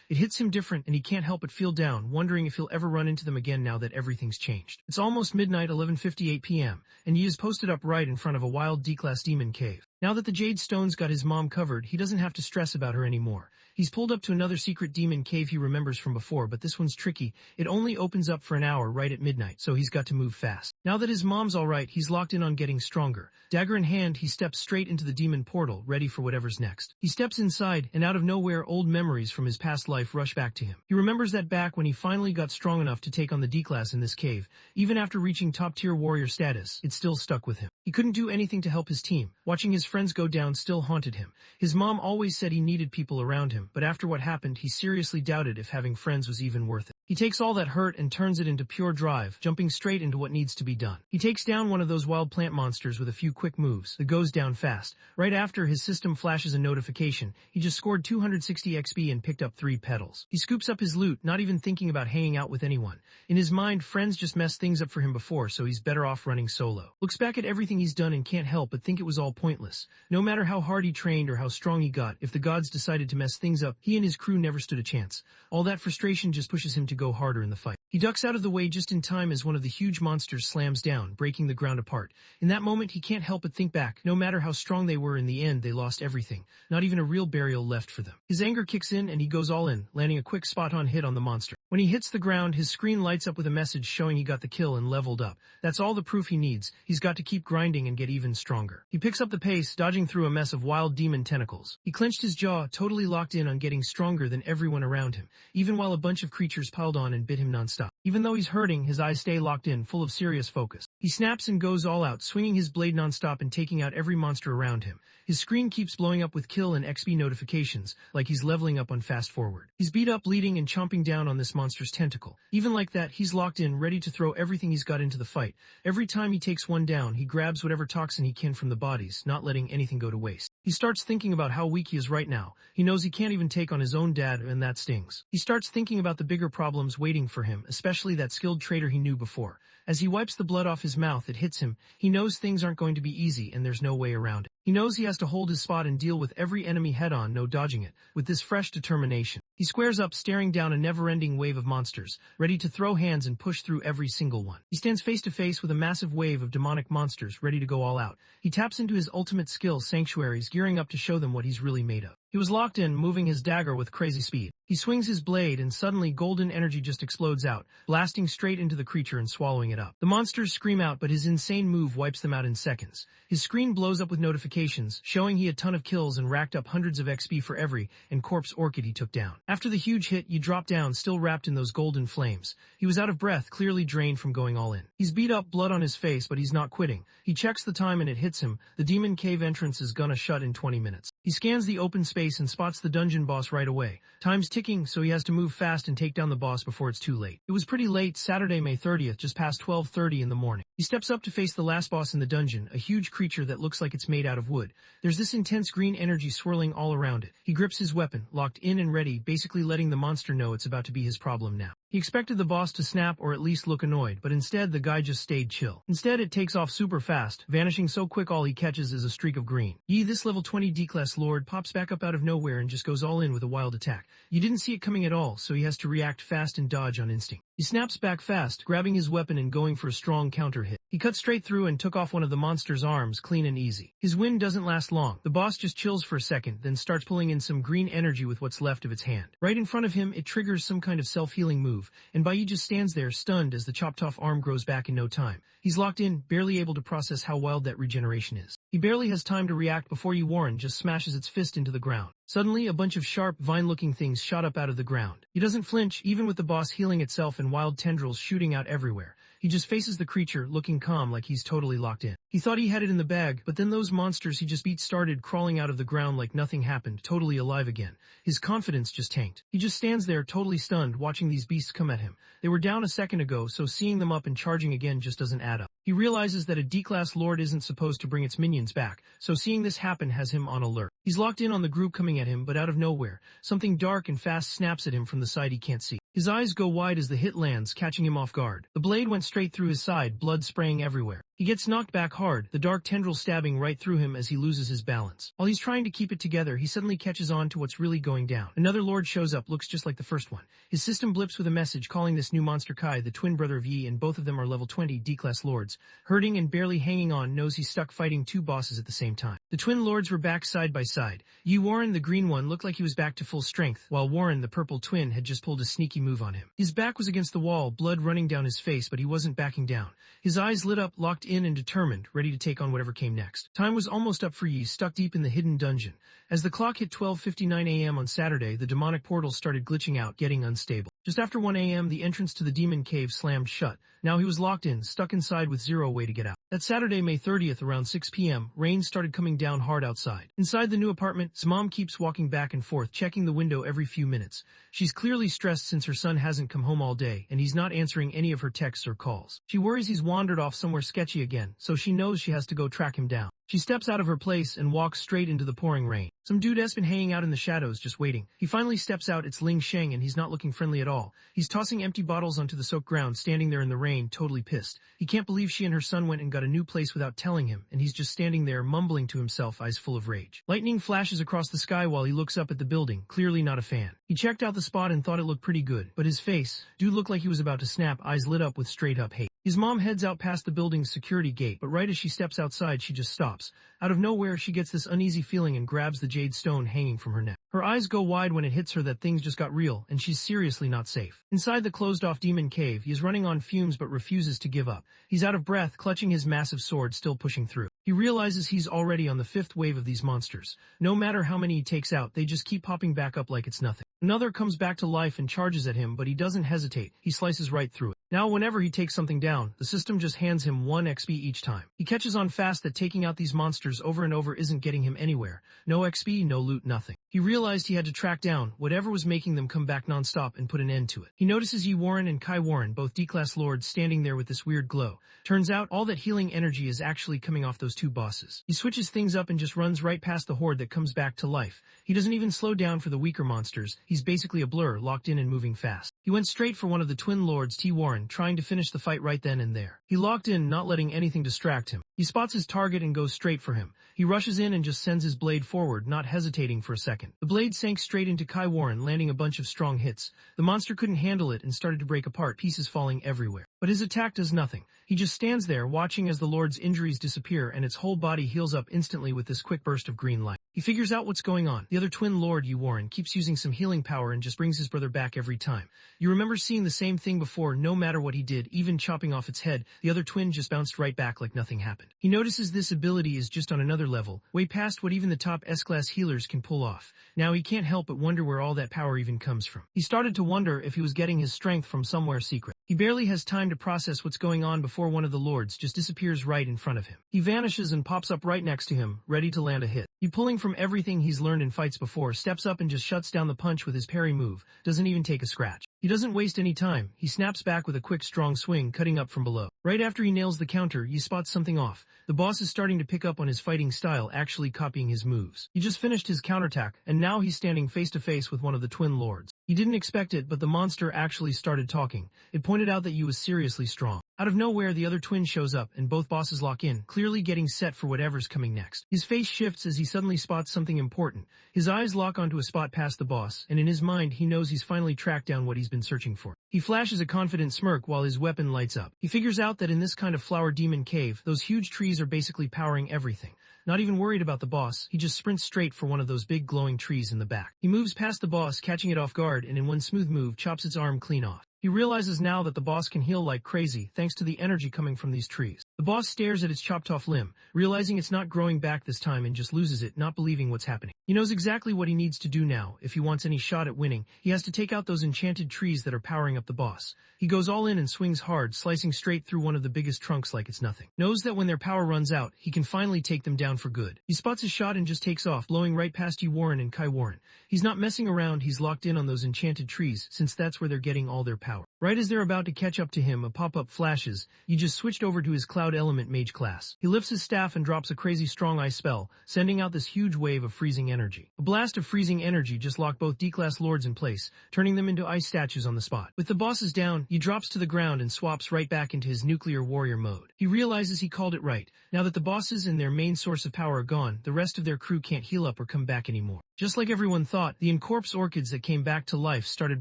It hits him different, and he can't help but feel down, wondering if he'll ever run into them again now that everything's changed. It's almost midnight, 11:58 p.m., and Yi is posted up right in front of a wild D-class demon cave. Now that the Jade Stone's got his mom covered, he doesn't have to stress about her anymore. He's pulled up to another secret demon cave he remembers from before, but this one's tricky. It only opens up for an hour right at midnight, so he's got to move fast. Now that his mom's alright, he's locked in on getting stronger. Dagger in hand, he steps straight into the demon portal, ready for whatever's next. He steps inside, and out of nowhere, old memories from his past life rush back to him. He remembers that back when he finally got strong enough to take on the D-class in this cave. Even after reaching top-tier warrior status, it still stuck with him. He couldn't do anything to help his team. Watching his friends go down still haunted him. His mom always said he needed people around him, but after what happened, he seriously doubted if having friends was even worth it. He takes all that hurt and turns it into pure drive, jumping straight into what needs to be done. He takes down one of those wild plant monsters with a few quick moves. It goes down fast. Right after, his system flashes a notification. He just scored 260 XP and picked up 3 petals. He scoops up his loot, not even thinking about hanging out with anyone. In his mind, friends just messed things up for him before, so he's better off running solo. Looks back at everything he's done and can't help but think it was all pointless. No matter how hard he trained or how strong he got, if the gods decided to mess things up, he and his crew never stood a chance. All that frustration just pushes him to go harder in the fight. He ducks out of the way just in time as one of the huge monsters slams down, breaking the ground apart. In that moment, he can't help but think back. No matter how strong they were, in the end, they lost everything. Not even a real burial left for them. His anger kicks in and he goes all in, landing a quick spot-on hit on the monster. When he hits the ground, his screen lights up with a message showing he got the kill and leveled up. That's all the proof he needs. He's got to keep grinding and get even stronger. He picks up the pace, dodging through a mess of wild demon tentacles. He clenched his jaw, totally locked in on getting stronger than everyone around him, even while a bunch of creatures piled on and bit him nonstop. Even though he's hurting, his eyes stay locked in, full of serious focus. He snaps and goes all out, swinging his blade nonstop and taking out every monster around him. His screen keeps blowing up with kill and XP notifications, like he's leveling up on fast forward. He's beat up, bleeding, and chomping down on this monster's tentacle. Even like that, he's locked in, ready to throw everything he's got into the fight. Every time he takes one down, he grabs whatever toxin he can from the bodies, not letting anything go to waste. He starts thinking about how weak he is right now. He knows he can't even take on his own dad, and that stings. He starts thinking about the bigger problems waiting for him, especially that skilled traitor he knew before. As he wipes the blood off his mouth, it hits him. He knows things aren't going to be easy, and there's no way around it. He knows he has to hold his spot and deal with every enemy head-on, no dodging it. With this fresh determination, he squares up, staring down a never-ending wave of monsters, ready to throw hands and push through every single one. He stands face-to-face with a massive wave of demonic monsters, ready to go all out. He taps into his ultimate skill, Sanctuaries, gearing up to show them what he's really made of. He was locked in, moving his dagger with crazy speed. He swings his blade and suddenly golden energy just explodes out, blasting straight into the creature and swallowing it up. The monsters scream out, but his insane move wipes them out in seconds. His screen blows up with notifications, showing he had a ton of kills and racked up hundreds of XP for every and corpse orchid he took down. After the huge hit, you drop down, still wrapped in those golden flames. He was out of breath, clearly drained from going all in. He's beat up, blood on his face, but he's not quitting. He checks the time and it hits him. The demon cave entrance is gonna shut in 20 minutes. He scans the open space and spots the dungeon boss right away. Time's ticking, so he has to move fast and take down the boss before it's too late. It was pretty late, Saturday, May 30th, just past 12:30 in the morning. He steps up to face the last boss in the dungeon, a huge creature that looks like it's made out of wood. There's this intense green energy swirling all around it. He grips his weapon, locked in and ready, basically letting the monster know it's about to be his problem now. He expected the boss to snap or at least look annoyed, but instead the guy just stayed chill. Instead, it takes off super fast, vanishing so quick all he catches is a streak of green. Yi, this level 20 D-class lord, pops back up out of nowhere and just goes all in with a wild attack. You didn't see it coming at all, so he has to react fast and dodge on instinct. He snaps back fast, grabbing his weapon and going for a strong counter hit. He cut straight through and took off one of the monster's arms, clean and easy. His win doesn't last long. The boss just chills for a second, then starts pulling in some green energy with what's left of its hand. Right in front of him, it triggers some kind of self-healing move, and Bai just stands there, stunned as the chopped-off arm grows back in no time. He's locked in, barely able to process how wild that regeneration is. He barely has time to react before Yi Warren just smashes its fist into the ground. Suddenly, a bunch of sharp, vine-looking things shot up out of the ground. He doesn't flinch, even with the boss healing itself and wild tendrils shooting out everywhere. He just faces the creature, looking calm like he's totally locked in. He thought he had it in the bag, but then those monsters he just beat started crawling out of the ground like nothing happened, totally alive again. His confidence just tanked. He just stands there totally stunned, watching these beasts come at him. They were down a second ago, so seeing them up and charging again just doesn't add up. He realizes that a D-class lord isn't supposed to bring its minions back, so seeing this happen has him on alert. He's locked in on the group coming at him, but out of nowhere, something dark and fast snaps at him from the side he can't see. His eyes go wide as the hit lands, catching him off guard. The blade went straight through his side, blood spraying everywhere. He gets knocked back hard, the dark tendril stabbing right through him as he loses his balance. While he's trying to keep it together, he suddenly catches on to what's really going down. Another lord shows up, looks just like the first one. His system blips with a message calling this new monster Kai, the twin brother of Yi, and both of them are level 20 D-class lords. Hurting and barely hanging on, knows he's stuck fighting two bosses at the same time. The twin lords were back side by side. Yi Warren, the green one, looked like he was back to full strength, while Warren, the purple twin, had just pulled a sneaky move on him. His back was against the wall, blood running down his face, but he wasn't backing down. His eyes lit up, locked in and determined, ready to take on whatever came next. Time was almost up for Yi, stuck deep in the hidden dungeon. As the clock hit 12:59 a.m. on Saturday, the demonic portal started glitching out, getting unstable. Just after 1 a.m., the entrance to the demon cave slammed shut. Now he was locked in, stuck inside with zero way to get out. That Saturday, May 30th, around 6 p.m., rain started coming down hard outside. Inside the new apartment, his mom keeps walking back and forth, checking the window every few minutes. She's clearly stressed since her son hasn't come home all day, and he's not answering any of her texts or calls. She worries he's wandered off somewhere sketchy again, so she knows she has to go track him down. She steps out of her place and walks straight into the pouring rain. Some dude has been hanging out in the shadows, just waiting. He finally steps out, it's Ling Sheng, and he's not looking friendly at all. He's tossing empty bottles onto the soaked ground, standing there in the rain, totally pissed. He can't believe she and her son went and got a new place without telling him, and he's just standing there, mumbling to himself, eyes full of rage. Lightning flashes across the sky while he looks up at the building, clearly not a fan. He checked out the spot and thought it looked pretty good, but his face, dude looked like he was about to snap, eyes lit up with straight-up hate. His mom heads out past the building's security gate, but right as she steps outside, she just stops. Out of nowhere, she gets this uneasy feeling and grabs the jade stone hanging from her neck. Her eyes go wide when it hits her that things just got real, and she's seriously not safe. Inside the closed-off demon cave, he is running on fumes but refuses to give up. He's out of breath, clutching his massive sword, still pushing through. He realizes he's already on the 5th wave of these monsters. No matter how many he takes out, they just keep popping back up like it's nothing. Another comes back to life and charges at him, but he doesn't hesitate. He slices right through it. Now whenever he takes something down, the system just hands him 1 XP each time. He catches on fast that taking out these monsters over and over isn't getting him anywhere. No XP, no loot, nothing. He realized he had to track down whatever was making them come back non-stop and put an end to it. He notices Yi Warren and Kai Warren, both D-class lords, standing there with this weird glow. Turns out all that healing energy is actually coming off those two bosses. He switches things up and just runs right past the horde that comes back to life. He doesn't even slow down for the weaker monsters. He's basically a blur, locked in and moving fast. He went straight for one of the twin lords, T. Warren, trying to finish the fight right then and there. He locked in, not letting anything distract him. He spots his target and goes straight for him. He rushes in and just sends his blade forward, not hesitating for a second. The blade sank straight into Kai Warren, landing a bunch of strong hits. The monster couldn't handle it and started to break apart, pieces falling everywhere. But his attack does nothing. He just stands there, watching as the Lord's injuries disappear and its whole body heals up instantly with this quick burst of green light. He figures out what's going on. The other twin lord, Yi Warren, keeps using some healing power and just brings his brother back every time. You remember seeing the same thing before, no matter what he did, even chopping off its head, the other twin just bounced right back like nothing happened. He notices this ability is just on another level, way past what even the top S-class healers can pull off. Now he can't help but wonder where all that power even comes from. He started to wonder if he was getting his strength from somewhere secret. He barely has time to process what's going on before one of the lords just disappears right in front of him. He vanishes and pops up right next to him, ready to land a hit. He, pulling from everything he's learned in fights before, steps up and just shuts down the punch with his parry move, doesn't even take a scratch. He doesn't waste any time. He snaps back with a quick strong swing, cutting up from below. Right after he nails the counter, he spots something off. The boss is starting to pick up on his fighting style, actually copying his moves. He just finished his counterattack, and now he's standing face to face with one of the twin lords. He didn't expect it, but the monster actually started talking. It pointed out that Yi was seriously strong. Out of nowhere, the other twin shows up, and both bosses lock in, clearly getting set for whatever's coming next. His face shifts as he suddenly spots something important. His eyes lock onto a spot past the boss, and in his mind, he knows he's finally tracked down what he's been searching for. He flashes a confident smirk while his weapon lights up. He figures out that in this kind of flower demon cave, those huge trees are basically powering everything. Not even worried about the boss, he just sprints straight for one of those big glowing trees in the back. He moves past the boss, catching it off guard, and in one smooth move, chops its arm clean off. He realizes now that the boss can heal like crazy, thanks to the energy coming from these trees. The boss stares at its chopped-off limb, realizing it's not growing back this time and just loses it, not believing what's happening. He knows exactly what he needs to do now. If he wants any shot at winning, he has to take out those enchanted trees that are powering up the boss. He goes all in and swings hard, slicing straight through one of the biggest trunks like it's nothing. Knows that when their power runs out, he can finally take them down for good. He spots his shot and just takes off, blowing right past Yi Warren and Kai Warren. He's not messing around, he's locked in on those enchanted trees, since that's where they're getting all their power. Right as they're about to catch up to him, a pop-up flashes. He just switched over to his Cloud Element Mage class. He lifts his staff and drops a crazy strong ice spell, sending out this huge wave of freezing energy. A blast of freezing energy just locked both D-class lords in place, turning them into ice statues on the spot. With the bosses down, he drops to the ground and swaps right back into his nuclear warrior mode. He realizes he called it right. Now that the bosses and their main source of power are gone, the rest of their crew can't heal up or come back anymore. Just like everyone thought, the Incorpse orchids that came back to life started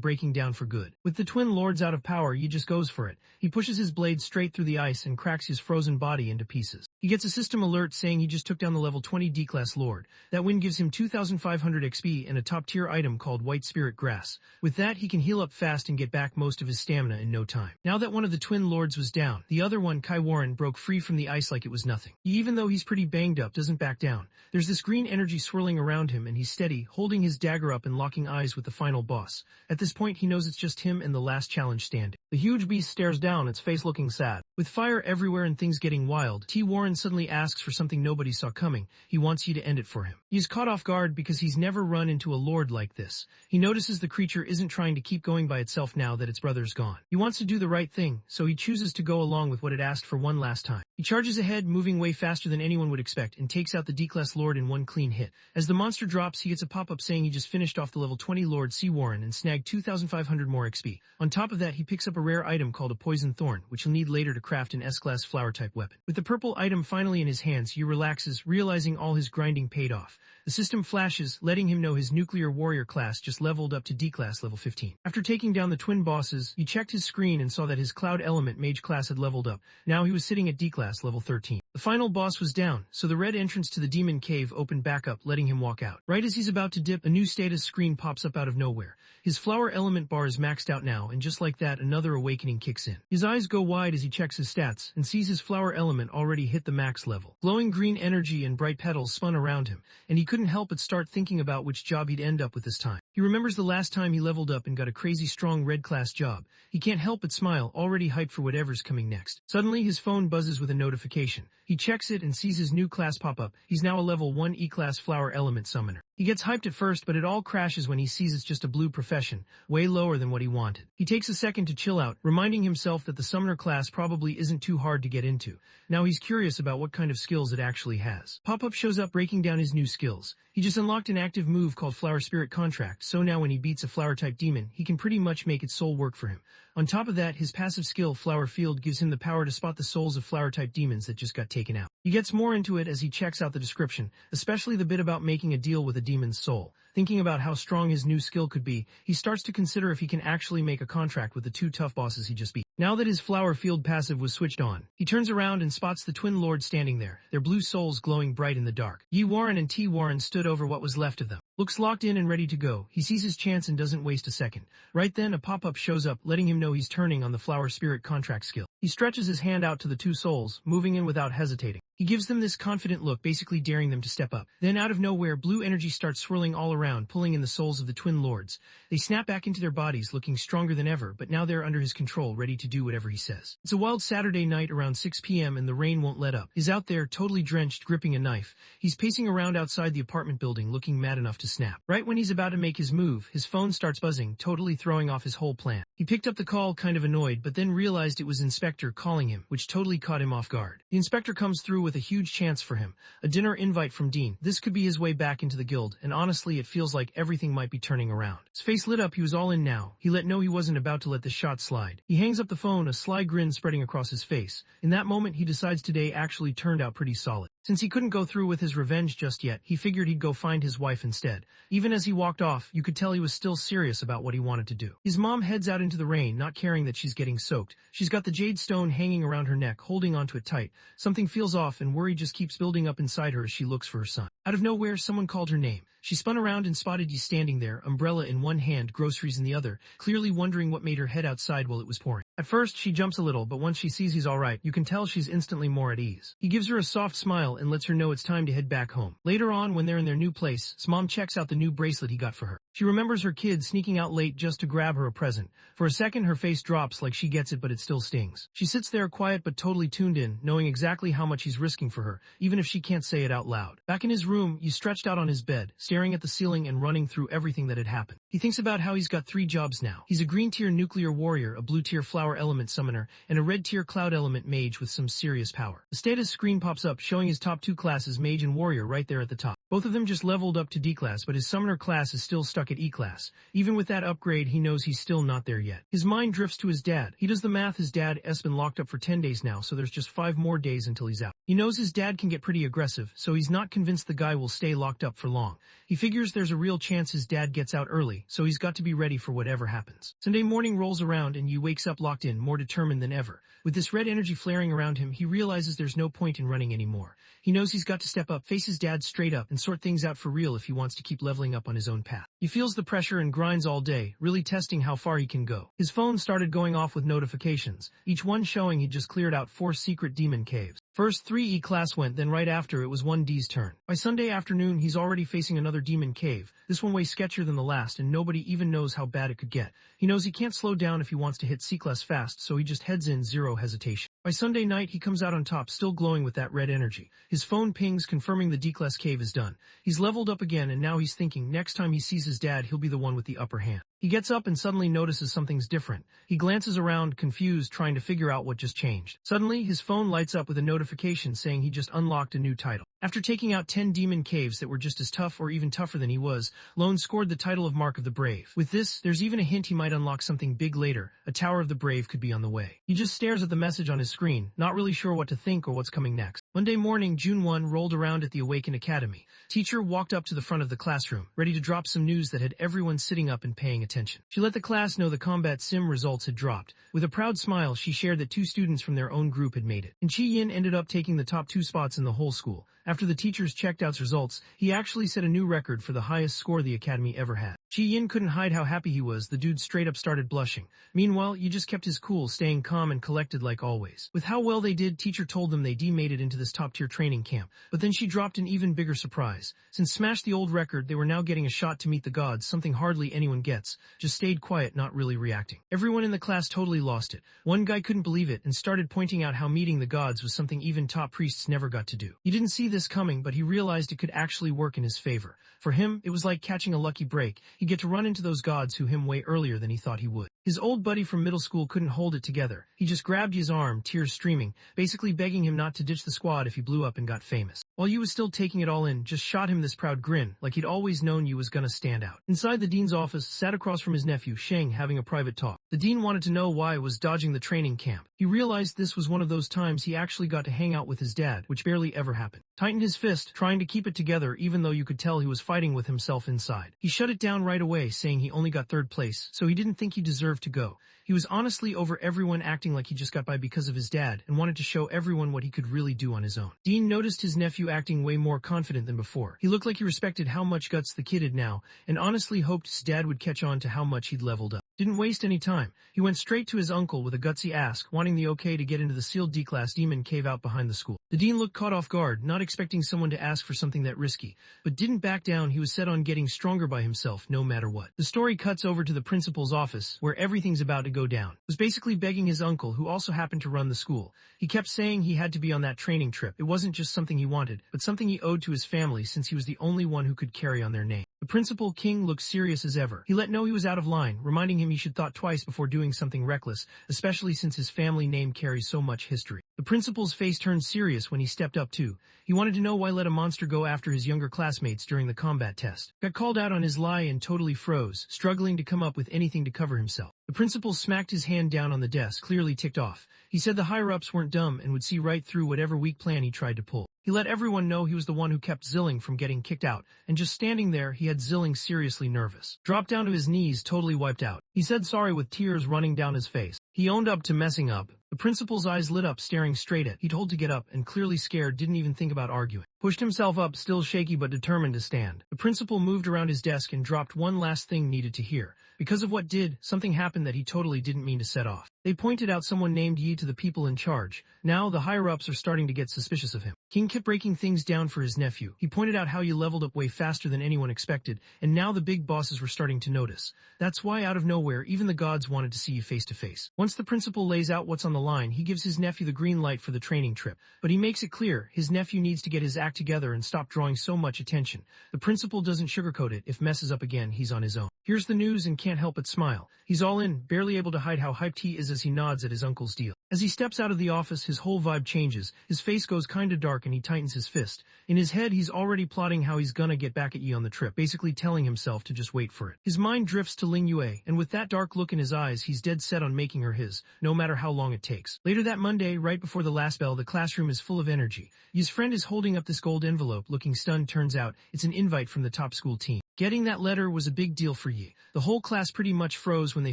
breaking down for good. With the twin lords out of power, Yi just goes for it. He pushes his blade straight through the ice and cracks his frozen body into pieces. He gets a system alert saying he just took down the level 20 D-class lord. That win gives him 2,500 XP and a top-tier item called White Spirit Grass. With that, he can heal up fast and get back most of his stamina in no time. Now that one of the twin lords was down, the other one, Kai Warren, broke free from the ice like it was nothing. He, even though he's pretty banged up, doesn't back down. There's this green energy swirling around him and he's steady, holding his dagger up and locking eyes with the final boss. At this point, he knows it's just him and the last challenge standing. The huge beast stares down, its face looking sad. With fire everywhere and things getting wild, T. Warren suddenly asks for something nobody saw coming. He wants you to end it for him. He's caught off guard because he's never run into a lord like this. He notices the creature isn't trying to keep going by itself now that its brother's gone. He wants to do the right thing, so he chooses to go along with what it asked for one last time. He charges ahead, moving way faster than anyone would expect, and takes out the D-class lord in one clean hit. As the monster drops, he gets a pop-up saying he just finished off the level 20 lord C. Warren and snagged 2,500 more XP. On top of that, he picks up a rare item called a poison thorn, which he'll need later to craft an S-class flower-type weapon. With the purple item finally in his hands, he relaxes, realizing all his grinding paid off. The system flashes, letting him know his nuclear warrior class just leveled up to D-class level 15. After taking down the twin bosses, he checked his screen and saw that his Cloud Element Mage class had leveled up. Now he was sitting at D-class level 13. The final boss was down, so the red entrance to the demon cave opened back up, letting him walk out. Right as he's about to dip, a new status screen pops up out of nowhere. His flower element bar is maxed out now, and just like that, another awakening kicks in. His eyes go wide as he checks his stats, and sees his flower element already hit the max level. Glowing green energy and bright petals spun around him, and he couldn't help but start thinking about which job he'd end up with this time. He remembers the last time he leveled up and got a crazy strong red class job. He can't help but smile, already hyped for whatever's coming next. Suddenly, his phone buzzes with a notification. He checks it and sees his new class pop up. He's now a level 1 E-class flower element summoner. He gets hyped at first, but it all crashes when he sees it's just a blue profession, way lower than what he wanted. He takes a second to chill out, reminding himself that the summoner class probably isn't too hard to get into. Now he's curious about what kind of skills it actually has. Pop-up shows up breaking down his new skills. He just unlocked an active move called Flower Spirit Contract, so now when he beats a flower-type demon, he can pretty much make its soul work for him. On top of that, his passive skill, Flower Field, gives him the power to spot the souls of flower-type demons that just got taken out. He gets more into it as he checks out the description, especially the bit about making a deal with a demon's soul. Thinking about how strong his new skill could be, he starts to consider if he can actually make a contract with the two tough bosses he just beat. Now that his Flower Field passive was switched on, he turns around and spots the twin lords standing there, their blue souls glowing bright in the dark. Yi Warren and T. Warren stood over what was left of them. Looks locked in and ready to go. He sees his chance and doesn't waste a second. Right then, a pop-up shows up, letting him know he's turning on the Flower Spirit Contract skill. He stretches his hand out to the two souls, moving in without hesitating. He gives them this confident look, basically daring them to step up. Then out of nowhere, blue energy starts swirling all around, pulling in the souls of the twin lords. They snap back into their bodies, looking stronger than ever, but now they're under his control, ready to do whatever he says. It's a wild Saturday night around 6 p.m. and the rain won't let up. He's out there, totally drenched, gripping a knife. He's pacing around outside the apartment building, looking mad enough to snap. Right when he's about to make his move, his phone starts buzzing, totally throwing off his whole plan. He picked up the call, kind of annoyed, but then realized it was Inspector calling him, which totally caught him off guard. The Inspector comes through with a huge chance for him, a dinner invite from Dean. This could be his way back into the guild, and honestly it feels like everything might be turning around. His face lit up, he was all in now. He let know he wasn't about to let the shot slide. He hangs up the phone, a sly grin spreading across his face. In that moment he decides today actually turned out pretty solid. Since he couldn't go through with his revenge just yet, he figured he'd go find his wife instead. Even as he walked off, you could tell he was still serious about what he wanted to do. His mom heads out into the rain, not caring that she's getting soaked. She's got the jade stone hanging around her neck, holding onto it tight. Something feels off and worry just keeps building up inside her as she looks for her son. Out of nowhere, someone called her name. She spun around and spotted Yi standing there, umbrella in one hand, groceries in the other, clearly wondering what made her head outside while it was pouring. At first, she jumps a little, but once she sees he's alright, you can tell she's instantly more at ease. He gives her a soft smile and lets her know it's time to head back home. Later on, when they're in their new place, his mom checks out the new bracelet he got for her. She remembers her kid sneaking out late just to grab her a present. For a second her face drops like she gets it but it still stings. She sits there quiet but totally tuned in, knowing exactly how much he's risking for her, even if she can't say it out loud. Back in his room, Yi stretched out on his bed, staring at the ceiling and running through everything that had happened. He thinks about how he's got 3 jobs now. He's a green tier nuclear warrior, a blue tier flower element summoner, and a red tier cloud element mage with some serious power. The status screen pops up showing his top 2 classes, mage and warrior, right there at the top. Both of them just leveled up to D class, but his summoner class is still stuck at E class. Even with that upgrade, he knows he's still not there yet. His mind drifts to his dad. He does the math. His dad has been locked up for 10 days now, so there's just 5 more days until he's out. He knows his dad can get pretty aggressive, so he's not convinced the guy will stay locked up for long. He figures there's a real chance his dad gets out early, so he's got to be ready for whatever happens. Sunday morning rolls around and Yi wakes up locked in, more determined than ever. With this red energy flaring around him, he realizes there's no point in running anymore. He knows he's got to step up, face his dad straight up, and sort things out for real if he wants to keep leveling up on his own path. He feels the pressure and grinds all day, really testing how far he can go. His phone started going off with notifications, each one showing he'd just cleared out 4 secret demon caves. First 3 E-class went, then right after it was 1D's turn. By Sunday afternoon, he's already facing another demon cave. This one way sketchier than the last, and nobody even knows how bad it could get. He knows he can't slow down if he wants to hit C-class fast, so he just heads in, zero hesitation. By Sunday night, he comes out on top, still glowing with that red energy. His phone pings, confirming the D-class cave is done. He's leveled up again, and now he's thinking next time he sees his dad, he'll be the one with the upper hand. He gets up and suddenly notices something's different. He glances around, confused, trying to figure out what just changed. Suddenly, his phone lights up with a notification saying he just unlocked a new title. After taking out 10 demon caves that were just as tough or even tougher than he was, Lone scored the title of Mark of the Brave. With this, there's even a hint he might unlock something big later. A Tower of the Brave could be on the way. He just stares at the message on his screen, not really sure what to think or what's coming next. Monday morning, June 1 rolled around at the Awaken Academy. Teacher walked up to the front of the classroom, ready to drop some news that had everyone sitting up and paying attention. She let the class know the combat sim results had dropped. With a proud smile, she shared that 2 students from their own group had made it. And Chi Yin ended up taking the top 2 spots in the whole school. After the teachers checked out results, he actually set a new record for the highest score the academy ever had. Chi Yin couldn't hide how happy he was. The dude straight up started blushing. Meanwhile, Yi just kept his cool, staying calm and collected like always. With how well they did, teacher told them they made it into this top-tier training camp. But then she dropped an even bigger surprise. Since smashed the old record, they were now getting a shot to meet the gods, something hardly anyone gets. Just stayed quiet, not really reacting. Everyone in the class totally lost it. One guy couldn't believe it and started pointing out how meeting the gods was something even top priests never got to do. He didn't see this coming, but he realized it could actually work in his favor. For him, it was like catching a lucky break. He'd get to run into those gods who him way earlier than he thought he would. His old buddy from middle school couldn't hold it together. He just grabbed his arm, tears streaming, basically begging him not to ditch the squad if he blew up and got famous. While Yu was still taking it all in, just shot him this proud grin, like he'd always known Yu was gonna stand out. Inside the dean's office, sat across from his nephew, Sheng, having a private talk. The dean wanted to know why was dodging the training camp. He realized this was one of those times he actually got to hang out with his dad, which barely ever happened. Tightened his fist, trying to keep it together even though you could tell he was fighting with himself inside. He shut it down right away, saying he only got 3rd place, so he didn't think he deserved to go. He was honestly over everyone acting like he just got by because of his dad and wanted to show everyone what he could really do on his own. Dean noticed his nephew acting way more confident than before. He looked like he respected how much guts the kid had now and honestly hoped his dad would catch on to how much he'd leveled up. Didn't waste any time. He went straight to his uncle with a gutsy ask, wanting the okay to get into the sealed D-class demon cave out behind the school. The dean looked caught off guard, not expecting someone to ask for something that risky, but didn't back down. He was set on getting stronger by himself, no matter what. The story cuts over to the principal's office, where everything's about to go down. He was basically begging his uncle, who also happened to run the school. He kept saying he had to be on that training trip. It wasn't just something he wanted, but something he owed to his family since he was the only one who could carry on their name. The principal, King, looked serious as ever. He let know he was out of line, reminding him he should thought twice before doing something reckless, especially since his family name carries so much history. The principal's face turned serious when he stepped up too. He wanted to know why let a monster go after his younger classmates during the combat test. Got called out on his lie and totally froze, struggling to come up with anything to cover himself. The principal smacked his hand down on the desk, clearly ticked off. He said the higher-ups weren't dumb and would see right through whatever weak plan he tried to pull. He let everyone know he was the one who kept Zilling from getting kicked out, and just standing there, he had Zilling seriously nervous. Dropped down to his knees, totally wiped out. He said sorry with tears running down his face. He owned up to messing up. The principal's eyes lit up, staring straight at. He told to get up, and clearly scared, didn't even think about arguing. Pushed himself up, still shaky but determined to stand. The principal moved around his desk and dropped one last thing needed to hear. Because of what did, something happened that he totally didn't mean to set off. They pointed out someone named Yi to the people in charge. Now the higher-ups are starting to get suspicious of him. King kept breaking things down for his nephew. He pointed out how you leveled up way faster than anyone expected, and now the big bosses were starting to notice. That's why out of nowhere, even the gods wanted to see you face to face. Once the principal lays out what's on the line, he gives his nephew the green light for the training trip. But he makes it clear, his nephew needs to get his act together and stop drawing so much attention. The principal doesn't sugarcoat it. If messes up again, he's on his own. Hears the news and can't help but smile. He's all in, barely able to hide how hyped he is as he nods at his uncle's deal. As he steps out of the office, his whole vibe changes. His face goes kinda dark and he tightens his fist. In his head, he's already plotting how he's gonna get back at Yi on the trip, basically telling himself to just wait for it. His mind drifts to Ling Yue, and with that dark look in his eyes, he's dead set on making her his, no matter how long it takes. Later that Monday, right before the last bell, the classroom is full of energy. Yi's friend is holding up this gold envelope, looking stunned. Turns out, it's an invite from the top school team. Getting that letter was a big deal for Yi. The whole class pretty much froze when they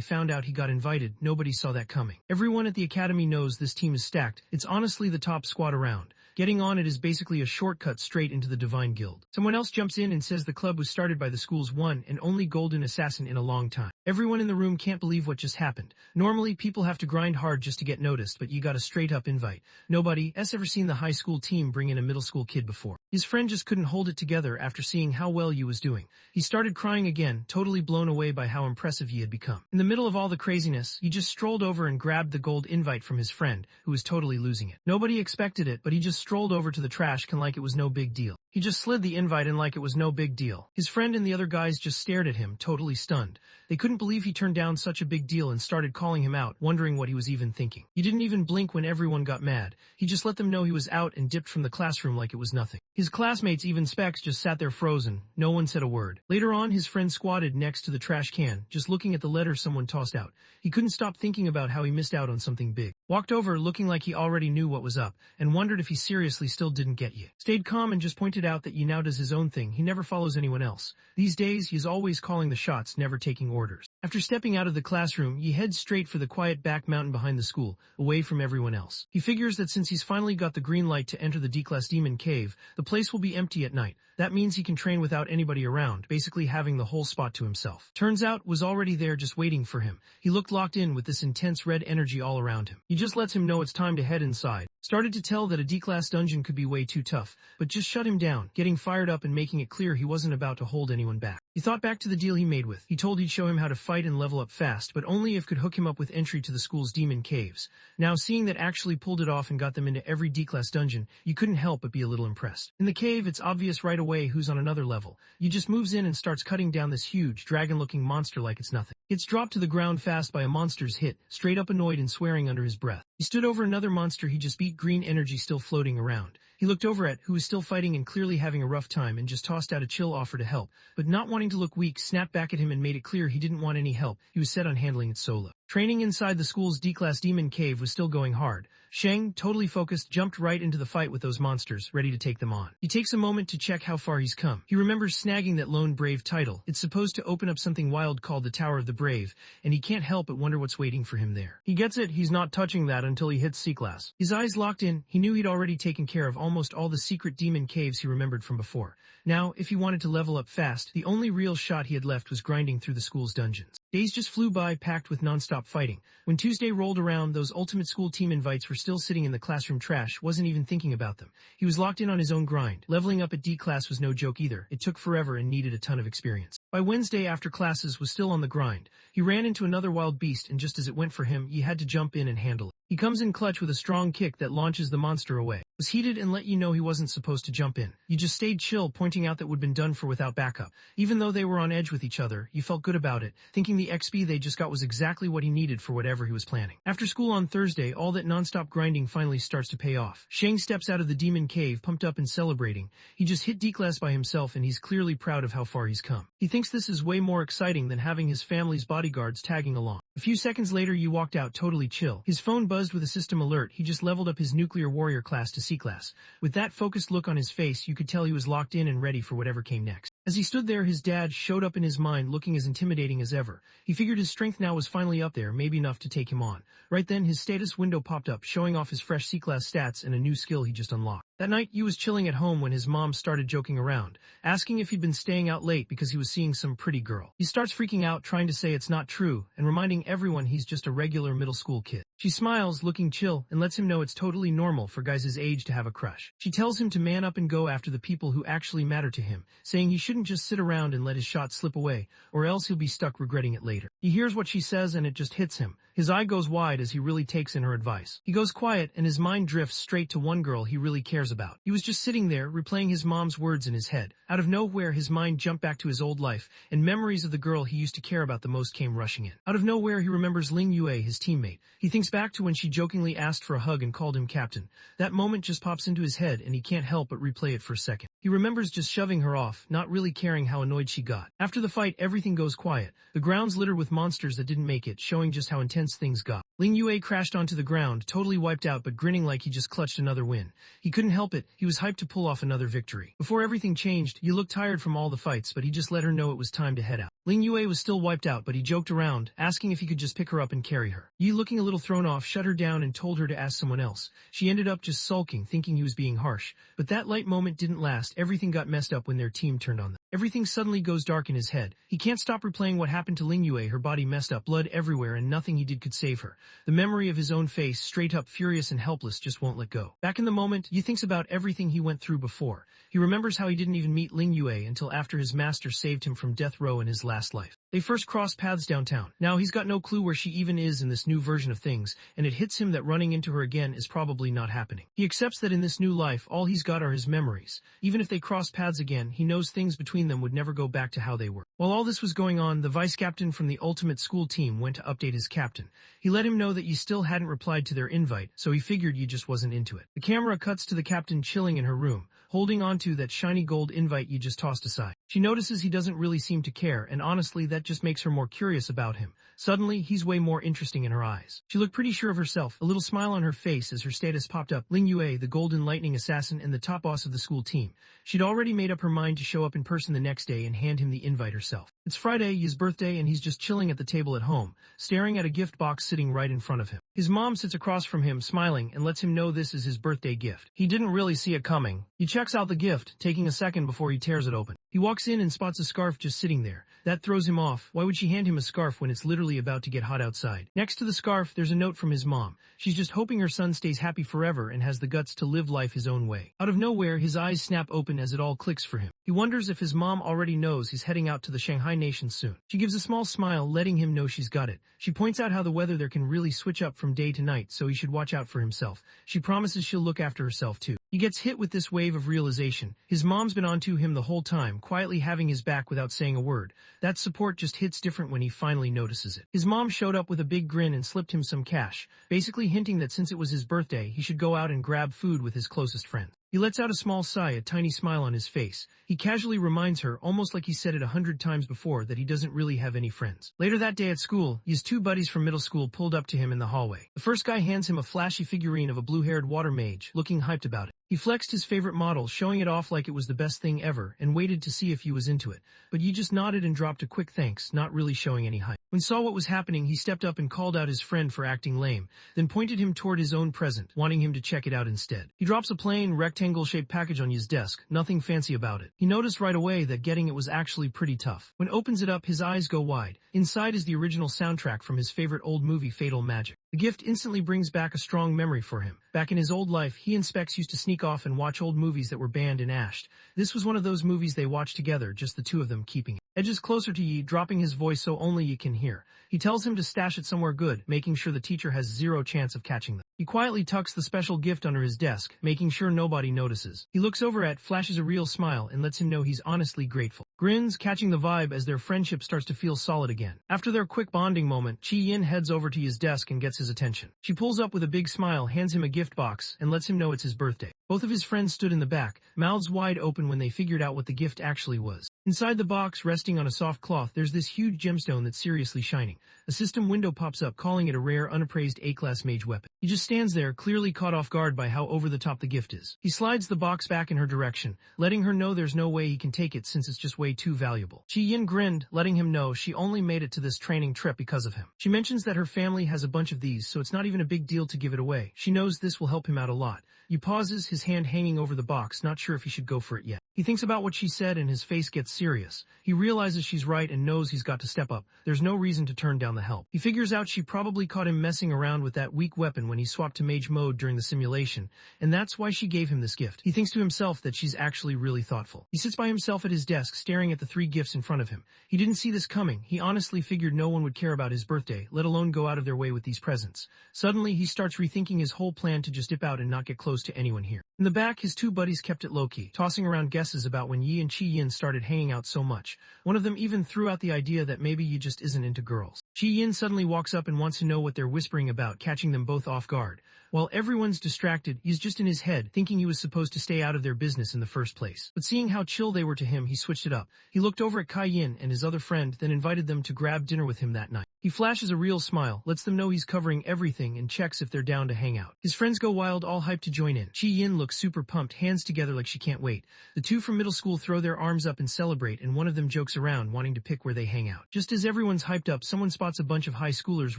found out he got invited. Nobody saw that coming. Everyone at the academy knows this team is stacked. It's honestly the top squad around. Getting on it is basically a shortcut straight into the Divine Guild. Someone else jumps in and says the club was started by the school's one and only golden assassin in a long time. Everyone in the room can't believe what just happened. Normally, people have to grind hard just to get noticed, but you got a straight-up invite. Nobody's ever seen the high school team bring in a middle school kid before. His friend just couldn't hold it together after seeing how well Yi was doing. He started crying again, totally blown away by how impressive Yi had become. In the middle of all the craziness, he just strolled over and grabbed the gold invite from his friend, who was totally losing it. Nobody expected it, but he just strolled over to the trash can like it was no big deal. He just slid the invite in like it was no big deal. His friend and the other guys just stared at him, totally stunned. They couldn't believe he turned down such a big deal and started calling him out, wondering what he was even thinking. He didn't even blink when everyone got mad. He just let them know he was out and dipped from the classroom like it was nothing. His classmates, even Specs, just sat there frozen. No one said a word. Later on, his friend squatted next to the trash can, just looking at the letter someone tossed out. He couldn't stop thinking about how he missed out on something big. Walked over, looking like he already knew what was up, and wondered if he seriously still didn't get Yi. Stayed calm and just pointed out that Yi now does his own thing. He never follows anyone else. These days, he's always calling the shots, never taking orders. After stepping out of the classroom, Yi heads straight for the quiet back mountain behind the school, away from everyone else. He figures that since he's finally got the green light to enter the D-Class Demon Cave, the place will be empty at night. That means he can train without anybody around, basically having the whole spot to himself. Turns out, was already there just waiting for him. He looked locked in with this intense red energy all around him. He just lets him know it's time to head inside. Started to tell that a D-Class dungeon could be way too tough, but just shut him down, getting fired up and making it clear he wasn't about to hold anyone back. He thought back to the deal he made with. He told he'd show him how to fight and level up fast, but only if could hook him up with entry to the school's demon caves. Now, seeing that actually pulled it off and got them into every D-Class dungeon, you couldn't help but be a little impressed. In the cave, it's obvious right away who's on another level. He just moves in and starts cutting down this huge, dragon-looking monster like it's nothing. Gets dropped to the ground fast by a monster's hit, straight up annoyed and swearing under his breath. He stood over another monster he just beat, green energy still floating around. He looked over at who was still fighting and clearly having a rough time and just tossed out a chill offer to help, but not wanting to look weak, snapped back at him and made it clear he didn't want any help. He was set on handling it solo. Training inside the school's D-Class Demon Cave was still going hard. Sheng, totally focused, jumped right into the fight with those monsters, ready to take them on. He takes a moment to check how far he's come. He remembers snagging that Lone Brave title. It's supposed to open up something wild called the Tower of the Brave, and he can't help but wonder what's waiting for him there. He gets it, he's not touching that until he hits C-Class. His eyes locked in, he knew he'd already taken care of almost all the secret demon caves he remembered from before. Now, if he wanted to level up fast, the only real shot he had left was grinding through the school's dungeons. Days just flew by, packed with non-stop fighting. When Tuesday rolled around, those ultimate school team invites were still sitting in the classroom trash, wasn't even thinking about them. He was locked in on his own grind. Leveling up at D-Class was no joke either. It took forever and needed a ton of experience. By Wednesday, after classes, was still on the grind. He ran into another wild beast, and just as it went for him, he had to jump in and handle it. He comes in clutch with a strong kick that launches the monster away. Was heated and let you know he wasn't supposed to jump in. You just stayed chill, pointing out that would been done for without backup. Even though they were on edge with each other, you felt good about it, thinking the XP they just got was exactly what he needed for whatever he was planning. After school on Thursday, all that non-stop grinding finally starts to pay off. Sheng steps out of the demon cave, pumped up and celebrating. He just hit D-Class by himself and he's clearly proud of how far he's come. He thinks this is way more exciting than having his family's bodyguards tagging along. A few seconds later, you walked out totally chill. His phone buzzed with a system alert. He just leveled up his nuclear warrior class to C-Class. With that focused look on his face, you could tell he was locked in and ready for whatever came next. As he stood there, his dad showed up in his mind looking as intimidating as ever. He figured his strength now was finally up there, maybe enough to take him on. Right then, his status window popped up, showing off his fresh C-class stats and a new skill he just unlocked. That night, Yu was chilling at home when his mom started joking around, asking if he'd been staying out late because he was seeing some pretty girl. He starts freaking out, trying to say it's not true, and reminding everyone he's just a regular middle school kid. She smiles, looking chill, and lets him know it's totally normal for guys his age to have a crush. She tells him to man up and go after the people who actually matter to him, saying he shouldn't just sit around and let his shot slip away, or else he'll be stuck regretting it later. He hears what she says and it just hits him. His eye goes wide as he really takes in her advice. He goes quiet and his mind drifts straight to one girl he really cares about. He was just sitting there, replaying his mom's words in his head. Out of nowhere, his mind jumped back to his old life, and memories of the girl he used to care about the most came rushing in. Out of nowhere, he remembers Ling Yue, his teammate. He thinks back to when she jokingly asked for a hug and called him captain. That moment just pops into his head and he can't help but replay it for a second. He remembers just shoving her off, not really caring how annoyed she got. After the fight, everything goes quiet. The ground's littered with monsters that didn't make it, showing just how intense things got. Ling Yue crashed onto the ground, totally wiped out but grinning like he just clutched another win. He couldn't help it, he was hyped to pull off another victory. Before everything changed, Yu looked tired from all the fights, but he just let her know it was time to head out. Ling Yue was still wiped out, but he joked around, asking if he could just pick her up and carry her. Yu, looking a little thrown off, shut her down and told her to ask someone else. She ended up just sulking, thinking he was being harsh. But that light moment didn't last. Everything got messed up when their team turned on them. Everything suddenly goes dark in his head. He can't stop replaying what happened to Ling Yue, her body messed up, blood everywhere, and nothing he did could save her. The memory of his own face, straight up furious and helpless, just won't let go. Back in the moment, Yu thinks about everything he went through before. He remembers how he didn't even meet Ling Yue until after his master saved him from death row in his last life. They first crossed paths downtown. Now he's got no clue where she even is in this new version of things, and it hits him that running into her again is probably not happening. He accepts that in this new life, all he's got are his memories. Even if they cross paths again, he knows things between them would never go back to how they were. While all this was going on, the vice captain from the ultimate school team went to update his captain. He let him know that Yi still hadn't replied to their invite, so he figured Yi just wasn't into it. The camera cuts to the captain chilling in her room, holding onto that shiny gold invite Yi just tossed aside. She notices he doesn't really seem to care, and honestly that just makes her more curious about him. Suddenly, he's way more interesting in her eyes. She looked pretty sure of herself, a little smile on her face as her status popped up. Ling Yue, the golden lightning assassin and the top boss of the school team. She'd already made up her mind to show up in person the next day and hand him the invite herself. It's Friday, Yi's birthday, and he's just chilling at the table at home, staring at a gift box sitting right in front of him. His mom sits across from him, smiling, and lets him know this is his birthday gift. He didn't really see it coming. He checks out the gift, taking a second before he tears it open. He walks in and spots a scarf just sitting there. That throws him off. Why would she hand him a scarf when it's literally about to get hot outside? Next to the scarf, there's a note from his mom. She's just hoping her son stays happy forever and has the guts to live life his own way. Out of nowhere, his eyes snap open as it all clicks for him. He wonders if his mom already knows he's heading out to the Shanghai Nation soon. She gives a small smile, letting him know she's got it. She points out how the weather there can really switch up from day to night, so he should watch out for himself. She promises she'll look after herself too. He gets hit with this wave of realization. His mom's been onto him the whole time, quietly having his back without saying a word. That support just hits different when he finally notices it. His mom showed up with a big grin and slipped him some cash, basically hinting that since it was his birthday, he should go out and grab food with his closest friends. He lets out a small sigh, a tiny smile on his face. He casually reminds her, almost like he said it 100 times before, that he doesn't really have any friends. Later that day at school, his two buddies from middle school pulled up to him in the hallway. The first guy hands him a flashy figurine of a blue-haired water mage, looking hyped about it. He flexed his favorite model, showing it off like it was the best thing ever, and waited to see if he was into it. But Yi just nodded and dropped a quick thanks, not really showing any hype. When saw what was happening, he stepped up and called out his friend for acting lame, then pointed him toward his own present, wanting him to check it out instead. He drops a plain, rectangle-shaped package on Yi's desk, nothing fancy about it. He noticed right away that getting it was actually pretty tough. When opens it up, his eyes go wide. Inside is the original soundtrack from his favorite old movie, Fatal Magic. The gift instantly brings back a strong memory for him. Back in his old life, he and Specs used to sneak off and watch old movies that were banned and ashed. This was one of those movies they watched together, just the two of them keeping it. Edges closer to Yi, dropping his voice so only Yi can hear. He tells him to stash it somewhere good, making sure the teacher has zero chance of catching them. He quietly tucks the special gift under his desk, making sure nobody notices. He looks over at, flashes a real smile, and lets him know he's honestly grateful. Grins, catching the vibe as their friendship starts to feel solid again. After their quick bonding moment, Chi Yin heads over to his desk and gets his attention. She pulls up with a big smile, hands him a gift box, and lets him know it's his birthday. Both of his friends stood in the back, mouths wide open when they figured out what the gift actually was. Inside the box, resting on a soft cloth, there's this huge gemstone that's seriously shining. A system window pops up, calling it a rare, unappraised A-class mage weapon. He just stands there, clearly caught off guard by how over-the-top the gift is. He slides the box back in her direction, letting her know there's no way he can take it since it's just way too valuable. Chi-Yin grinned, letting him know she only made it to this training trip because of him. She mentions that her family has a bunch of these, so it's not even a big deal to give it away. She knows this will help him out a lot. He pauses, his hand hanging over the box, not sure if he should go for it yet. He thinks about what she said and his face gets serious. He realizes she's right and knows he's got to step up. There's no reason to turn down the help. He figures out she probably caught him messing around with that weak weapon when he swapped to mage mode during the simulation, and that's why she gave him this gift. He thinks to himself that she's actually really thoughtful. He sits by himself at his desk, staring at the 3 gifts in front of him. He didn't see this coming. He honestly figured no one would care about his birthday, let alone go out of their way with these presents. Suddenly, he starts rethinking his whole plan to just dip out and not get close to anyone here. In the back, his 2 buddies kept it low-key, tossing around guesses about when Yi and Chi-Yin started hanging out so much. One of them even threw out the idea that maybe Yi just isn't into girls. Chi-Yin suddenly walks up and wants to know what they're whispering about, catching them both off guard. While everyone's distracted, he's just in his head, thinking he was supposed to stay out of their business in the first place. But seeing how chill they were to him, he switched it up. He looked over at Kai-Yin and his other friend, then invited them to grab dinner with him that night. He flashes a real smile, lets them know he's covering everything, and checks if they're down to hang out. His friends go wild, all hyped to join in. Chi-Yin looks super pumped, hands together like she can't wait. The 2 from middle school throw their arms up and celebrate, and one of them jokes around, wanting to pick where they hang out. Just as everyone's hyped up, someone spots a bunch of high schoolers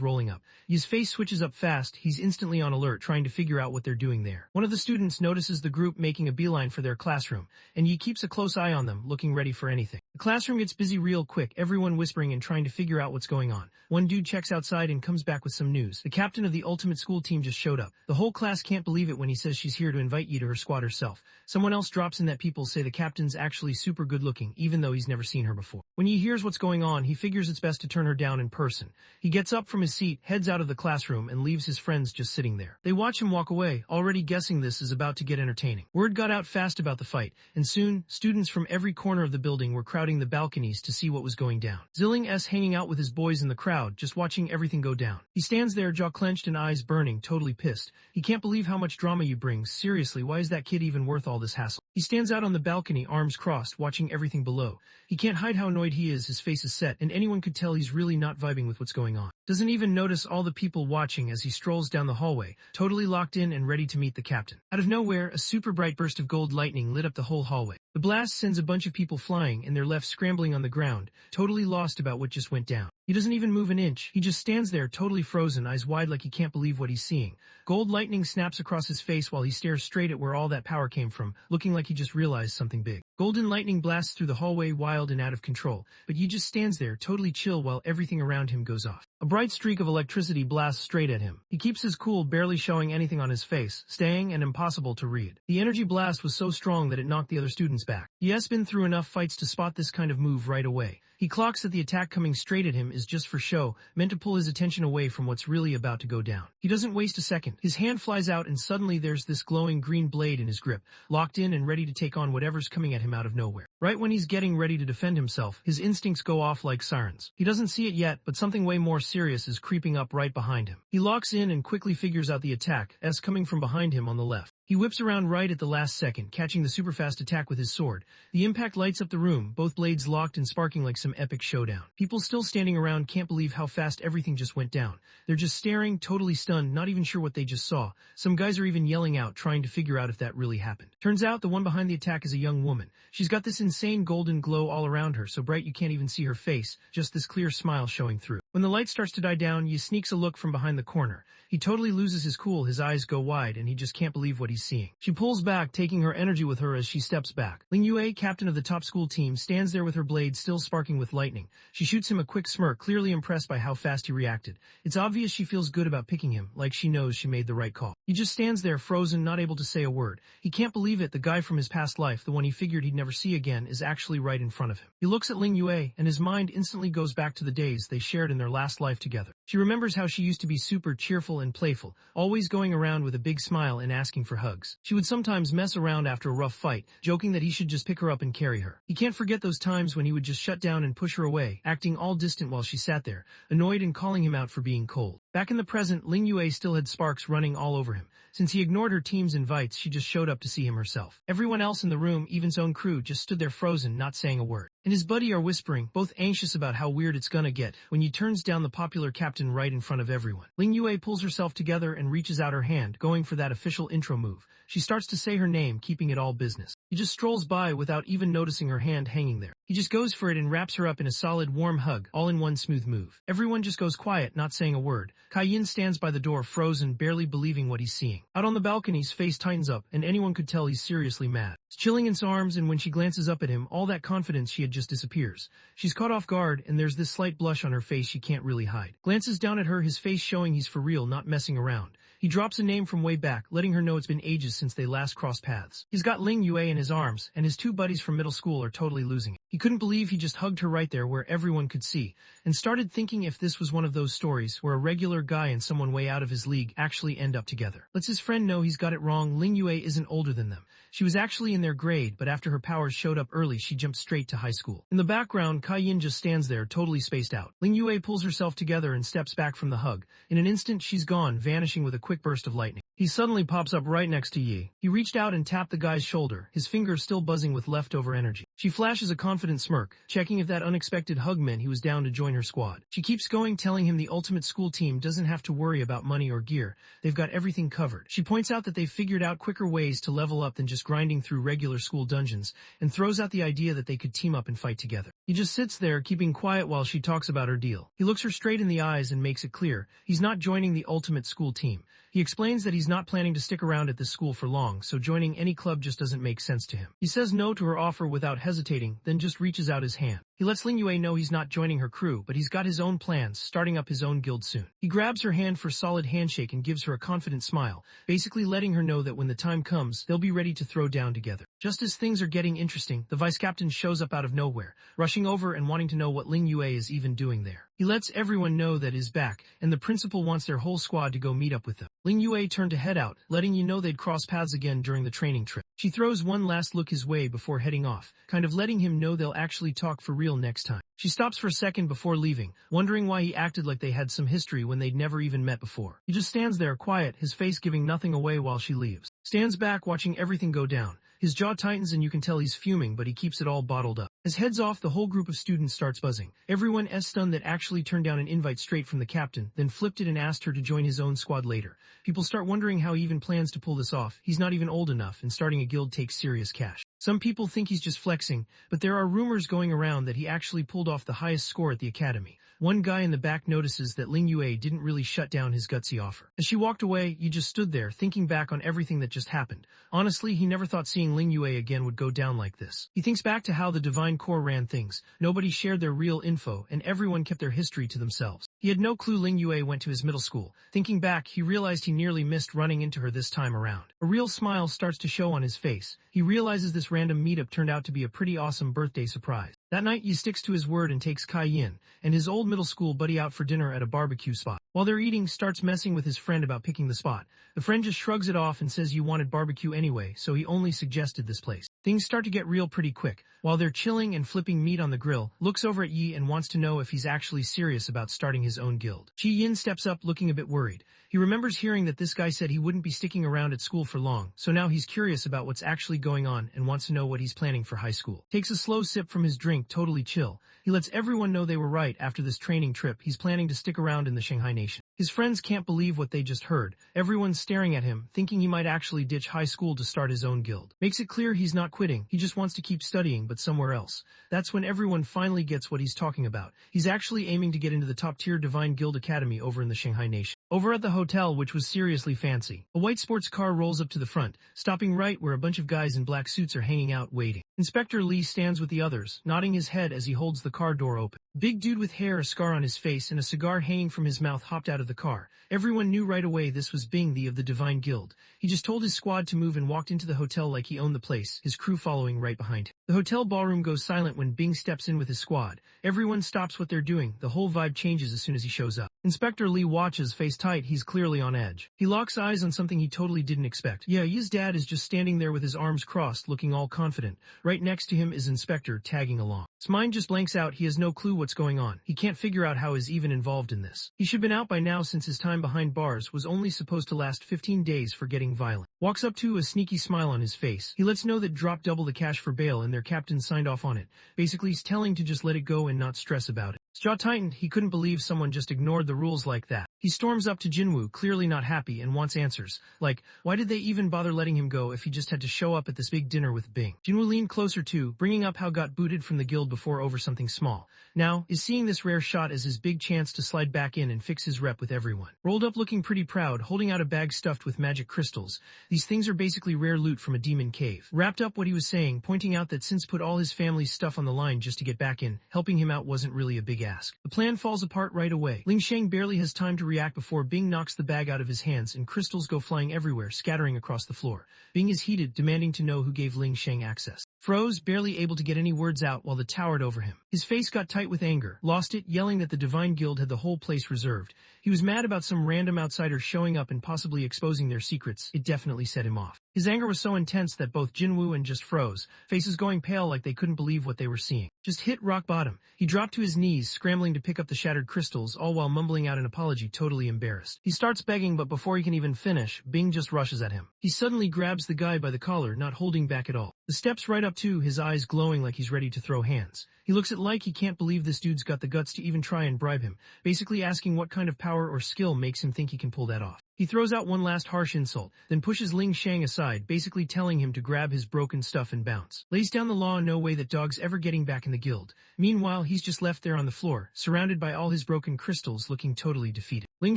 rolling up. His face switches up fast, he's instantly on alert, trying to figure out what they're doing there. One of the students notices the group making a beeline for their classroom, and Yi keeps a close eye on them, looking ready for anything. The classroom gets busy real quick, everyone whispering and trying to figure out what's going on. One dude checks outside and comes back with some news. The captain of the ultimate school team just showed up. The whole class can't believe it when he says she's here to invite Yi to her squad herself. Someone else drops in that people say the captain's actually super good looking, even though he's never seen her before. When Yi hears what's going on, he figures it's best to turn her down in person. He gets up from his seat, heads out of the classroom, and leaves his friends just sitting there. They watch him walk away, already guessing this is about to get entertaining. Word got out fast about the fight, and soon, students from every corner of the building were crowding the balconies to see what was going down. Zilling's hanging out with his boys in the crowd, just watching everything go down. He stands there, jaw clenched and eyes burning, totally pissed. He can't believe how much drama you bring. Seriously, why is that kid even worth all this hassle? He stands out on the balcony, arms crossed, watching everything below. He can't hide how annoyed he is, his face is set, and anyone could tell he's really not vibing with what's going on. Doesn't even notice all the people watching as he strolls down the hallway, totally locked in and ready to meet the captain. Out of nowhere, a super bright burst of gold lightning lit up the whole hallway. The blast sends a bunch of people flying, and they're left scrambling on the ground, totally lost about what just went down. He doesn't even move an inch. He just stands there, totally frozen, eyes wide like he can't believe what he's seeing. Gold lightning snaps across his face while he stares straight at where all that power came from, looking like he just realized something big. Golden lightning blasts through the hallway, wild and out of control, but he just stands there, totally chill while everything around him goes off. A bright streak of electricity blasts straight at him. He keeps his cool, barely showing anything on his face, staying and impossible to read. The energy blast was so strong that it knocked the other students back. He has been through enough fights to spot this kind of move right away. He clocks that the attack coming straight at him is just for show, meant to pull his attention away from what's really about to go down. He doesn't waste a second. His hand flies out and suddenly there's this glowing green blade in his grip, locked in and ready to take on whatever's coming at him out of nowhere. Right when he's getting ready to defend himself, his instincts go off like sirens. He doesn't see it yet, but something way more serious is creeping up right behind him. He locks in and quickly figures out the attack, as coming from behind him on the left. He whips around right at the last second, catching the super fast attack with his sword. The impact lights up the room, both blades locked and sparking like some epic showdown. People still standing around can't believe how fast everything just went down. They're just staring, totally stunned, not even sure what they just saw. Some guys are even yelling out, trying to figure out if that really happened. Turns out the one behind the attack is a young woman. She's got this insane golden glow all around her, so bright you can't even see her face, just this clear smile showing through. When the light starts to die down, Yi sneaks a look from behind the corner. He totally loses his cool, his eyes go wide, and he just can't believe what he's seeing. She pulls back, taking her energy with her as she steps back. Ling Yue, captain of the top school team, stands there with her blade still sparking with lightning. She shoots him a quick smirk, clearly impressed by how fast he reacted. It's obvious she feels good about picking him, like she knows she made the right call. He just stands there frozen, not able to say a word. He can't believe it, the guy from his past life, the one he figured he'd never see again, is actually right in front of him. He looks at Ling Yue, and his mind instantly goes back to the days they shared in their last life together. She remembers how she used to be super cheerful and playful, always going around with a big smile and asking for hugs. She would sometimes mess around after a rough fight, joking that he should just pick her up and carry her. He can't forget those times when he would just shut down and push her away, acting all distant while she sat there, annoyed and calling him out for being cold. Back in the present, Ling Yue still had sparks running all over him. Since he ignored her team's invites, she just showed up to see him herself. Everyone else in the room, even his own crew, just stood there frozen, not saying a word. and his buddy are whispering, both anxious about how weird it's gonna get, when he turns down the popular captain right in front of everyone. Ling Yue pulls herself together and reaches out her hand, going for that official intro move. She starts to say her name, keeping it all business. He just strolls by without even noticing her hand hanging there. He just goes for it and wraps her up in a solid, warm hug, all in one smooth move. Everyone just goes quiet, not saying a word. Kai Yin stands by the door, frozen, barely believing what he's seeing. Out on the balcony, his face tightens up, and anyone could tell he's seriously mad. He's chilling in his arms, and when she glances up at him, all that confidence she had just disappears. She's caught off guard, and there's this slight blush on her face she can't really hide. Glances down at her, his face showing he's for real, not messing around. He drops a name from way back, letting her know it's been ages since they last crossed paths. He's got Ling Yue in his arms, and his two buddies from middle school are totally losing it. He couldn't believe he just hugged her right there where everyone could see, and started thinking if this was one of those stories where a regular guy and someone way out of his league actually end up together. Lets his friend know he's got it wrong. Ling Yue isn't older than them. She was actually in their grade, but after her powers showed up early, she jumped straight to high school. In the background, Kai Yin just stands there, totally spaced out. Ling Yue pulls herself together and steps back from the hug. In an instant, she's gone, vanishing with a quick burst of lightning. He suddenly pops up right next to Yi. He reached out and tapped the guy's shoulder, his fingers still buzzing with leftover energy. She flashes a confident smirk, checking if that unexpected hug meant he was down to join her squad. She keeps going, telling him the ultimate school team doesn't have to worry about money or gear. They've got everything covered. She points out that they've figured out quicker ways to level up than just grinding through regular school dungeons, and throws out the idea that they could team up and fight together. He just sits there, keeping quiet while she talks about her deal. He looks her straight in the eyes and makes it clear he's not joining the ultimate school team. He explains that he's not planning to stick around at this school for long, so joining any club just doesn't make sense to him. He says no to her offer without hesitating, then just reaches out his hand. He lets Ling Yue know he's not joining her crew, but he's got his own plans, starting up his own guild soon. He grabs her hand for a solid handshake and gives her a confident smile, basically letting her know that when the time comes, they'll be ready to throw down together. Just as things are getting interesting, the vice captain shows up out of nowhere, rushing over and wanting to know what Ling Yue is even doing there. He lets everyone know that he's back, and the principal wants their whole squad to go meet up with them. Ling Yue turned to head out, letting you know they'd cross paths again during the training trip. She throws one last look his way before heading off, kind of letting him know they'll actually talk for real next time. She stops for a second before leaving, wondering why he acted like they had some history when they'd never even met before. He just stands there quiet, his face giving nothing away while she leaves. Stands back watching everything go down. His jaw tightens and you can tell he's fuming, but he keeps it all bottled up. As heads off, the whole group of students starts buzzing. Everyone is stunned that actually turned down an invite straight from the captain, then flipped it and asked her to join his own squad later. People start wondering how he even plans to pull this off. He's not even old enough, and starting a guild takes serious cash. Some people think he's just flexing, but there are rumors going around that he actually pulled off the highest score at the academy. One guy in the back notices that Ling Yue didn't really shut down his gutsy offer. As she walked away, Yi just stood there, thinking back on everything that just happened. Honestly, he never thought seeing Ling Yue again would go down like this. He thinks back to how the Divine Core ran things. Nobody shared their real info, and everyone kept their history to themselves. He had no clue Ling Yue went to his middle school. Thinking back, he realized he nearly missed running into her this time around. A real smile starts to show on his face. He realizes this random meetup turned out to be a pretty awesome birthday surprise. That night, Yi sticks to his word and takes Kai Yin and his old middle school buddy out for dinner at a barbecue spot. While they're eating, starts messing with his friend about picking the spot. The friend just shrugs it off and says you wanted barbecue anyway, so he only suggested this place. Things start to get real pretty quick. While they're chilling and flipping meat on the grill, looks over at Yi and wants to know if he's actually serious about starting his own guild. Chi Yin steps up looking a bit worried. He remembers hearing that this guy said he wouldn't be sticking around at school for long, so now he's curious about what's actually going on and wants to know what he's planning for high school. Takes a slow sip from his drink, totally chill. He lets everyone know they were right. After this training trip, he's planning to stick around in the Shanghai Nation. His friends can't believe what they just heard. Everyone's staring at him, thinking he might actually ditch high school to start his own guild. Makes it clear he's not quitting, he just wants to keep studying, but somewhere else. That's when everyone finally gets what he's talking about. He's actually aiming to get into the top-tier Divine Guild Academy over in the Shanghai Nation. Over at the hotel, which was seriously fancy, a white sports car rolls up to the front, stopping right where a bunch of guys in black suits are hanging out waiting. Inspector Lee stands with the others, nodding his head as he holds the car door open. Big dude with hair, a scar on his face, and a cigar hanging from his mouth hopped out of the car. Everyone knew right away this was Bing the of the Divine Guild. He just told his squad to move and walked into the hotel like he owned the place, his crew following right behind him. The hotel ballroom goes silent when Bing steps in with his squad. Everyone stops what they're doing. The whole vibe changes as soon as he shows up. Inspector Lee watches, face tight, he's clearly on edge. He locks eyes on something he totally didn't expect. Yeah, his dad is just standing there with his arms crossed, looking all confident. Right next to him is Inspector, tagging along. His mind just blanks out, he has no clue what's going on. He can't figure out how he's even involved in this. He should been out by now since his time behind bars was only supposed to last 15 days for getting violent. Walks up to a sneaky smile on his face. He lets know that drop double the cash for bail and they're their captain signed off on it, basically telling to just let it go and not stress about it. His jaw tightened. He couldn't believe someone just ignored the rules like that. He storms up to Jinwoo, clearly not happy, and wants answers. Like, why did they even bother letting him go if he just had to show up at this big dinner with Bing? Jinwoo leaned closer too, bringing up how got booted from the guild before over something small. Now, is seeing this rare shot as his big chance to slide back in and fix his rep with everyone. Rolled up looking pretty proud, holding out a bag stuffed with magic crystals. These things are basically rare loot from a demon cave. Wrapped up what he was saying, pointing out that since put all his family's stuff on the line just to get back in, helping him out wasn't really a big ask. The plan falls apart right away. Ling Sheng barely has time to react before Bing knocks the bag out of his hands and crystals go flying everywhere, scattering across the floor. Bing is heated, demanding to know who gave Ling Sheng access. Froze, barely able to get any words out while the towered over him. His face got tight with anger, lost it, yelling that the Divine Guild had the whole place reserved. He was mad about some random outsiders showing up and possibly exposing their secrets. It definitely set him off. His anger was so intense that both Jinwoo and just froze, faces going pale like they couldn't believe what they were seeing. Just hit rock bottom. He dropped to his knees, scrambling to pick up the shattered crystals, all while mumbling out an apology, totally embarrassed. He starts begging, but before he can even finish, Bing just rushes at him. He suddenly grabs the guy by the collar, not holding back at all. The steps right up to, his eyes glowing like he's ready to throw hands. He looks at like he can't believe this dude's got the guts to even try and bribe him, basically asking what kind of power or skill makes him think he can pull that off. He throws out one last harsh insult, then pushes Ling Sheng aside, basically telling him to grab his broken stuff and bounce. Lays down the law, no way that dog's ever getting back in the guild. Meanwhile, he's just left there on the floor, surrounded by all his broken crystals, looking totally defeated. Ling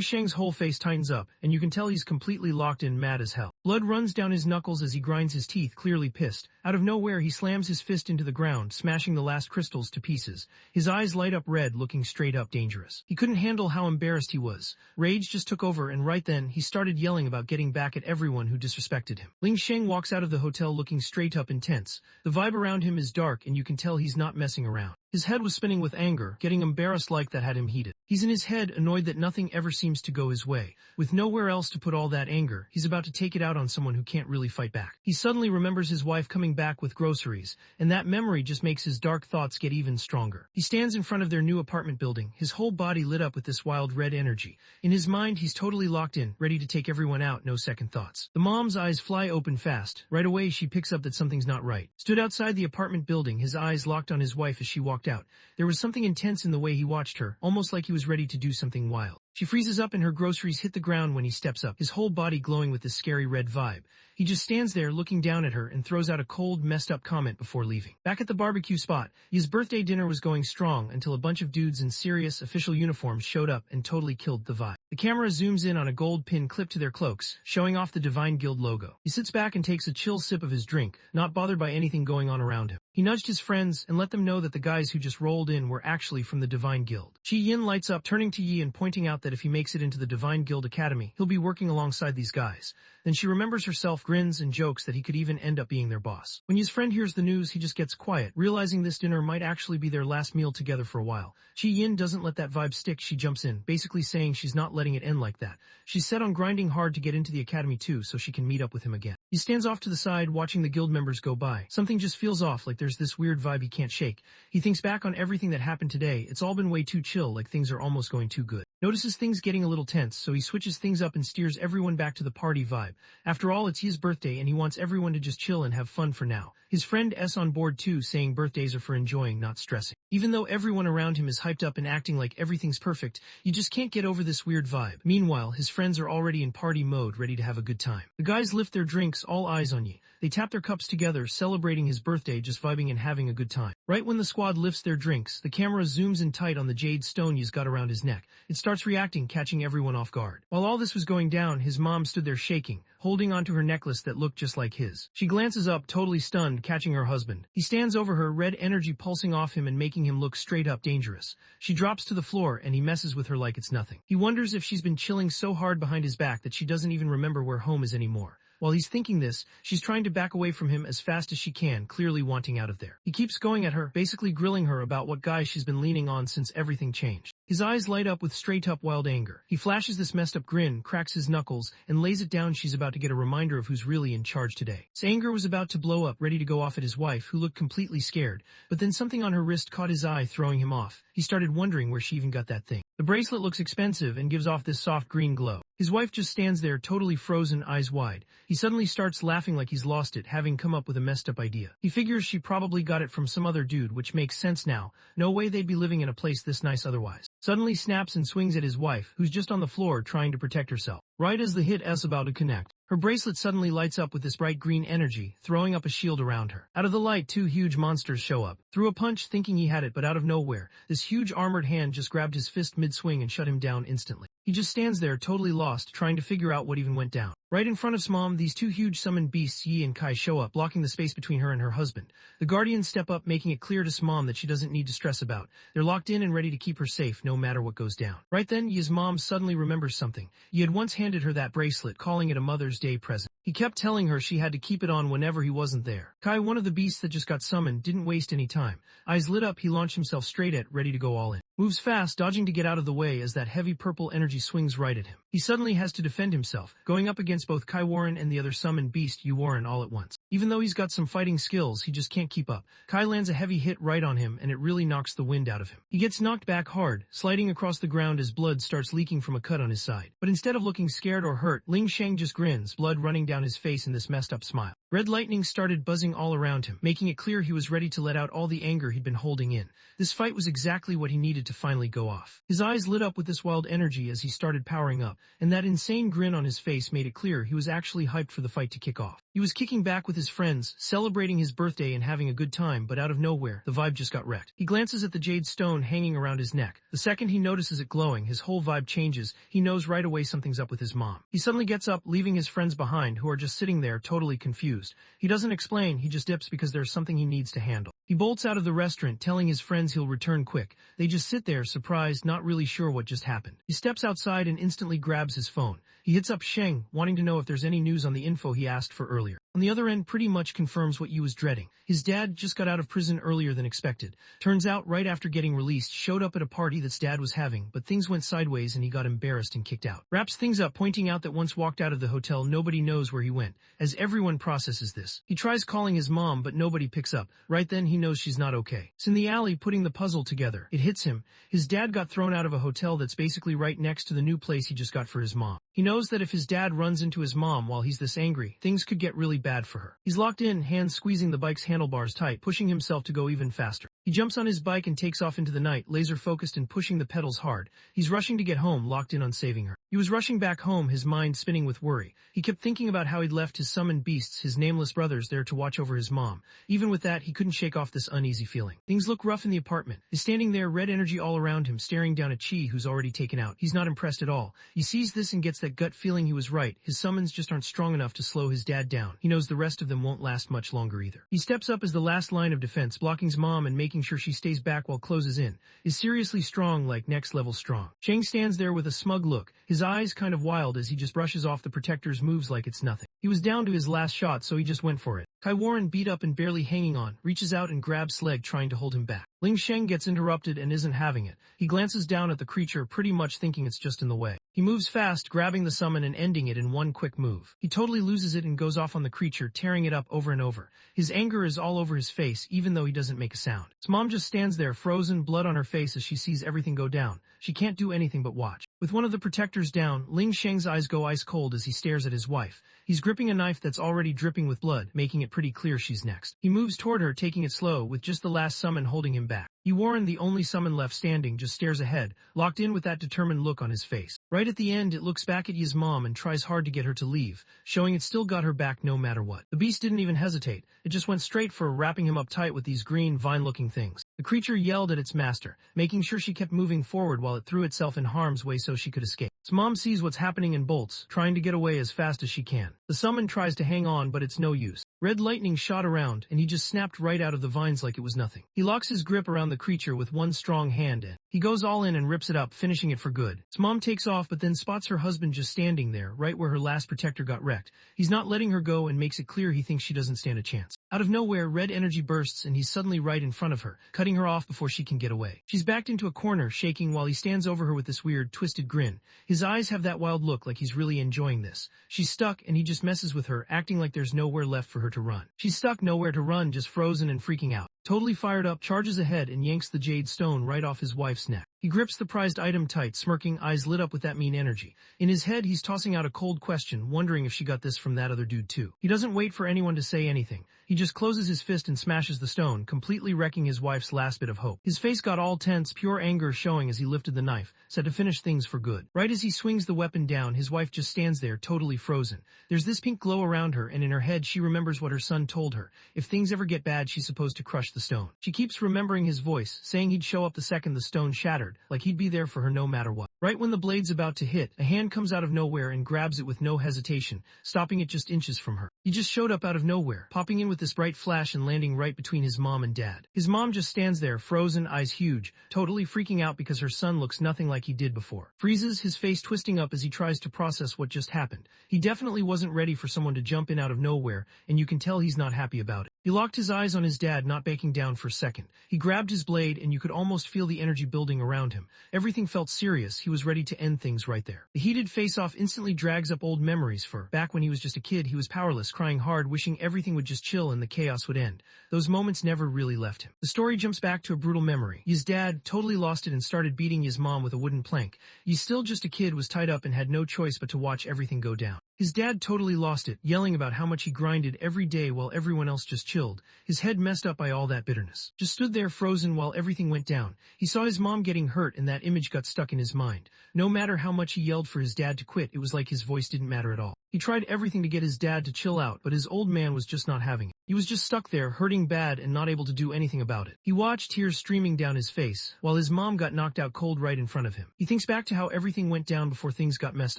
Sheng's whole face tightens up, and you can tell he's completely locked in, mad as hell. Blood runs down his knuckles as he grinds his teeth, clearly pissed. Out of nowhere, he slams his fist into the ground, smashing the last crystals to pieces. His eyes light up red, looking straight up dangerous. He couldn't handle how embarrassed he was. Rage just took over, and right then, he started yelling about getting back at everyone who disrespected him. Ling Sheng walks out of the hotel looking straight up intense. The vibe around him is dark, and you can tell he's not messing around. His head was spinning with anger, getting embarrassed like that had him heated. He's in his head, annoyed that nothing ever seems to go his way. With nowhere else to put all that anger, he's about to take it out on someone who can't really fight back. He suddenly remembers his wife coming back with groceries, and that memory just makes his dark thoughts get even stronger. He stands in front of their new apartment building, his whole body lit up with this wild red energy. In his mind, he's totally locked in, ready to take everyone out, no second thoughts. The mom's eyes fly open fast. Right away, she picks up that something's not right. Stood outside the apartment building, his eyes locked on his wife as she walked out. There was something intense in the way he watched her, almost like he was ready to do something wild. She freezes up and her groceries hit the ground when he steps up, his whole body glowing with this scary red vibe. He just stands there looking down at her and throws out a cold, messed up comment before leaving. Back at the barbecue spot, his birthday dinner was going strong until a bunch of dudes in serious official uniforms showed up and totally killed the vibe. The camera zooms in on a gold pin clipped to their cloaks, showing off the Divine Guild logo. He sits back and takes a chill sip of his drink, not bothered by anything going on around him. He nudged his friends and let them know that the guys who just rolled in were actually from the Divine Guild. Chi Yin lights up, turning to Yi and pointing out that if he makes it into the Divine Guild Academy, he'll be working alongside these guys. Then she remembers herself, grins and jokes that he could even end up being their boss. When his friend hears the news, he just gets quiet, realizing this dinner might actually be their last meal together for a while. Chi Yin doesn't let that vibe stick. She jumps in, basically saying she's not letting it end like that. She's set on grinding hard to get into the academy too, so she can meet up with him again. He stands off to the side, watching the guild members go by. Something just feels off, like there's this weird vibe he can't shake. He thinks back on everything that happened today. It's all been way too chill, like things are almost going too good. Notices things getting a little tense, so he switches things up and steers everyone back to the party vibe. After all, it's his birthday and he wants everyone to just chill and have fun for now. His friend S on board too, saying birthdays are for enjoying, not stressing. Even though everyone around him is hyped up and acting like everything's perfect, you just can't get over this weird vibe. Meanwhile, his friends are already in party mode, ready to have a good time. The guys lift their drinks, all eyes on Yi. They tap their cups together, celebrating his birthday, just vibing and having a good time. Right when the squad lifts their drinks, the camera zooms in tight on the jade stone Yi's got around his neck. It starts reacting, catching everyone off guard. While all this was going down, his mom stood there shaking, holding onto her necklace that looked just like his. She glances up, totally stunned, catching her husband. He stands over her, red energy pulsing off him and making him look straight up dangerous. She drops to the floor and he messes with her like it's nothing. He wonders if she's been chilling so hard behind his back that she doesn't even remember where home is anymore. While he's thinking this, she's trying to back away from him as fast as she can, clearly wanting out of there. He keeps going at her, basically grilling her about what guy she's been leaning on since everything changed. His eyes light up with straight-up wild anger. He flashes this messed-up grin, cracks his knuckles, and lays it down. She's about to get a reminder of who's really in charge today. His anger was about to blow up, ready to go off at his wife, who looked completely scared, but then something on her wrist caught his eye, throwing him off. He started wondering where she even got that thing. The bracelet looks expensive and gives off this soft green glow. His wife just stands there totally frozen, eyes wide. He suddenly starts laughing like he's lost it, having come up with a messed up idea. He figures she probably got it from some other dude, which makes sense now. No way they'd be living in a place this nice otherwise. Suddenly snaps and swings at his wife, who's just on the floor trying to protect herself. Right as the hit is about to connect, her bracelet suddenly lights up with this bright green energy, throwing up a shield around her. Out of the light, two huge monsters show up. Threw a punch thinking he had it, but out of nowhere, this huge armored hand just grabbed his fist mid-swing and shut him down instantly. He just stands there totally lost, trying to figure out what even went down. Right in front of Smom, these two huge summoned beasts Yi and Kai show up, blocking the space between her and her husband. The Guardians step up, making it clear to Smom that she doesn't need to stress about. They're locked in and ready to keep her safe no matter what goes down. Right then, Yi's mom suddenly remembers something. Yi had once handed her that bracelet, calling it a Mother's Day present. He kept telling her she had to keep it on whenever he wasn't there. Kai, one of the beasts that just got summoned, didn't waste any time. Eyes lit up, he launched himself straight at, ready to go all in. Moves fast, dodging to get out of the way as that heavy purple energy swings right at him. He suddenly has to defend himself, going up against both Kai Warren and the other summoned beast Yu Warren all at once. Even though he's got some fighting skills, he just can't keep up. Kai lands a heavy hit right on him and it really knocks the wind out of him. He gets knocked back hard, sliding across the ground as blood starts leaking from a cut on his side. But instead of looking scared or hurt, Ling Sheng just grins, blood running down his face in this messed up smile. Red lightning started buzzing all around him, making it clear he was ready to let out all the anger he'd been holding in. This fight was exactly what he needed to finally go off. His eyes lit up with this wild energy as he started powering up, and that insane grin on his face made it clear he was actually hyped for the fight to kick off. He was kicking back with his friends, celebrating his birthday and having a good time, but out of nowhere, the vibe just got wrecked. He glances at the jade stone hanging around his neck. The second he notices it glowing, his whole vibe changes. He knows right away something's up with his mom. He suddenly gets up, leaving his friends behind, who are just sitting there totally confused. He doesn't explain, he just dips because there's something he needs to handle. He bolts out of the restaurant, telling his friends he'll return quick. They just sit there, surprised, not really sure what just happened. He steps outside and instantly grabs his phone. He hits up Sheng, wanting to know if there's any news on the info he asked for earlier. On the other end, pretty much confirms what Yu was dreading. His dad just got out of prison earlier than expected. Turns out, right after getting released, showed up at a party that's dad was having, but things went sideways and he got embarrassed and kicked out. Wraps things up, pointing out that once walked out of the hotel, nobody knows where he went, as everyone processes this. He tries calling his mom, but nobody picks up. Right then, he knows she's not okay. It's in the alley, putting the puzzle together. It hits him. His dad got thrown out of a hotel that's basically right next to the new place he just got for his mom. He knows that if his dad runs into his mom while he's this angry, things could get really bad for her. He's locked in, hands squeezing the bike's handlebars tight, pushing himself to go even faster. He jumps on his bike and takes off into the night, laser-focused and pushing the pedals hard. He's rushing to get home, locked in on saving her. He was rushing back home, his mind spinning with worry. He kept thinking about how he'd left his summoned beasts, his nameless brothers, there to watch over his mom. Even with that, he couldn't shake off this uneasy feeling. Things look rough in the apartment. He's standing there, red energy all around him, staring down at Chi, who's already taken out. He's not impressed at all. He sees this and gets that gut feeling he was right. His summons just aren't strong enough to slow his dad down. He knows the rest of them won't last much longer either. He steps up as the last line of defense, blocking his mom and making sure she stays back while closes in. Is seriously strong, like next level strong. Sheng stands there with a smug look, his eyes kind of wild as he just brushes off the protector's moves like it's nothing. He was down to his last shot, so he just went for it. Kai Warren, beat up and barely hanging on, reaches out and grabs Leg, trying to hold him back. Ling Sheng gets interrupted and isn't having it. He glances down at the creature, pretty much thinking it's just in the way. He moves fast, grabbing the summon and ending it in one quick move. He totally loses it and goes off on the creature, tearing it up over and over. His anger is all over his face, even though he doesn't make a sound. His mom just stands there, frozen, blood on her face as she sees everything go down. She can't do anything but watch. With one of the protectors down, Ling Sheng's eyes go ice cold as he stares at his wife. He's gripping a knife that's already dripping with blood, making it pretty clear she's next. He moves toward her, taking it slow, with just the last summon holding him back. Yu Warren, the only summon left standing, just stares ahead, locked in with that determined look on his face. Right at the end, it looks back at Yi's mom and tries hard to get her to leave, showing it still got her back no matter what. The beast didn't even hesitate. It just went straight for wrapping him up tight with these green, vine-looking things. The creature yelled at its master, making sure she kept moving forward while it threw itself in harm's way so she could escape. His mom sees what's happening and bolts, trying to get away as fast as she can. The summon tries to hang on, but it's no use. Red lightning shot around, and he just snapped right out of the vines like it was nothing. He locks his grip around the creature with one strong hand and he goes all in and rips it up, finishing it for good. His mom takes off, but then spots her husband just standing there, right where her last protector got wrecked. He's not letting her go and makes it clear he thinks she doesn't stand a chance. Out of nowhere, red energy bursts and he's suddenly right in front of her, cutting her off before she can get away. She's backed into a corner, shaking while he stands over her with this weird, twisted grin. His eyes have that wild look like he's really enjoying this. She's stuck and he just messes with her, acting like there's nowhere left for her to run. She's stuck, nowhere to run, just frozen and freaking out. Totally fired up, charges ahead and yanks the jade stone right off his wife's neck. He grips the prized item tight, smirking, eyes lit up with that mean energy. In his head, he's tossing out a cold question, wondering if she got this from that other dude too. He doesn't wait for anyone to say anything. He just closes his fist and smashes the stone, completely wrecking his wife's last bit of hope. His face got all tense, pure anger showing as he lifted the knife, set to finish things for good. Right as he swings the weapon down, his wife just stands there, totally frozen. There's this pink glow around her, and in her head she remembers what her son told her. If things ever get bad, she's supposed to crush the stone. She keeps remembering his voice, saying he'd show up the second the stone shattered, like he'd be there for her no matter what. Right when the blade's about to hit, a hand comes out of nowhere and grabs it with no hesitation, stopping it just inches from her. He just showed up out of nowhere, popping in with this bright flash and landing right between his mom and dad. His mom just stands there, frozen, eyes huge, totally freaking out because her son looks nothing like he did before. Freezes, his face twisting up as he tries to process what just happened. He definitely wasn't ready for someone to jump in out of nowhere, and you can tell he's not happy about it. He locked his eyes on his dad, not backing down for a second. He grabbed his blade, and you could almost feel the energy building around him. Everything felt serious. He was ready to end things right there. The heated face-off instantly drags up old memories for back when he was just a kid. He was powerless, crying hard, wishing everything would just chill and the chaos would end. Those moments never really left him. The story jumps back to a brutal memory. His dad totally lost it and started beating his mom with a wooden plank. He's still just a kid, was tied up and had no choice but to watch everything go down. His dad totally lost it, yelling about how much he grinded every day while everyone else just chilled. His head messed up by all that bitterness. Just stood there frozen while everything went down. He saw his mom getting hurt and that image got stuck in his mind. No matter how much he yelled for his dad to quit, it was like his voice didn't matter at all. He tried everything to get his dad to chill out, but his old man was just not having it. He was just stuck there, hurting bad and not able to do anything about it. He watched, tears streaming down his face, while his mom got knocked out cold right in front of him. He thinks back to how everything went down before things got messed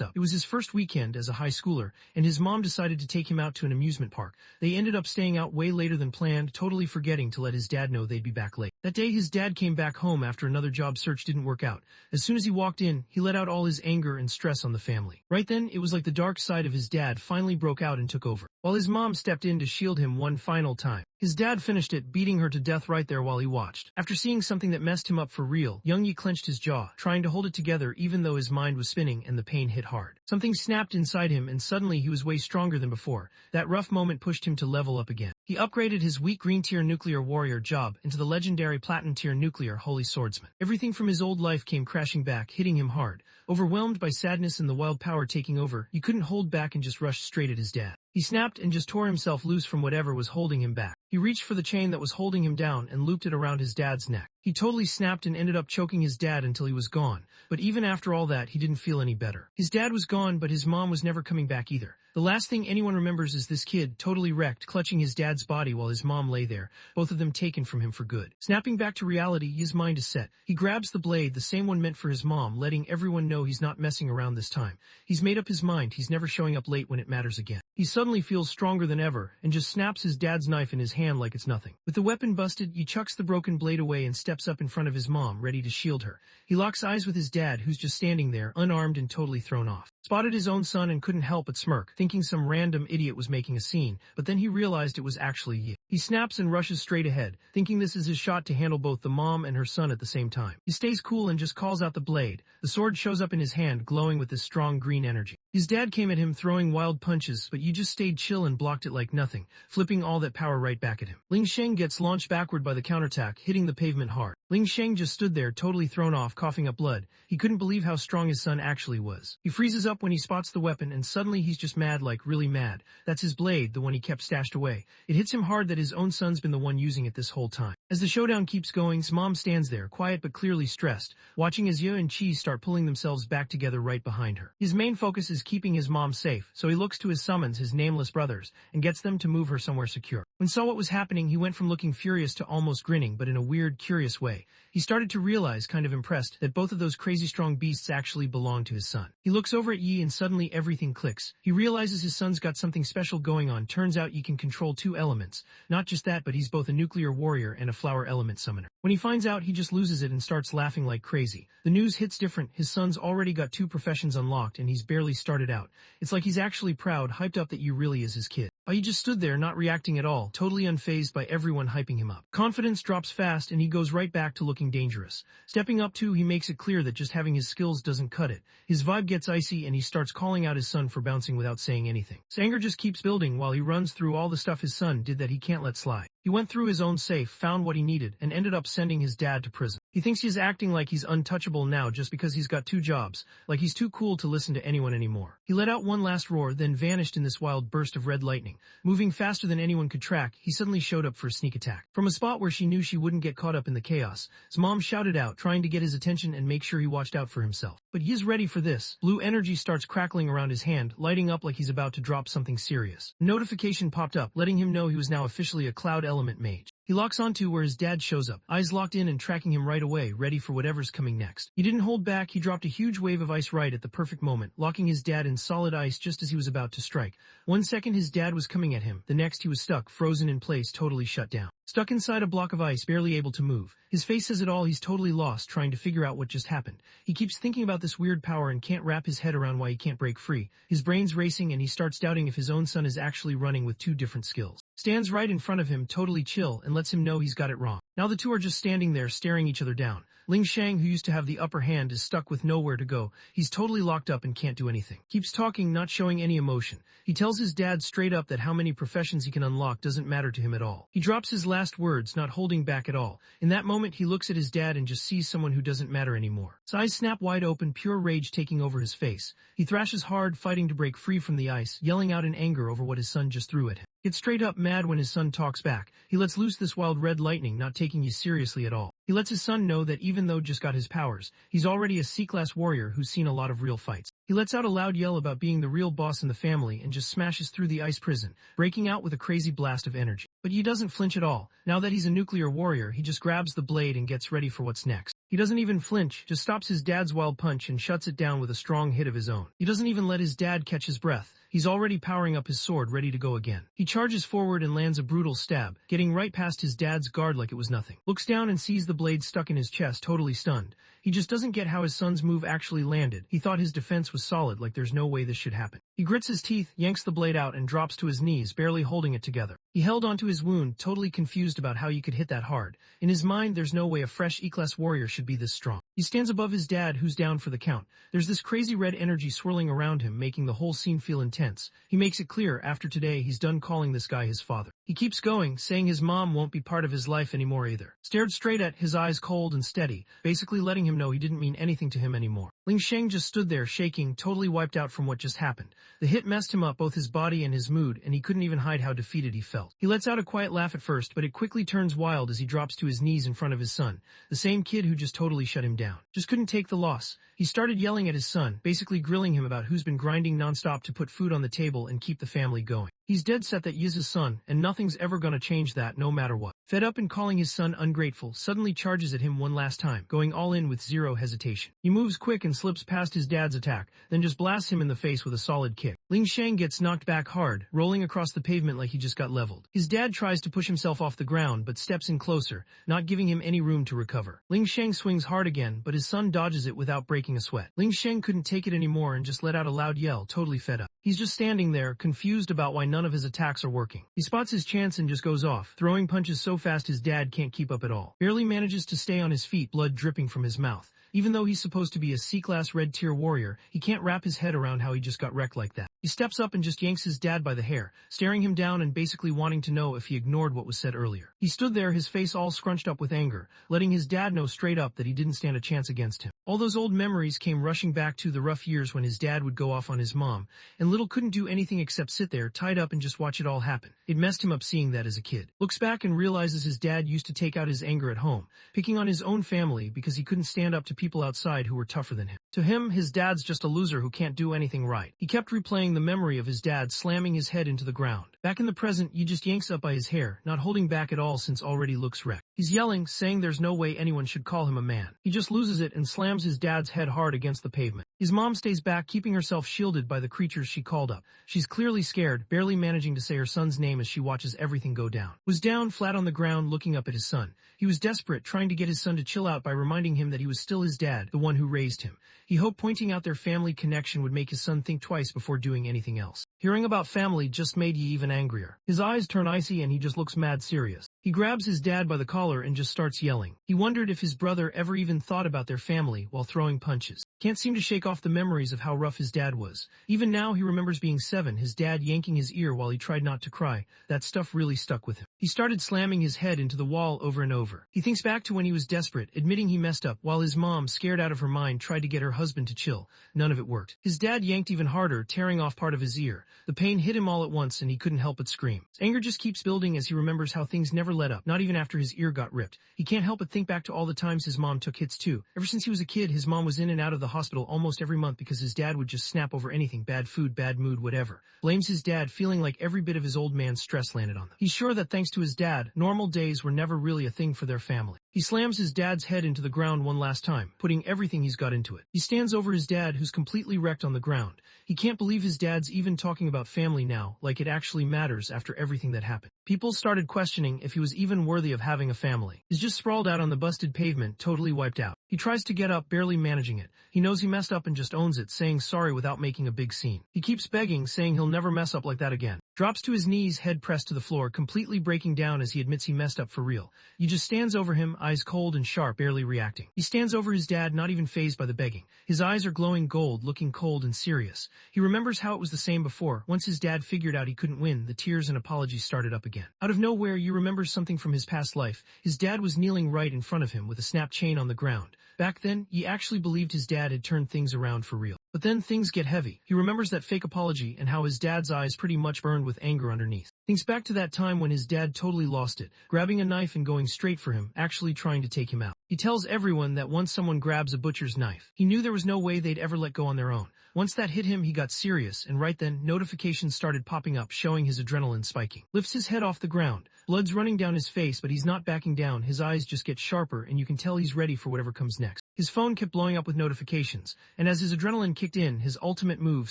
up. It was his first weekend as a high schooler, and his mom decided to take him out to an amusement park. They ended up staying out way later than planned, totally forgetting to let his dad know they'd be back late. That day, his dad came back home after another job search didn't work out. As soon as he walked in, he let out all his anger and stress on the family. Right then, it was like the dark side of his dad finally broke out and took over, while his mom stepped in to shield him one final time. His dad finished it, beating her to death right there while he watched. After seeing something that messed him up for real, Young Yi clenched his jaw, trying to hold it together even though his mind was spinning and the pain hit hard. Something snapped inside him and suddenly he was way stronger than before. That rough moment pushed him to level up again. He upgraded his weak green tier nuclear warrior job into the legendary platinum tier nuclear holy swordsman. Everything from his old life came crashing back, hitting him hard. Overwhelmed by sadness and the wild power taking over, he couldn't hold back and just rushed straight at his dad. He snapped and just tore himself loose from whatever was holding him back. He reached for the chain that was holding him down and looped it around his dad's neck. He totally snapped and ended up choking his dad until he was gone. But even after all that, he didn't feel any better. His dad was gone, but his mom was never coming back either. The last thing anyone remembers is this kid, totally wrecked, clutching his dad's body while his mom lay there, both of them taken from him for good. Snapping back to reality, his mind is set. He grabs the blade, the same one meant for his mom, letting everyone know he's not messing around this time. He's made up his mind, he's never showing up late when it matters again. He suddenly feels stronger than ever, and just snaps his dad's knife in his hand like it's nothing. With the weapon busted, he chucks the broken blade away and steps up in front of his mom, ready to shield her. He locks eyes with his dad, who's just standing there, unarmed and totally thrown off. Spotted his own son and couldn't help but smirk, thinking some random idiot was making a scene, but then he realized it was actually Yi. He snaps and rushes straight ahead, thinking this is his shot to handle both the mom and her son at the same time. He stays cool and just calls out the blade. The sword shows up in his hand, glowing with this strong green energy. His dad came at him throwing wild punches, but Yi just stayed chill and blocked it like nothing, flipping all that power right back at him. Ling Sheng gets launched backward by the counterattack, hitting the pavement hard. Ling Sheng just stood there, totally thrown off, coughing up blood. He couldn't believe how strong his son actually was. He freezes up when he spots the weapon, and suddenly he's just mad, like really mad. That's his blade, the one he kept stashed away. It hits him hard that his own son's been the one using it this whole time. As the showdown keeps going, his mom stands there, quiet but clearly stressed, watching as Ye and Chi start pulling themselves back together right behind her. His main focus is keeping his mom safe, so he looks to his summons, his nameless brothers, and gets them to move her somewhere secure. When saw what was happening, he went from looking furious to almost grinning, but in a weird, curious way. He started to realize, kind of impressed, that both of those crazy strong beasts actually belonged to his son. He looks over at Yi and suddenly everything clicks. He realizes his son's got something special going on. Turns out Yi can control two elements. Not just that, but he's both a nuclear warrior and a flower element summoner. When he finds out, he just loses it and starts laughing like crazy. The news hits different. His son's already got 2 professions unlocked and he's barely started out. It's like he's actually proud, hyped up that Yi really is his kid. He just stood there not reacting at all, totally unfazed by everyone hyping him up. Confidence drops fast and he goes right back to looking dangerous. Stepping up too, he makes it clear that just having his skills doesn't cut it. His vibe gets icy and he starts calling out his son for bouncing without saying anything. His anger just keeps building while he runs through all the stuff his son did that he can't let slide. He went through his own safe, found what he needed, and ended up sending his dad to prison. He thinks he's acting like he's untouchable now just because he's got 2 jobs, like he's too cool to listen to anyone anymore. He let out one last roar, then vanished in this wild burst of red lightning. Moving faster than anyone could track, he suddenly showed up for a sneak attack. From a spot where she knew she wouldn't get caught up in the chaos, his mom shouted out, trying to get his attention and make sure he watched out for himself. But he is ready for this. Blue energy starts crackling around his hand, lighting up like he's about to drop something serious. A notification popped up, letting him know he was now officially a cloud element mage. He locks onto where his dad shows up, eyes locked in and tracking him right away, ready for whatever's coming next. He didn't hold back, he dropped a huge wave of ice right at the perfect moment, locking his dad in solid ice just as he was about to strike. 1 second his dad was coming at him, the next he was stuck, frozen in place, totally shut down. Stuck inside a block of ice, barely able to move. His face says it all, he's totally lost, trying to figure out what just happened. He keeps thinking about this weird power and can't wrap his head around why he can't break free. His brain's racing and he starts doubting if his own son is actually running with 2 different skills. Stands right in front of him, totally chill, and lets him know he's got it wrong. Now the 2 are just standing there, staring each other down. Ling Shang, who used to have the upper hand, is stuck with nowhere to go. He's totally locked up and can't do anything. Keeps talking, not showing any emotion. He tells his dad straight up that how many professions he can unlock doesn't matter to him at all. He drops his last words, not holding back at all. In that moment, he looks at his dad and just sees someone who doesn't matter anymore. His eyes snap wide open, pure rage taking over his face. He thrashes hard, fighting to break free from the ice, yelling out in anger over what his son just threw at him. Gets straight up mad when his son talks back. He lets loose this wild red lightning, not taking you seriously at all. He lets his son know that even though just got his powers, he's already a C-class warrior who's seen a lot of real fights. He lets out a loud yell about being the real boss in the family and just smashes through the ice prison, breaking out with a crazy blast of energy. But he doesn't flinch at all. Now that he's a nuclear warrior, he just grabs the blade and gets ready for what's next. He doesn't even flinch, just stops his dad's wild punch and shuts it down with a strong hit of his own. He doesn't even let his dad catch his breath. He's already powering up his sword, ready to go again. He charges forward and lands a brutal stab, getting right past his dad's guard like it was nothing. Looks down and sees the blade stuck in his chest, totally stunned. He just doesn't get how his son's move actually landed. He thought his defense was solid, like there's no way this should happen. He grits his teeth, yanks the blade out, and drops to his knees, barely holding it together. He held onto his wound, totally confused about how you could hit that hard. In his mind, there's no way a fresh E-class warrior should be this strong. He stands above his dad, who's down for the count. There's this crazy red energy swirling around him, making the whole scene feel intense. He makes it clear, after today, he's done calling this guy his father. He keeps going, saying his mom won't be part of his life anymore either. Stared straight at, his eyes cold and steady, basically letting him know he didn't mean anything to him anymore. Ling Sheng just stood there, shaking, totally wiped out from what just happened. The hit messed him up, both his body and his mood, and he couldn't even hide how defeated he felt. He lets out a quiet laugh at first, but it quickly turns wild as he drops to his knees in front of his son, the same kid who just totally shut him down. Just couldn't take the loss. He started yelling at his son, basically grilling him about who's been grinding nonstop to put food on the table and keep the family going. He's dead set that he's his son, and nothing's ever gonna change that no matter what. Fed up and calling his son ungrateful, suddenly charges at him one last time, going all in with zero hesitation. He moves quick and slips past his dad's attack, then just blasts him in the face with a solid kick. Ling Sheng gets knocked back hard, rolling across the pavement like he just got leveled. His dad tries to push himself off the ground but steps in closer, not giving him any room to recover. Ling Sheng swings hard again, but his son dodges it without breaking a sweat. Ling Sheng couldn't take it anymore and just let out a loud yell, totally fed up. He's just standing there, confused about why none of his attacks are working. He spots his chance and just goes off, throwing punches so fast his dad can't keep up at all. Barely manages to stay on his feet, blood dripping from his mouth. Even though he's supposed to be a C-class red tier warrior, he can't wrap his head around how he just got wrecked like that. He steps up and just yanks his dad by the hair, staring him down and basically wanting to know if he ignored what was said earlier. He stood there, his face all scrunched up with anger, letting his dad know straight up that he didn't stand a chance against him. All those old memories came rushing back to the rough years when his dad would go off on his mom, and Little couldn't do anything except sit there, tied up, and just watch it all happen. It messed him up seeing that as a kid. Looks back and realizes his dad used to take out his anger at home, picking on his own family because he couldn't stand up to people outside who were tougher than him. To him, his dad's just a loser who can't do anything right. He kept replaying the memory of his dad slamming his head into the ground. Back in the present, he just yanks up by his hair, not holding back at all since already looks wrecked. He's yelling, saying there's no way anyone should call him a man. He just loses it and slams his dad's head hard against the pavement. His mom stays back, keeping herself shielded by the creatures she called up. She's clearly scared, barely managing to say her son's name as she watches everything go down. Was down, flat on the ground, looking up at his son. He was desperate, trying to get his son to chill out by reminding him that he was still his dad, the one who raised him. He hoped pointing out their family connection would make his son think twice before doing anything else. Hearing about family just made he even angrier. His eyes turn icy and he just looks mad serious. He grabs his dad by the collar and just starts yelling. He wondered if his brother ever even thought about their family while throwing punches. Can't seem to shake off the memories of how rough his dad was. Even now he remembers being 7, his dad yanking his ear while he tried not to cry. That stuff really stuck with him. He started slamming his head into the wall over and over. He thinks back to when he was desperate, admitting he messed up, while his mom, scared out of her mind, tried to get her husband to chill. None of it worked. His dad yanked even harder, tearing off part of his ear. The pain hit him all at once and he couldn't help but scream. His anger just keeps building as he remembers how things never let up, not even after his ear got ripped. He can't help but think back to all the times his mom took hits too. Ever since he was a kid, his mom was in and out of the hospital almost every month because his dad would just snap over anything, bad food, bad mood, whatever. Blames his dad, feeling like every bit of his old man's stress landed on them. He's sure that thanks to his dad, normal days were never really a thing for their family. He slams his dad's head into the ground one last time, putting everything he's got into it. He stands over his dad, who's completely wrecked on the ground. He can't believe his dad's even talking about family now, like it actually matters after everything that happened. People started questioning if he was even worthy of having a family. He's just sprawled out on the busted pavement, totally wiped out. He tries to get up, barely managing it. He knows he messed up and just owns it, saying sorry without making a big scene. He keeps begging, saying he'll never mess up like that again. Drops to his knees, head pressed to the floor, completely breaking down as he admits he messed up for real. He just stands over him, eyes cold and sharp, barely reacting. He stands over his dad, not even fazed by the begging. His eyes are glowing gold, looking cold and serious. He remembers how it was the same before. Once his dad figured out he couldn't win, the tears and apologies started up again. Out of nowhere, you remember something from his past life. His dad was kneeling right in front of him with a snap chain on the ground. Back then, he actually believed his dad had turned things around for real. But then things get heavy. He remembers that fake apology and how his dad's eyes pretty much burned with anger underneath. Thinks back to that time when his dad totally lost it, grabbing a knife and going straight for him, actually trying to take him out. He tells everyone that once someone grabs a butcher's knife, he knew there was no way they'd ever let go on their own. Once that hit him, he got serious, and right then, notifications started popping up, showing his adrenaline spiking. Lifts his head off the ground. Blood's running down his face, but he's not backing down. His eyes just get sharper, and you can tell he's ready for whatever comes next. His phone kept blowing up with notifications, and as his adrenaline kicked in, his ultimate move,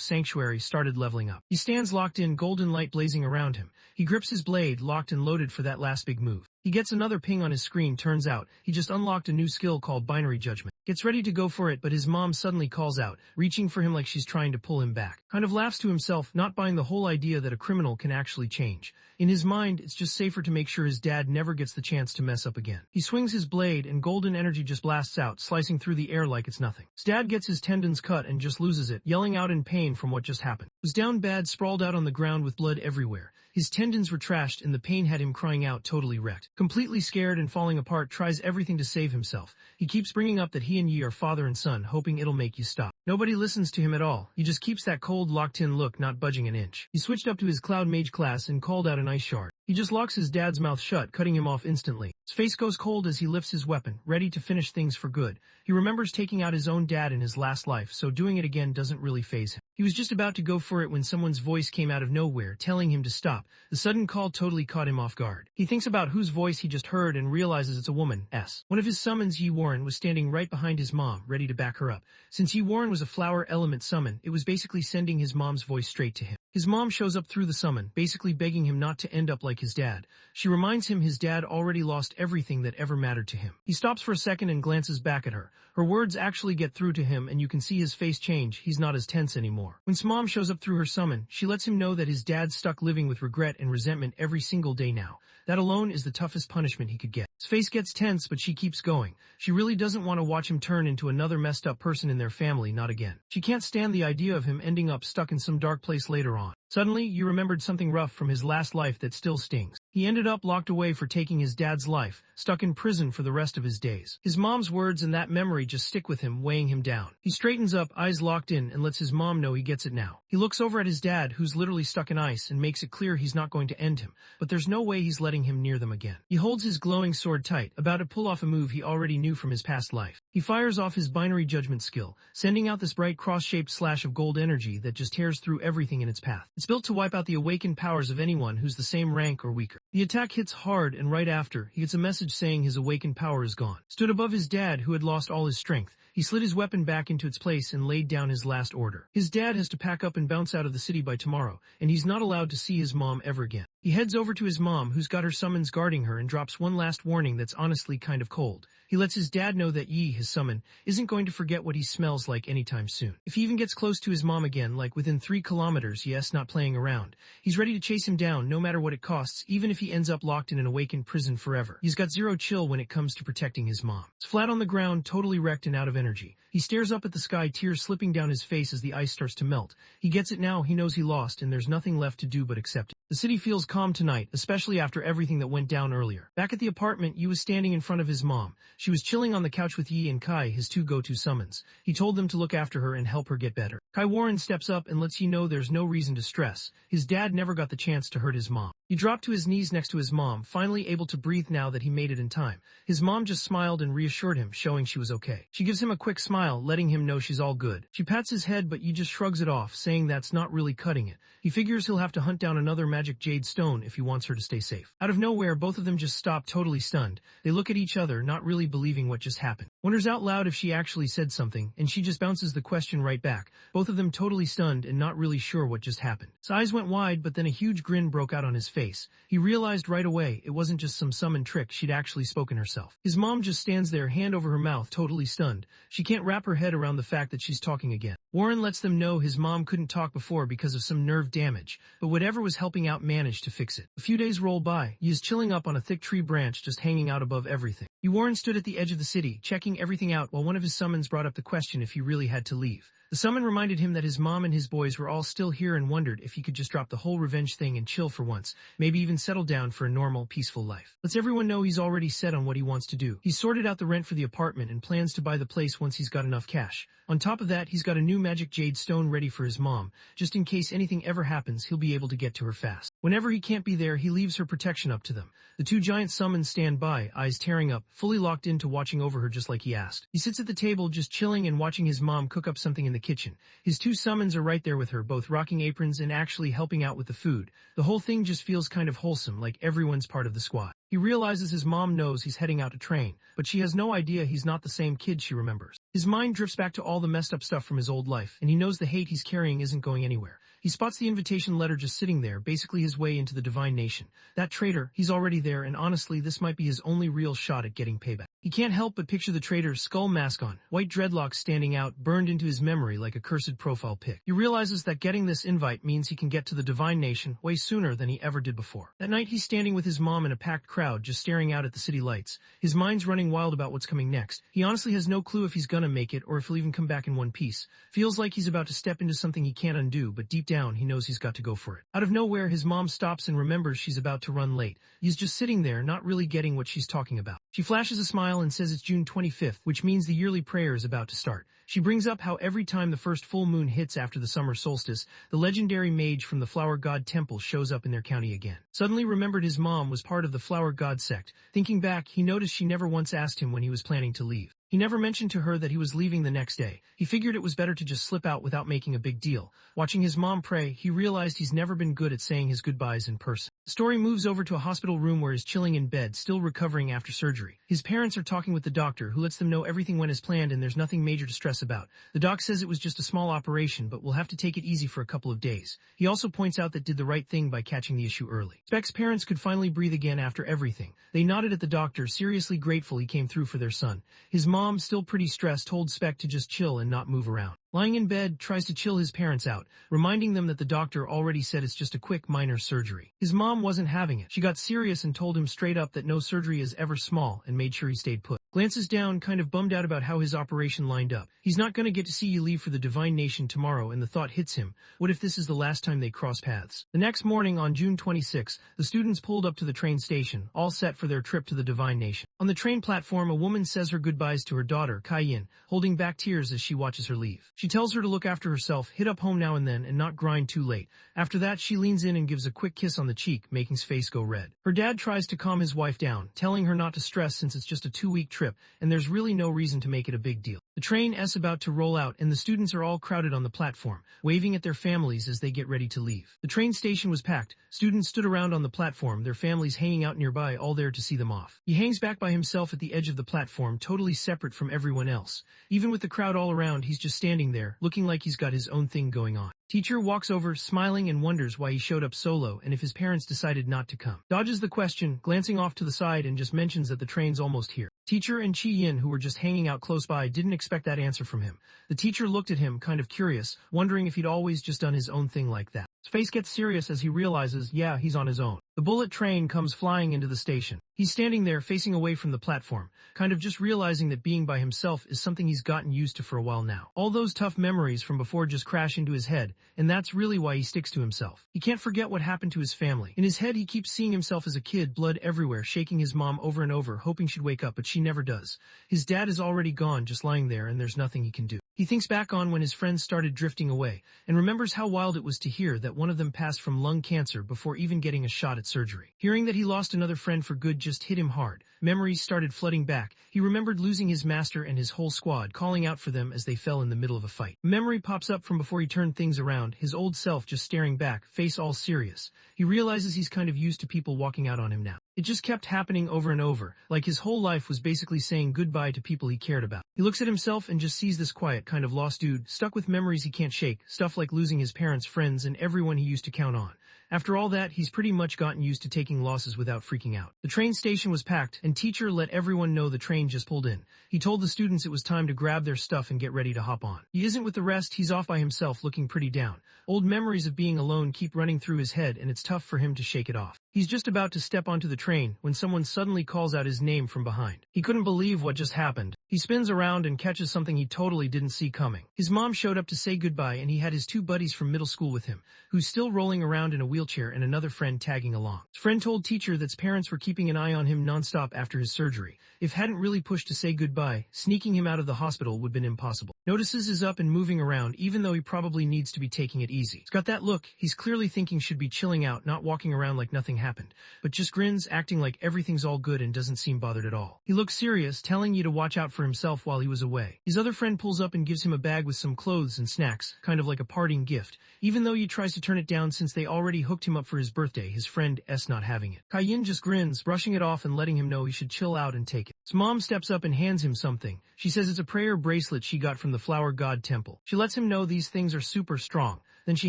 Sanctuary, started leveling up. He stands locked in, golden light blazing around him. He grips his blade, locked and loaded for that last big move. He gets another ping on his screen. Turns out, he just unlocked a new skill called Binary Judgment. Gets ready to go for it, but his mom suddenly calls out, reaching for him like she's trying to pull him back. Kind of laughs to himself, not buying the whole idea that a criminal can actually change. In his mind, it's just safer to make sure his dad never gets the chance to mess up again. He swings his blade, and golden energy just blasts out, slicing through the air like it's nothing. His dad gets his tendons cut and just loses it, yelling out in pain from what just happened. Was down bad, sprawled out on the ground with blood everywhere. His tendons were trashed and the pain had him crying out, totally wrecked. Completely scared and falling apart, tries everything to save himself. He keeps bringing up that he and Yi are father and son, hoping it'll make you stop. Nobody listens to him at all. He just keeps that cold, locked-in look, not budging an inch. He switched up to his Cloud Mage class and called out an ice shard. He just locks his dad's mouth shut, cutting him off instantly. His face goes cold as he lifts his weapon, ready to finish things for good. He remembers taking out his own dad in his last life, so doing it again doesn't really faze him. He was just about to go for it when someone's voice came out of nowhere, telling him to stop. The sudden call totally caught him off guard. He thinks about whose voice he just heard and realizes it's a woman. One of his summons, Yi Warren, was standing right behind his mom, ready to back her up. Since Yi Warren was a flower element summon, it was basically sending his mom's voice straight to him. His mom shows up through the summon, basically begging him not to end up like his dad. She reminds him his dad already lost everything that ever mattered to him. He stops for a second and glances back at her. Her words actually get through to him and you can see his face change. He's not as tense anymore. When his mom shows up through her summon, she lets him know that his dad's stuck living with regret and resentment every single day now. That alone is the toughest punishment he could get. His face gets tense, but she keeps going. She really doesn't want to watch him turn into another messed up person in their family, not again. She can't stand the idea of him ending up stuck in some dark place later on. Suddenly, you remembered something rough from his last life that still stings. He ended up locked away for taking his dad's life, stuck in prison for the rest of his days. His mom's words and that memory just stick with him, weighing him down. He straightens up, eyes locked in, and lets his mom know he gets it now. He looks over at his dad, who's literally stuck in ice, and makes it clear he's not going to end him, but there's no way he's letting him near them again. He holds his glowing sword tight, about to pull off a move he already knew from his past life. He fires off his Binary Judgment skill, sending out this bright cross-shaped slash of gold energy that just tears through everything in its path. It's built to wipe out the awakened powers of anyone who's the same rank or weaker. The attack hits hard, and right after, he gets a message saying his awakened power is gone. Stood above his dad, who had lost all his strength. He slid his weapon back into its place and laid down his last order. His dad has to pack up and bounce out of the city by tomorrow, and he's not allowed to see his mom ever again. He heads over to his mom, who's got her summons guarding her, and drops one last warning that's honestly kind of cold. He lets his dad know that Yi, his summon, isn't going to forget what he smells like anytime soon. If he even gets close to his mom again, like within 3 kilometers, yes, not playing around, he's ready to chase him down no matter what it costs, even if he ends up locked in an awakened prison forever. He's got zero chill when it comes to protecting his mom. He's flat on the ground, totally wrecked and out of energy. He stares up at the sky, tears slipping down his face as the ice starts to melt. He gets it now, he knows he lost, and there's nothing left to do but accept it. The city feels calm tonight, especially after everything that went down earlier. Back at the apartment, Yi was standing in front of his mom. She was chilling on the couch with Yi and Kai, his two go-to summons. He told them to look after her and help her get better. Kai Warren steps up and lets Yi know there's no reason to stress. His dad never got the chance to hurt his mom. He dropped to his knees next to his mom, finally able to breathe now that he made it in time. His mom just smiled and reassured him, showing she was okay. She gives him a quick smile, letting him know she's all good. She pats his head, but Yi just shrugs it off, saying that's not really cutting it. He figures he'll have to hunt down another magic jade stone if he wants her to stay safe. Out of nowhere, both of them just stop, totally stunned. They look at each other, not really believing what just happened. Wonders out loud if she actually said something, and she just bounces the question right back. Both of them totally stunned and not really sure what just happened. His eyes went wide, but then a huge grin broke out on his face. He realized right away it wasn't just some summon trick, she'd actually spoken herself. His mom just stands there, hand over her mouth, totally stunned. She can't wrap her head around the fact that she's talking again. Warren lets them know his mom couldn't talk before because of some nerve damage, but whatever was helping out managed to fix it. A few days roll by. He is chilling up on a thick tree branch, just hanging out above everything. Warren stood at the edge of the city, checking everything out while one of his summons brought up the question if he really had to leave. The summon reminded him that his mom and his boys were all still here and wondered if he could just drop the whole revenge thing and chill for once, maybe even settle down for a normal, peaceful life. Lets everyone know he's already set on what he wants to do. He's sorted out the rent for the apartment and plans to buy the place once he's got enough cash. On top of that, he's got a new magic jade stone ready for his mom. Just in case anything ever happens, he'll be able to get to her fast. Whenever he can't be there, he leaves her protection up to them. The two giant summons stand by, eyes tearing up, fully locked into watching over her just like he asked. He sits at the table just chilling and watching his mom cook up something in the kitchen. His two summons are right there with her, both rocking aprons and actually helping out with the food. The whole thing just feels kind of wholesome, like everyone's part of the squad. He realizes his mom knows he's heading out to train, but she has no idea he's not the same kid she remembers. His mind drifts back to all the messed up stuff from his old life, and he knows the hate he's carrying isn't going anywhere. He spots the invitation letter just sitting there, basically his way into the Divine Nation. That traitor, he's already there, and honestly, this might be his only real shot at getting payback. He can't help but picture the traitor's skull mask on, white dreadlocks standing out, burned into his memory like a cursed profile pic. He realizes that getting this invite means he can get to the Divine Nation way sooner than he ever did before. That night, he's standing with his mom in a packed crowd, just staring out at the city lights. His mind's running wild about what's coming next. He honestly has no clue if he's gonna make it or if he'll even come back in one piece. Feels like he's about to step into something he can't undo, but deep down, he knows he's got to go for it. Out of nowhere, his mom stops and remembers she's about to run late. He's just sitting there, not really getting what she's talking about. She flashes a smile and says it's June 25th, which means the yearly prayer is about to start. She brings up how every time the first full moon hits after the summer solstice, the legendary mage from the Flower God Temple shows up in their county again. Suddenly remembered his mom was part of the Flower God sect. Thinking back, he noticed she never once asked him when he was planning to leave. He never mentioned to her that he was leaving the next day. He figured it was better to just slip out without making a big deal. Watching his mom pray, he realized he's never been good at saying his goodbyes in person. The story moves over to a hospital room where he's chilling in bed, still recovering after surgery. His parents are talking with the doctor, who lets them know everything went as planned and there's nothing major to stress about. The doc says it was just a small operation, but we'll have to take it easy for a couple of days. He also points out that did the right thing by catching the issue early. Speck's parents could finally breathe again after everything. They nodded at the doctor, seriously grateful he came through for their son. His mom, still pretty stressed, told Speck to just chill and not move around. Lying in bed, tries to chill his parents out, reminding them that the doctor already said it's just a quick minor surgery. His mom wasn't having it. She got serious and told him straight up that no surgery is ever small and made sure he stayed put. Glances down, kind of bummed out about how his operation lined up. He's not gonna get to see you leave for the Divine Nation tomorrow, and the thought hits him. What if this is the last time they cross paths? The next morning, on June 26, the students pulled up to the train station, all set for their trip to the Divine Nation. On the train platform, a woman says her goodbyes to her daughter, Kai-yin, holding back tears as she watches her leave. She tells her to look after herself, hit up home now and then, and not grind too late. After that, she leans in and gives a quick kiss on the cheek, making his face go red. Her dad tries to calm his wife down, telling her not to stress since it's just a 2-week trip, and there's really no reason to make it a big deal. The train is about to roll out, and the students are all crowded on the platform, waving at their families as they get ready to leave. The train station was packed. Students stood around on the platform, their families hanging out nearby, all there to see them off. He hangs back by himself at the edge of the platform, totally separate from everyone else. Even with the crowd all around, he's just standing there, looking like he's got his own thing going on. Teacher walks over, smiling, and wonders why he showed up solo and if his parents decided not to come. Dodges the question, glancing off to the side, and just mentions that the train's almost here. Teacher and Chi-yin, who were just hanging out close by, didn't expect that answer from him. The teacher looked at him, kind of curious, wondering if he'd always just done his own thing like that. His face gets serious as he realizes, yeah, he's on his own. The bullet train comes flying into the station. He's standing there facing away from the platform, kind of just realizing that being by himself is something he's gotten used to for a while now. All those tough memories from before just crash into his head, and that's really why he sticks to himself. He can't forget what happened to his family. In his head, he keeps seeing himself as a kid, blood everywhere, shaking his mom over and over, hoping she'd wake up, but she never does. His dad is already gone, just lying there, and there's nothing he can do. He thinks back on when his friends started drifting away, and remembers how wild it was to hear that one of them passed from lung cancer before even getting a shot at surgery. Hearing that he lost another friend for good just hit him hard. Memories started flooding back. He remembered losing his master and his whole squad, calling out for them as they fell in the middle of a fight. A memory pops up from before he turned things around, his old self just staring back, face all serious. He realizes he's kind of used to people walking out on him now. It just kept happening over and over, like his whole life was basically saying goodbye to people he cared about. He looks at himself and just sees this quiet, kind of lost dude, stuck with memories he can't shake, stuff like losing his parents, friends, and everyone he used to count on. After all that, he's pretty much gotten used to taking losses without freaking out. The train station was packed, and teacher let everyone know the train just pulled in. He told the students it was time to grab their stuff and get ready to hop on. He isn't with the rest, he's off by himself looking pretty down. Old memories of being alone keep running through his head, and it's tough for him to shake it off. He's just about to step onto the train when someone suddenly calls out his name from behind. He couldn't believe what just happened. He spins around and catches something he totally didn't see coming. His mom showed up to say goodbye, and he had his two buddies from middle school with him, who's still rolling around in a wheelchair, and another friend tagging along. His friend told teacher that his parents were keeping an eye on him nonstop after his surgery. If hadn't really pushed to say goodbye, sneaking him out of the hospital would have been impossible. Notices is up and moving around even though he probably needs to be taking it easy. He's got that look he's clearly thinking should be chilling out, not walking around like nothing happened, but just grins, acting like everything's all good and doesn't seem bothered at all. He looks serious, telling you to watch out for himself while he was away. His other friend pulls up and gives him a bag with some clothes and snacks, kind of like a parting gift. Even though he tries to turn it down since they already hooked him up for his birthday, his friend S not having it. Kayin just grins, brushing it off and letting him know he should chill out and take it. His mom steps up and hands him something. She says it's a prayer bracelet she got from the flower god temple. She lets him know these things are super strong. Then she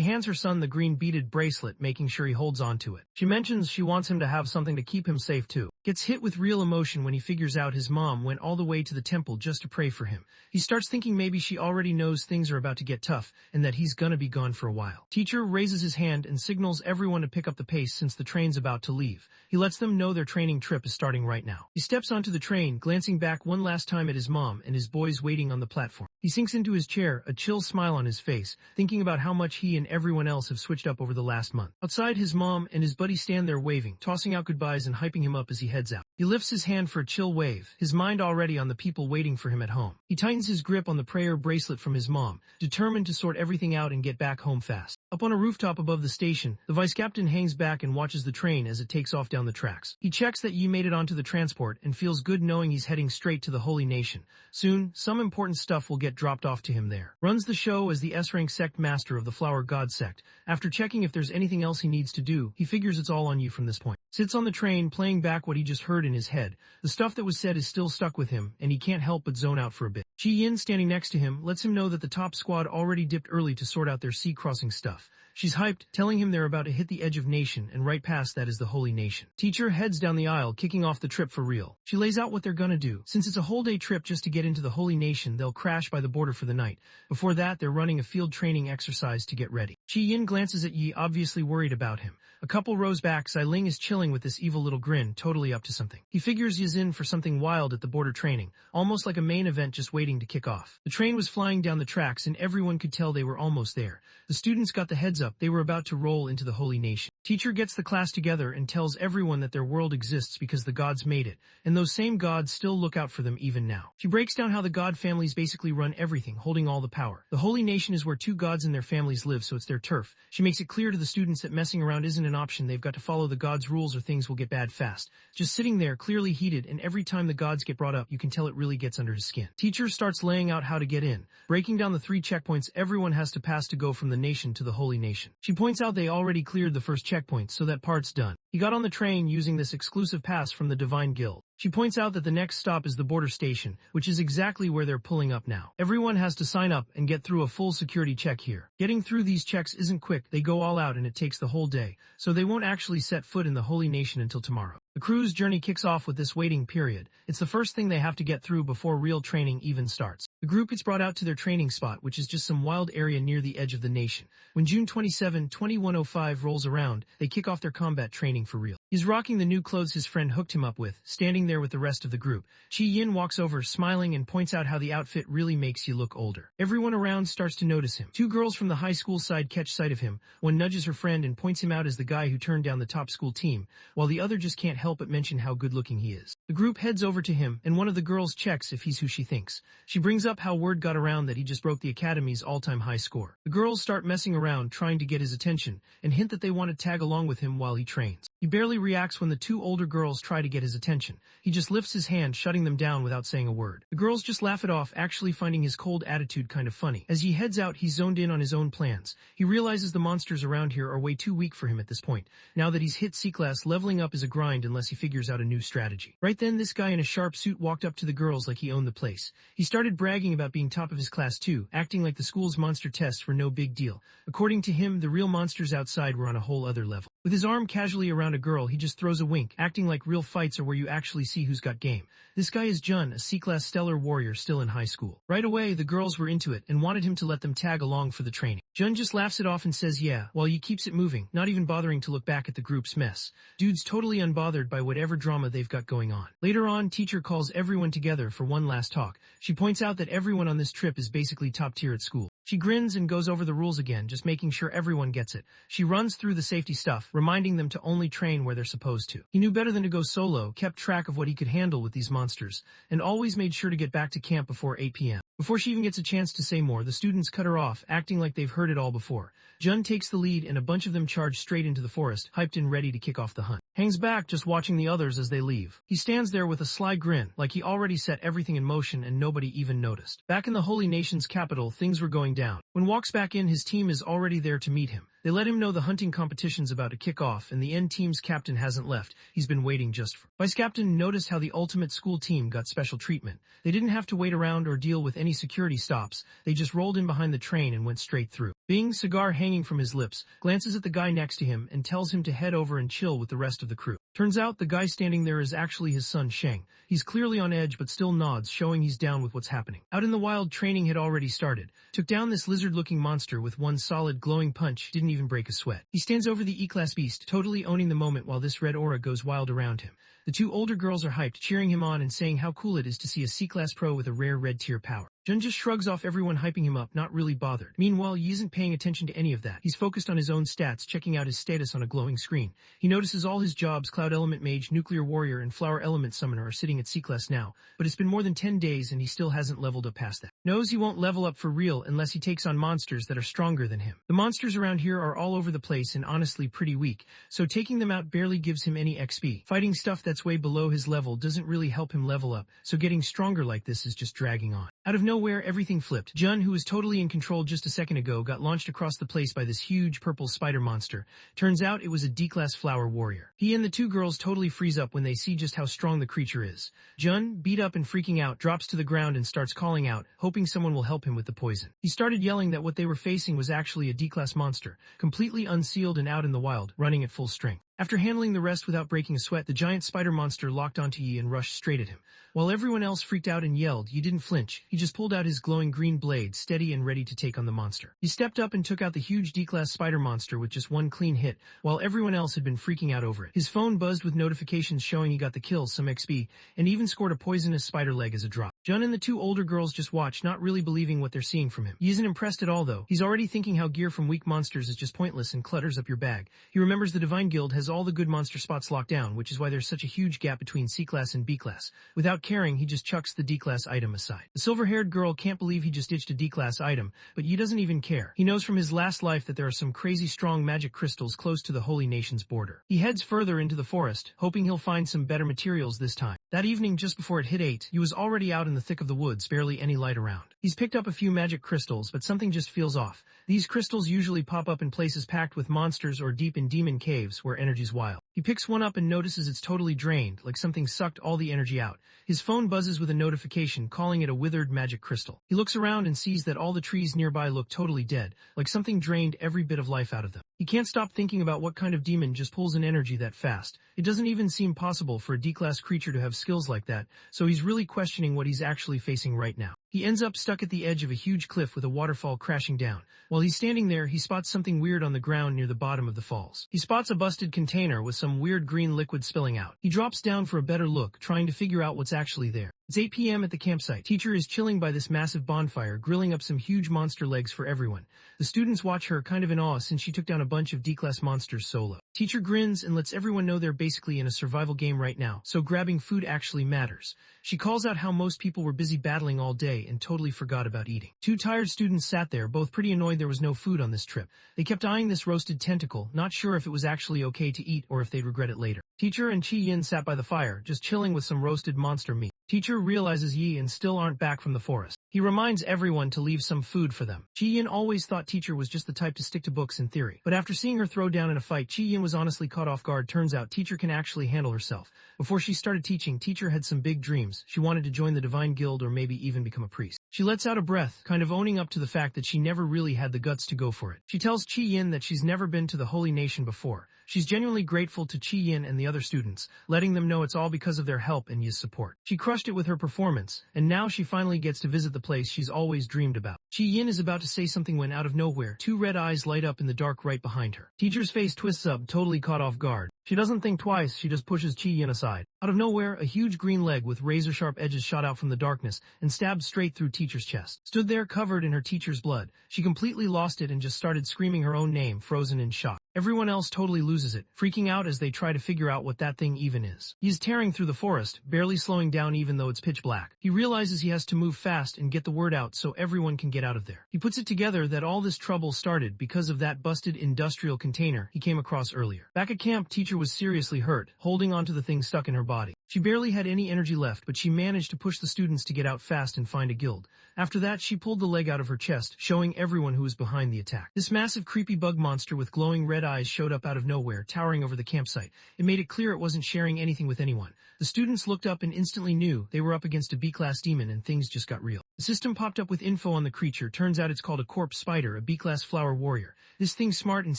hands her son the green beaded bracelet, making sure he holds on to it. She mentions she wants him to have something to keep him safe too. Gets hit with real emotion when he figures out his mom went all the way to the temple just to pray for him. He starts thinking maybe she already knows things are about to get tough and that he's gonna be gone for a while. Teacher raises his hand and signals everyone to pick up the pace since the train's about to leave. He lets them know their training trip is starting right now. He steps onto the train, glancing back one last time at his mom and his boys waiting on the platform. He sinks into his chair, a chill smile on his face, thinking about how much he and everyone else have switched up over the last month. Outside, his mom and his buddy stand there waving, tossing out goodbyes and hyping him up as he heads out. He lifts his hand for a chill wave, his mind already on the people waiting for him at home. He tightens his grip on the prayer bracelet from his mom, determined to sort everything out and get back home fast. Up on a rooftop above the station, the vice captain hangs back and watches the train as it takes off down the tracks. He checks that Yi made it onto the transport and feels good knowing he's heading straight to the Holy Nation. Soon, some important stuff will get dropped off to him there. Runs the show as the S-rank sect master of the Flower God sect. After checking if there's anything else he needs to do, he figures it's all on you from this point. Sits on the train playing back what he just heard in his head. The stuff that was said is still stuck with him, and he can't help but zone out for a bit. Chi Yin, standing next to him, lets him know that the top squad already dipped early to sort out their sea crossing stuff. She's hyped, telling him they're about to hit the edge of nation, and right past that is the Holy Nation. Teacher heads down the aisle, kicking off the trip for real. She lays out what they're gonna do. Since it's a whole day trip just to get into the Holy Nation, they'll crash by the border for the night. Before that, they're running a field training exercise to get ready. Chi Yin glances at Yi, obviously worried about him. A couple rows back, Zai Ling is chilling with this evil little grin, totally up to something. He figures he's in for something wild at the border training, almost like a main event just waiting to kick off. The train was flying down the tracks and everyone could tell they were almost there. The students got the heads up, they were about to roll into the Holy Nation. Teacher gets the class together and tells everyone that their world exists because the gods made it, and those same gods still look out for them even now. She breaks down how the god families basically run everything, holding all the power. The Holy Nation is where two gods and their families live, so it's their turf. She makes it clear to the students that messing around isn't an option, they've got to follow the gods' rules or things will get bad fast. Just sitting there, clearly heated, and every time the gods get brought up, you can tell it really gets under his skin. Teacher starts laying out how to get in, breaking down the 3 checkpoints everyone has to pass to go from the nation to the Holy Nation. She points out they already cleared the first checkpoint, so that part's done. He got on the train using this exclusive pass from the Divine Guild. She points out that the next stop is the border station, which is exactly where they're pulling up now. Everyone has to sign up and get through a full security check here. Getting through these checks isn't quick, they go all out and it takes the whole day, so they won't actually set foot in the Holy Nation until tomorrow. The crew's journey kicks off with this waiting period. It's the first thing they have to get through before real training even starts. The group gets brought out to their training spot, which is just some wild area near the edge of the nation. When June 27, 2105 rolls around, they kick off their combat training for real. He's rocking the new clothes his friend hooked him up with, standing there with the rest of the group. Chi Yin walks over, smiling, and points out how the outfit really makes you look older. Everyone around starts to notice him. Two girls from the high school side catch sight of him. One nudges her friend and points him out as the guy who turned down the top school team, while the other just can't help but mention how good-looking he is. The group heads over to him, and one of the girls checks if he's who she thinks. She brings up how word got around that he just broke the academy's all-time high score. The girls start messing around, trying to get his attention, and hint that they want to tag along with him while he trains. He barely reacts when the two older girls try to get his attention. He just lifts his hand, shutting them down without saying a word. The girls just laugh it off, actually finding his cold attitude kind of funny. As he heads out, he's zoned in on his own plans. He realizes the monsters around here are way too weak for him at this point. Now that he's hit C-class, leveling up is a grind unless he figures out a new strategy. Right then, this guy in a sharp suit walked up to the girls like he owned the place. He started bragging about being top of his class too, acting like the school's monster tests were no big deal. According to him, the real monsters outside were on a whole other level. With his arm casually around a girl, he just throws a wink, acting like real fights are where you actually see who's got game. This guy is Jun, a C-class stellar warrior still in high school. Right away, the girls were into it and wanted him to let them tag along for the training. Jun just laughs it off and says yeah, while he keeps it moving, not even bothering to look back at the group's mess. Dude's totally unbothered by whatever drama they've got going on. Later on, teacher calls everyone together for one last talk. She points out that everyone on this trip is basically top tier at school. She grins and goes over the rules again, just making sure everyone gets it. She runs through the safety stuff, reminding them to only train where they're supposed to. He knew better than to go solo, kept track of what he could handle with these monsters, and always made sure to get back to camp before 8 p.m. Before she even gets a chance to say more, the students cut her off, acting like they've heard it all before. Jun takes the lead and a bunch of them charge straight into the forest, hyped and ready to kick off the hunt. Hangs back just watching the others as they leave. He stands there with a sly grin, like he already set everything in motion and nobody even noticed. Back in the Holy Nation's capital, things were going down. When walks back in, his team is already there to meet him. They let him know the hunting competition's about to kick off and the N team's captain hasn't left. He's been waiting just for. Vice captain noticed how the ultimate school team got special treatment. They didn't have to wait around or deal with any security stops. They just rolled in behind the train and went straight through. Bing, cigar hanging from his lips, glances at the guy next to him and tells him to head over and chill with the rest of the crew. Turns out the guy standing there is actually his son Sheng. He's clearly on edge but still nods, showing he's down with what's happening. Out in the wild, training had already started. Took down this lizard-looking monster with one solid glowing punch, didn't even break a sweat. He stands over the E-class beast, totally owning the moment while this red aura goes wild around him. The two older girls are hyped, cheering him on and saying how cool it is to see a C-class pro with a rare red tier power. Jun just shrugs off everyone hyping him up, not really bothered. Meanwhile, he isn't paying attention to any of that. He's focused on his own stats, checking out his status on a glowing screen. He notices all his jobs, Cloud Element Mage, Nuclear Warrior, and Flower Element Summoner, are sitting at C-class now, but it's been more than 10 days and he still hasn't leveled up past that. Knows he won't level up for real unless he takes on monsters that are stronger than him. The monsters around here are all over the place and honestly pretty weak, so taking them out barely gives him any XP. Fighting stuff that's way below his level doesn't really help him level up, so getting stronger like this is just dragging on. Out of nowhere, everything flipped. Jun, who was totally in control just a second ago, got launched across the place by this huge purple spider monster. Turns out it was a D-class flower warrior. He and the two girls totally freeze up when they see just how strong the creature is. Jun, beat up and freaking out, drops to the ground and starts calling out, hoping someone will help him with the poison. He started yelling that what they were facing was actually a D-class monster, completely unsealed and out in the wild, running at full strength. After handling the rest without breaking a sweat, the giant spider monster locked onto Yi and rushed straight at him. While everyone else freaked out and yelled, Yi didn't flinch. He just pulled out his glowing green blade, steady and ready to take on the monster. He stepped up and took out the huge D-class spider monster with just one clean hit, while everyone else had been freaking out over it. His phone buzzed with notifications showing he got the kill, some XP, and even scored a poisonous spider leg as a drop. Jun and the two older girls just watch, not really believing what they're seeing from him. He isn't impressed at all though. He's already thinking how gear from weak monsters is just pointless and clutters up your bag. He remembers the Divine Guild has all the good monster spots locked down, which is why there's such a huge gap between C-class and B-class. Without caring, he just chucks the D-class item aside. The silver-haired girl can't believe he just ditched a D-class item, but he doesn't even care. He knows from his last life that there are some crazy strong magic crystals close to the Holy Nation's border. He heads further into the forest, hoping he'll find some better materials this time. That evening, just before it hit 8, he was already out in the thick of the woods, barely any light around. He's picked up a few magic crystals, but something just feels off. These crystals usually pop up in places packed with monsters or deep in demon caves where energy's wild. He picks one up and notices it's totally drained, like something sucked all the energy out. His phone buzzes with a notification calling it a withered magic crystal. He looks around and sees that all the trees nearby look totally dead, like something drained every bit of life out of them. He can't stop thinking about what kind of demon just pulls in energy that fast. It doesn't even seem possible for a D-class creature to have skills like that, so he's really questioning what he's actually facing right now. He ends up stuck at the edge of a huge cliff with a waterfall crashing down. While he's standing there, he spots something weird on the ground near the bottom of the falls. He spots a busted container with some weird green liquid spilling out. He drops down for a better look, trying to figure out what's actually there. It's 8 p.m. at the campsite. Teacher is chilling by this massive bonfire, grilling up some huge monster legs for everyone. The students watch her kind of in awe since she took down a bunch of D-class monsters solo. Teacher grins and lets everyone know they're basically in a survival game right now, so grabbing food actually matters. She calls out how most people were busy battling all day and totally forgot about eating. Two tired students sat there, both pretty annoyed there was no food on this trip. They kept eyeing this roasted tentacle, not sure if it was actually okay to eat or if they'd regret it later. Teacher and Chi Yin sat by the fire, just chilling with some roasted monster meat. Teacher realizes Yi and still aren't back from the forest. He reminds everyone to leave some food for them. Chi Yin always thought Teacher was just the type to stick to books in theory. But after seeing her throw down in a fight, Chi Yin was honestly caught off guard. Turns out Teacher can actually handle herself. Before she started teaching, Teacher had some big dreams. She wanted to join the Divine Guild or maybe even become a priest. She lets out a breath, kind of owning up to the fact that she never really had the guts to go for it. She tells Chi Yin that she's never been to the Holy Nation before. She's genuinely grateful to Chi Yin and the other students, letting them know it's all because of their help and Yi's support. She crushed it with her performance, and now she finally gets to visit the place she's always dreamed about. Chi Yin is about to say something when out of nowhere, two red eyes light up in the dark right behind her. Teacher's face twists up, totally caught off guard. She doesn't think twice, she just pushes Chi Yin aside. Out of nowhere, a huge green leg with razor-sharp edges shot out from the darkness and stabbed straight through Teacher's chest. Stood there covered in her teacher's blood. She completely lost it and just started screaming her own name, frozen in shock. Everyone else totally loses it, freaking out as they try to figure out what that thing even is. He's tearing through the forest, barely slowing down even though it's pitch black. He realizes he has to move fast and get the word out so everyone can get out of there. He puts it together that all this trouble started because of that busted industrial container he came across earlier. Back at camp, Teacher was seriously hurt, holding onto the thing stuck in her body. She barely had any energy left, but she managed to push the students to get out fast and find a guild. After that, she pulled the leg out of her chest, showing everyone who was behind the attack. This massive creepy bug monster with glowing red eyes showed up out of nowhere, towering over the campsite. It made it clear it wasn't sharing anything with anyone. The students looked up and instantly knew they were up against a B-class demon and things just got real. The system popped up with info on the creature. Turns out it's called a corpse spider, a B-class flower warrior. This thing's smart and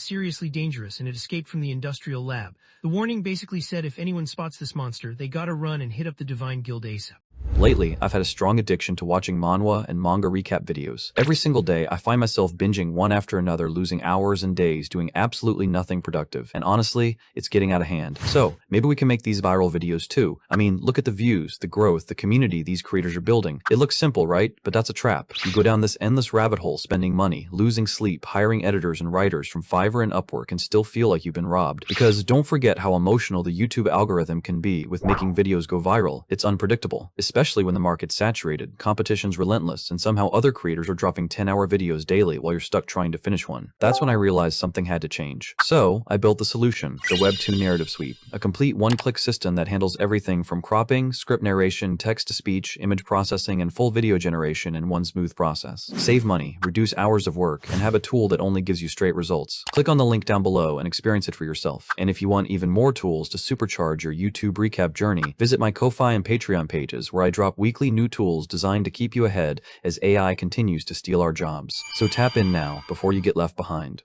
seriously dangerous, and it escaped from the industrial lab. The warning basically said if anyone spots this monster, they gotta run and hit up the Divine Guild ASAP. Lately, I've had a strong addiction to watching manhwa and manga recap videos. Every single day, I find myself binging one after another, losing hours and days doing absolutely nothing productive. And honestly, it's getting out of hand. So, maybe we can make these viral videos too. I mean, look at the views, the growth, the community these creators are building. It looks simple, right? But that's a trap. You go down this endless rabbit hole, spending money, losing sleep, hiring editors and writers from Fiverr and Upwork, and still feel like you've been robbed. Because don't forget how emotional the YouTube algorithm can be with making videos go viral. It's unpredictable, especially when the market's saturated, competition's relentless, and somehow other creators are dropping 10-hour videos daily while you're stuck trying to finish one. That's when I realized something had to change. So, I built the solution, the Webtoon Narrative Suite, a complete one-click system that handles everything from cropping, script narration, text-to-speech, image processing, and full video generation in one smooth process. Save money, reduce hours of work, and have a tool that only gives you straight results. Click on the link down below and experience it for yourself. And if you want even more tools to supercharge your YouTube recap journey, visit my Ko-Fi and Patreon pages where I drop weekly new tools designed to keep you ahead as AI continues to steal our jobs. So tap in now before you get left behind.